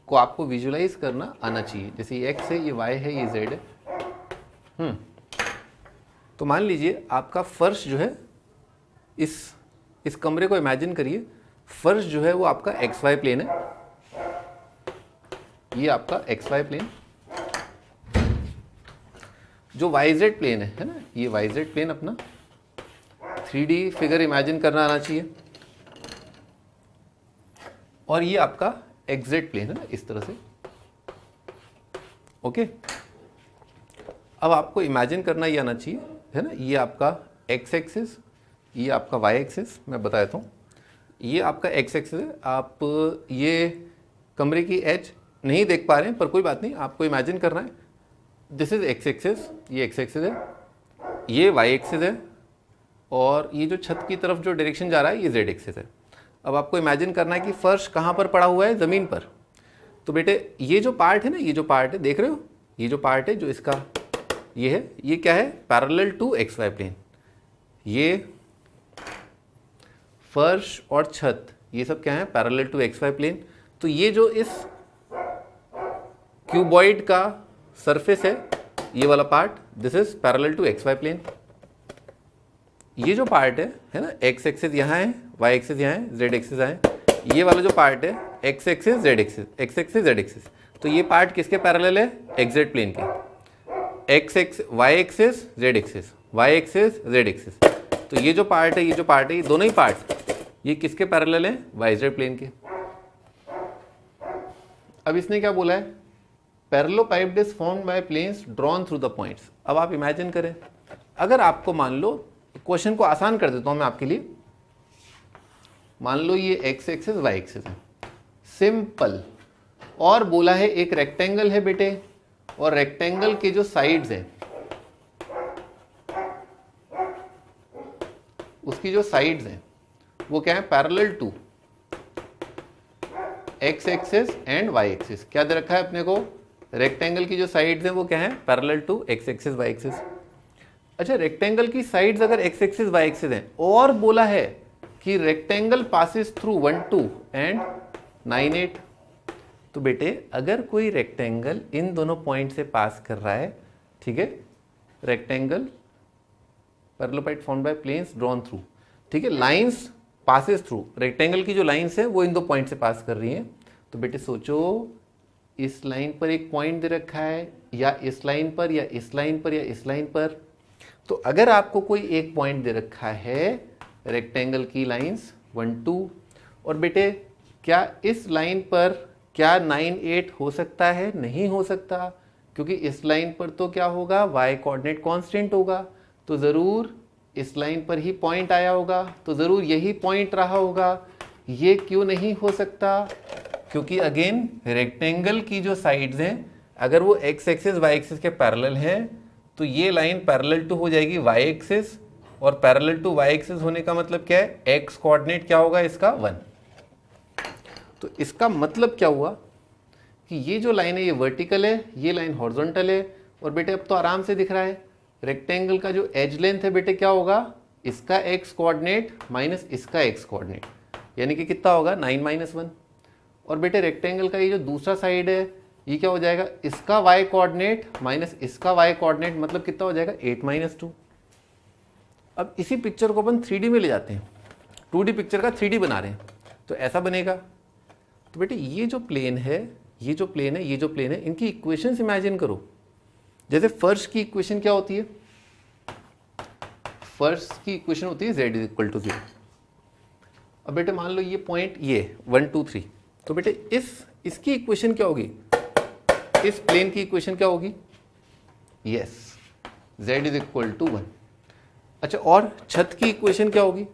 को आपको विजुलाइज करना आना चाहिए। जैसे ये x है, ये y है, ये z है। तो मान लीजिए आपका फर्श जो है, इस कमरे को इमेजिन करिए, फर्श जो है वो आपका XY प्लेन है, ये आपका XY प्लेन, जो YZ प्लेन है ना, ये YZ प्लेन अपना। 3D फिगर इमेजिन करना आना चाहिए। और ये आपका XZ प्लेन है ना, इस तरह से, ओके। अब आपको इमेजिन करना ये आना चाहिए, है ना, ये आपका X एक्सिस, ये आपका Y एक्सिस। मैं बता देता हूँ, ये आपका X एक्सिस है। आप ये कमरे की एज नहीं देख पा रहे हैं, पर कोई बात नहीं, आपको इमेजिन करना है। दिस इज X एक्सिस, ये X एक्सिस है, ये Y एक्सिस है, और ये जो छत की तरफ जो डायरेक्शन जा रहा है ये Z एक्सिस है। अब आपको इमेजिन करना है कि फर्श कहाँ पर पड़ा हुआ है, ज़मीन पर। तो बेटे ये जो पार्ट है ना, ये जो पार्ट है, देख रहे हो, ये जो पार्ट है जो इसका ये है, ये क्या है, पैरेलल टू XY प्लेन। ये फर्श और छत, ये सब क्या है, पैरेलल टू XY प्लेन। तो ये जो इस क्यूबॉइड का सरफेस है, ये वाला part, this is parallel to XY plane. ये जो पार्ट है ना, X एक्सिस यहाँ है, Y एक्सिस यहाँ है, Z एक्सिस यहाँ है। ये वाला जो पार्ट है, X axis, Z axis, X axis, Z axis, तो ये पार्ट किसके पैरेलल है, XZ प्लेन के। X axis, Y axis, Z axis, Y axis, Z axis. तो ये जो पार्ट है, ये जो पार्ट है, ये दोनों ही पार्ट ये किसके पैरेलल है, YZ प्लेन के। अब इसने क्या बोला है, parallelepiped is formed by planes drawn through the points. अब आप इमेजिन करें, अगर आपको मान लो क्वेश्चन को आसान कर देता हूं मैं आपके लिए। मान लो ये एक्स एक्सिस वाई एक्सिस है, सिंपल। और बोला है एक रेक्टेंगल है बेटे, और रेक्टेंगल के जो साइड्स हैं, उसकी जो साइड्स हैं वो क्या है, parallel to x axis and y axis. क्या दे रखा है अपने को, रेक्टेंगल की जो साइड्स हैं वो क्या है, parallel to x axis y axis. अच्छा, रेक्टेंगल की साइड्स अगर एक्स एक्सिस वाई एक्सिस हैं, और बोला है कि रेक्टेंगल पासिस थ्रू 1 2 एंड 9 8, तो बेटे अगर कोई रेक्टेंगल इन दोनों पॉइंट से पास कर रहा है, ठीक है, rectangle parallelepiped formed by planes drawn through, ठीक है, लाइंस पासेस थ्रू, रेक्टेंगल की जो लाइंस है वो इन दो पॉइंट से पास कर रही हैं, तो बेटे सोचो इस लाइन पर एक पॉइंट दे रखा है, या इस लाइन पर, या इस लाइन पर, या इस लाइन पर। तो अगर आपको कोई एक पॉइंट दे रखा है रेक्टेंगल की लाइंस 1 2, और बेटे क्या इस लाइन पर क्या 9 8 हो सकता है, नहीं हो सकता, क्योंकि इस लाइन पर तो क्या होगा, y कोऑर्डिनेट कांस्टेंट होगा, तो ज़रूर इस लाइन पर ही पॉइंट आया होगा, तो ज़रूर यही पॉइंट रहा होगा। ये क्यों नहीं हो सकता, क्योंकि अगेन रेक्टेंगल की जो साइड्स हैं अगर वो x एक्सिस y एक्सिस के पैरेलल हैं, तो ये लाइन पैरेलल टू हो जाएगी y एक्सिस, और पैरेलल टू y एक्सिस होने का मतलब क्या है, x कोऑर्डिनेट क्या होगा इसका 1। तो इसका मतलब क्या हुआ कि ये जो लाइन है ये वर्टिकल है, ये लाइन हॉरिजॉन्टल है, और बेटे अब तो आराम से दिख रहा है रेक्टेंगल का जो एज लेंथ है बेटे क्या होगा, इसका x कोऑर्डिनेट माइनस इसका x कोऑर्डिनेट, यानी कि कितना होगा 9 -1। और बेटे रेक्टेंगल का ये जो दूसरा साइड है ये क्या हो जाएगा, इसका y कोऑर्डिनेट माइनस इसका y कोऑर्डिनेट, मतलब कितना हो जाएगा 8 -2। अब इसी पिक्चर को अपन 3D में ले जाते हैं, 2D पिक्चर का 3D बना रहे हैं, तो ऐसा बनेगा। तो बेटे ये जो प्लेन है, ये जो प्लेन है, ये जो प्लेन है, इनकी इक्वेशंस इमेजिन करो। जैसे फर्श की इक्वेशन क्या होती है, फर्श की इक्वेशन होती है z = 0। अब बेटे मान लो ये पॉइंट ये 1 2 3, तो बेटे इसकी इक्वेशन क्या होगी, इस प्लेन की इक्वेशन क्या होगी, यस z = 1। अच्छा, और छत की इक्वेशन क्या होगी,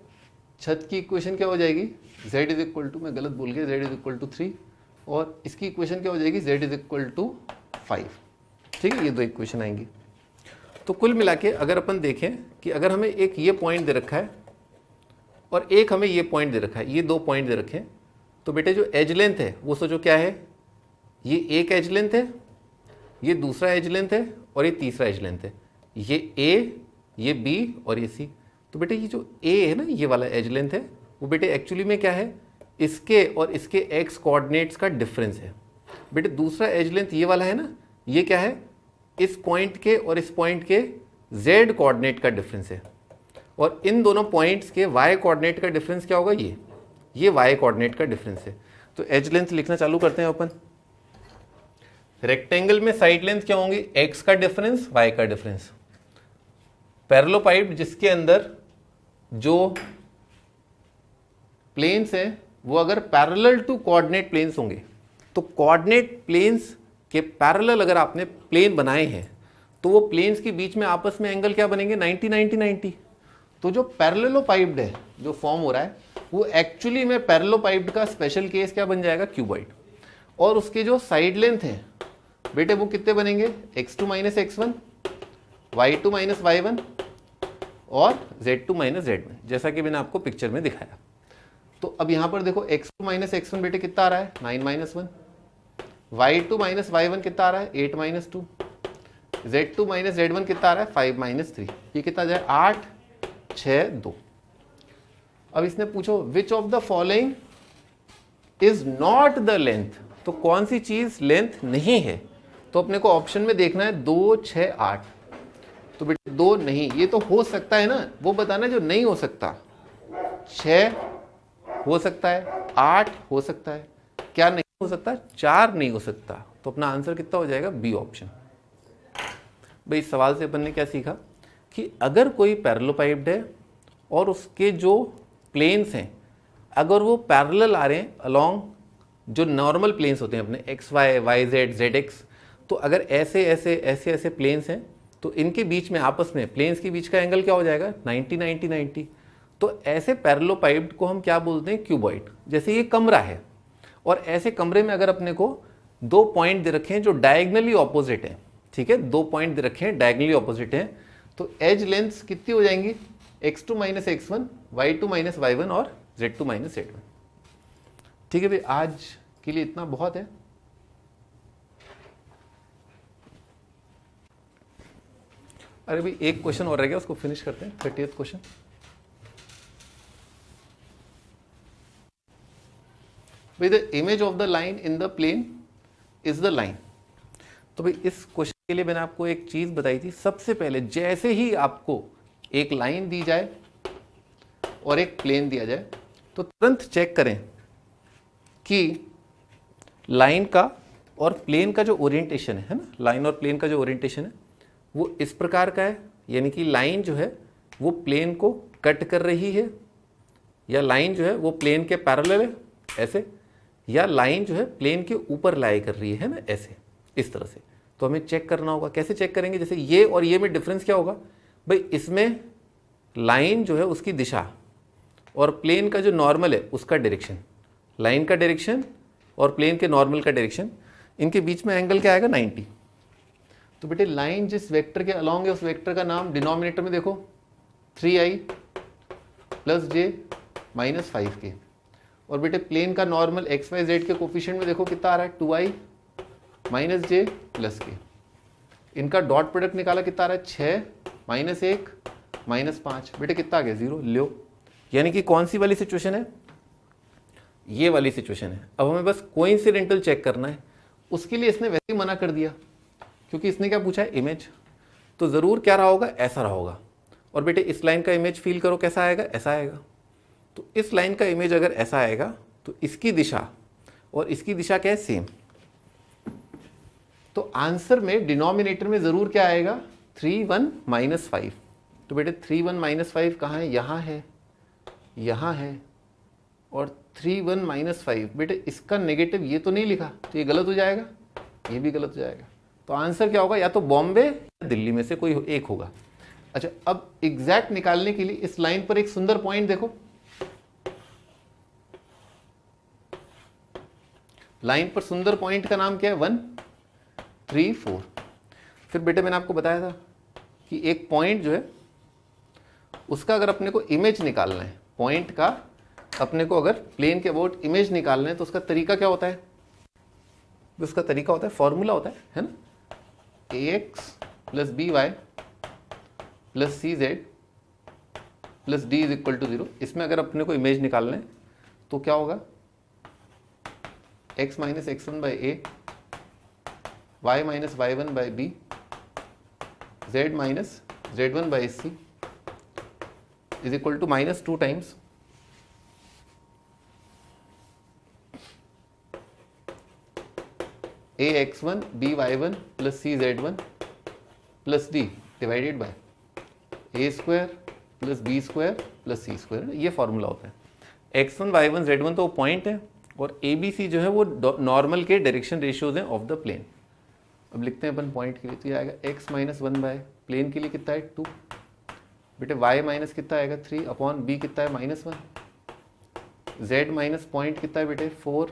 छत की इक्वेशन क्या हो जाएगी, z = मैं गलत बोल गया, z = 3, और इसकी इक्वेशन क्या हो जाएगी, z = 5। ठीक है, ये दो इक्वेशन आएंगी। तो कुल मिला के अगर अपन देखें कि अगर हमें एक ये पॉइंट दे रखा है और एक हमें ये पॉइंट दे रखा है, ये दो पॉइंट दे रखे हैं, तो बेटे जो एज लेंथ है वो सोचो क्या है, ये एक एज लेंथ है, ये दूसरा एज लेंथ है, और ये तीसरा एज लेंथ है, ये A, ये B और ये C। तो बेटे ये जो A है ना, ये वाला एज लेंथ है, वो बेटे एक्चुअली में क्या है, इसके और इसके x कोऑर्डिनेट्स का डिफरेंस है। बेटे दूसरा एज लेंथ ये वाला है ना, ये क्या है, इस पॉइंट के और इस पॉइंट के z कोऑर्डिनेट का डिफरेंस है, और इन दोनों पॉइंट्स के y कोऑर्डिनेट का डिफरेंस क्या होगा, ये y कोऑर्डिनेट का डिफरेंस है। तो एज लेंथ लिखना चालू करते हैं अपन। रेक्टेंगल में साइड लेंथ क्या होंगी, x का डिफरेंस, y का डिफरेंस। पैरेललोपाइड जिसके अंदर जो प्लेन्स हैं वो अगर पैरेलल टू कोऑर्डिनेट प्लेन्स होंगे, तो कोऑर्डिनेट प्लेन्स के पैरेलल अगर आपने प्लेन बनाए हैं, तो वो प्लेन्स के बीच में आपस में एंगल क्या बनेंगे, 90 90 90। तो जो पैरेललोपाइड है जो फॉर्म हो रहा है, वो एक्चुअली में पैरेललोपाइड का स्पेशल केस क्या बन जाएगा, क्यूबॉइड। और उसके जो साइड लेंथ है बेटे वो कितने बनेंगे, x2 - x1, y2 - y1 और z2 - z1, जैसा कि मैंने आपको पिक्चर में दिखाया। तो अब यहां पर देखो x2 - x1 बेटे कितना आ रहा है, 9 - 1, y2 - y1 कितना आ रहा है, 8 - 2, z2 - z1 कितना आ रहा है, 5 - 3। ये कितना जाए, 8 6 2। अब इसने पूछो विच of the following is not the length, तो कौन सी चीज लेंथ नहीं है, तो अपने को ऑप्शन में देखना है 2 6 8। तो बेटे 2 नहीं, ये तो हो सकता है ना, वो बताना जो नहीं हो सकता। 6 हो सकता है, 8 हो सकता है, क्या नहीं हो सकता, 4 नहीं हो सकता। तो अपना आंसर कितना हो जाएगा, बी ऑप्शन। भाई इस सवाल से अपन ने क्या सीखा कि अगर कोई पैरेललोपाइड है और उसके जो प्लेन्स हैं अगर वो पैरेलल आ रहे हैं अलोंग जो नॉर्मल प्लेन्स होते हैं अपने x y y z z x, तो अगर ऐसे ऐसे ऐसे ऐसे प्लेन्स हैं तो इनके बीच में आपस में प्लेन्स के बीच का एंगल क्या हो जाएगा 90 90 90। तो ऐसे पैरेललोपाइड को हम क्या बोलते हैं क्यूबॉइड। जैसे ये कमरा है और ऐसे कमरे में अगर अपने को दो पॉइंट दे रखे हैं जो डायगनली ऑपोजिट हैं, ठीक है, दो पॉइंट दे रखे हैं डायगनली ऑपोजिट हैं, तो एज लेंथ कितनी हो जाएंगी x2 minus x1, y2 minus y1 और z2 माइनस z1। ठीक है भाई, आज के लिए इतना बहुत है। अरे भाई एक क्वेश्चन और रह गया, उसको फिनिश करते हैं। 30th क्वेश्चन, भाई the image of the line in the plane is the line. तो भाई इस क्वेश्चन के लिए मैंने आपको एक चीज बताई थी, सबसे पहले जैसे ही आपको एक लाइन दी जाए और एक प्लेन दिया जाए तो तुरंत चेक करें कि लाइन का और प्लेन का जो ओरिएंटेशन है ना, लाइन और प्लेन का जो ओरिएंटेशन है वो इस प्रकार का है, यानी कि लाइन जो है वो प्लेन को कट कर रही है, या लाइन जो है वो प्लेन के पैरेलल है ऐसे, या लाइन जो है प्लेन के ऊपर लाई कर रही है ना ऐसे, इस तरह से। तो हमें चेक करना होगा। कैसे चेक करेंगे? जैसे ये और ये में डिफरेंस क्या होगा भाई, इसमें लाइन जो है उसकी दिशा और प्लेन का जो नॉर्मल है उसका डायरेक्शन, लाइन का डायरेक्शन और प्लेन के नॉर्मल का डायरेक्शन, इनके बीच में एंगल क्या आएगा 90। तो बेटे लाइन जिस वेक्टर के अलॉन्ग है उस वेक्टर का नाम डिनोमिनेटर में देखो 3i plus j minus 5k, और बेटे प्लेन का नॉर्मल x y z के कोफिशिएंट में देखो कितना आ रहा है 2i minus j plus k। इनका डॉट प्रोडक्ट निकाला कितना आ रहा है 6 माइनस 1 माइनस 5, बेटे कितना आ गया 0। लो, यानी कि कौन सी वाली सिचुएशन है? ये वाली सिचुएशन है। अब हमें बस कोइंसिडेंटल चेक करना है, उसके लिए इसने वैसे ही मना कर दिया क्योंकि इसने क्या पूछा है इमेज, तो जरूर क्या रहा होगा, ऐसा रहा होगा। और बेटे इस लाइन का इमेज फील करो, कैसा आएगा, ऐसा आएगा। तो इस लाइन का इमेज अगर ऐसा आएगा तो इसकी दिशा और इसकी दिशा क्या है, सेम। तो आंसर में डिनोमिनेटर में जरूर क्या आएगा 3 1 माइनस 5। तो बेटे 3 1 माइनस 5 कहाँ है, यहाँ है, यहाँ है, और 3 1 माइनस 5 बेटे इसका नेगेटिव ये तो नहीं लिखा, तो ये गलत हो जाएगा, ये भी गलत हो जाएगा। तो आंसर क्या होगा, या तो बॉम्बे या दिल्ली में से कोई एक होगा। अच्छा, अब एग्जैक्ट निकालने के लिए इस लाइन पर एक सुंदर पॉइंट देखो, लाइन पर सुंदर पॉइंट का नाम क्या है 1 3 4। फिर बेटे मैंने आपको बताया था कि एक पॉइंट जो है उसका अगर अपने को इमेज निकालना है, पॉइंट का अपने को अगर प्लेन के अबाउट इमेज निकालना है तो उसका तरीका क्या होता है? उसका तरीका होता है, फॉर्मूला होता है ना, ax plus B y plus C z plus D is equal to 0। इसमें अगर अपने को इमेज निकालना है तो क्या होगा, x minus x1 by A, y minus y1 by B, z minus z1 by C is equal to minus 2 times a x1 b y1 plus c z1 plus d divided by a square plus b square plus c square. ये formula होता है। x1 y1 z1 तो point है और a b c जो है वो normal के डायरेक्शन रेशियोज हैं ऑफ द प्लेन। अब लिखते हैं अपन पॉइंट के लिए, तो ये आएगा x माइनस 1 बाय प्लेन के लिए कितना है 2, बेटे y माइनस कितना आएगा 3 अपॉन b कितना है माइनस 1, z माइनस पॉइंट कितना है बेटे 4,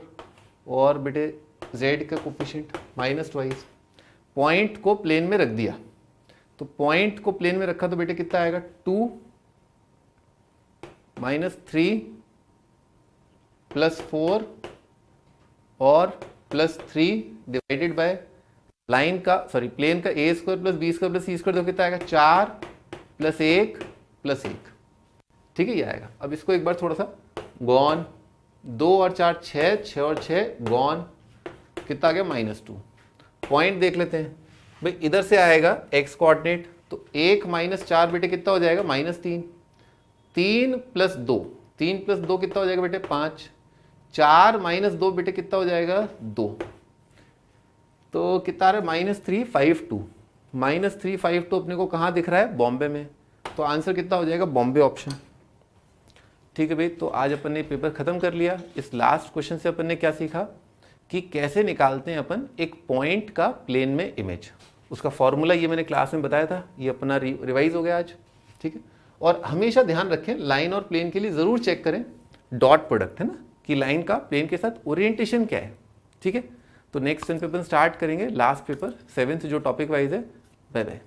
और बेटे z का कोफिशिएंट माइनस 2। पॉइंट को प्लेन में रख दिया, तो पॉइंट को प्लेन में रखा तो बेटे कितना आएगा 2 माइनस 3 प्लस 4 और प्लस 3 डिवाइडेड बाय लाइन का प्लेन का a square plus B square plus c square, तो कितना आएगा 4 प्लस 1 प्लस 1। ठीक है, ये आएगा। अब इसको एक बार थोड़ा सा गॉन, 2 और 4 6, 6 और 6 गॉन, कितना आ गया माइनस 2। पॉइंट देख लेते हैं भाई, इधर से आएगा x कोऑर्डिनेट, तो 1 माइनस 4 बेटे कितना हो जाएगा माइनस 3, 3 प्लस 2, 3 प्लस 2 कितना हो जाएगा बेटे 5, 4 माइनस 2 बेटे कितना हो जाएगा 2, तो कितना आ रहा है माइनस 3 5 2, माइनस 3 5 2 अपने को कहाँ दिख रहा है, बॉम्बे में। तो आंसर कितना हो जाएगा, बॉम्बे ऑप्शन। ठीक है भाई, तो आज अपन ने पेपर खत्म कर लिया। इस लास्ट क्वेश्चन से अपन ने क्या सीखा कि कैसे निकालते हैं अपन एक पॉइंट का प्लेन में इमेज। उसका फॉर्मूला ये मैंने क्लास में बताया था, ये अपना रिवाइज हो गया आज, ठीक है। और हमेशा ध्यान रखें लाइन और प्लेन के लिए ज़रूर चेक करें डॉट प्रोडक्ट, है ना, कि लाइन का प्लेन के साथ ओरिएंटेशन क्या है, ठीक है। तो नेक्स्ट 10 पेपर स्टार्ट करेंगे, लास्ट पेपर 7th जो टॉपिक वाइज है। Bye bye.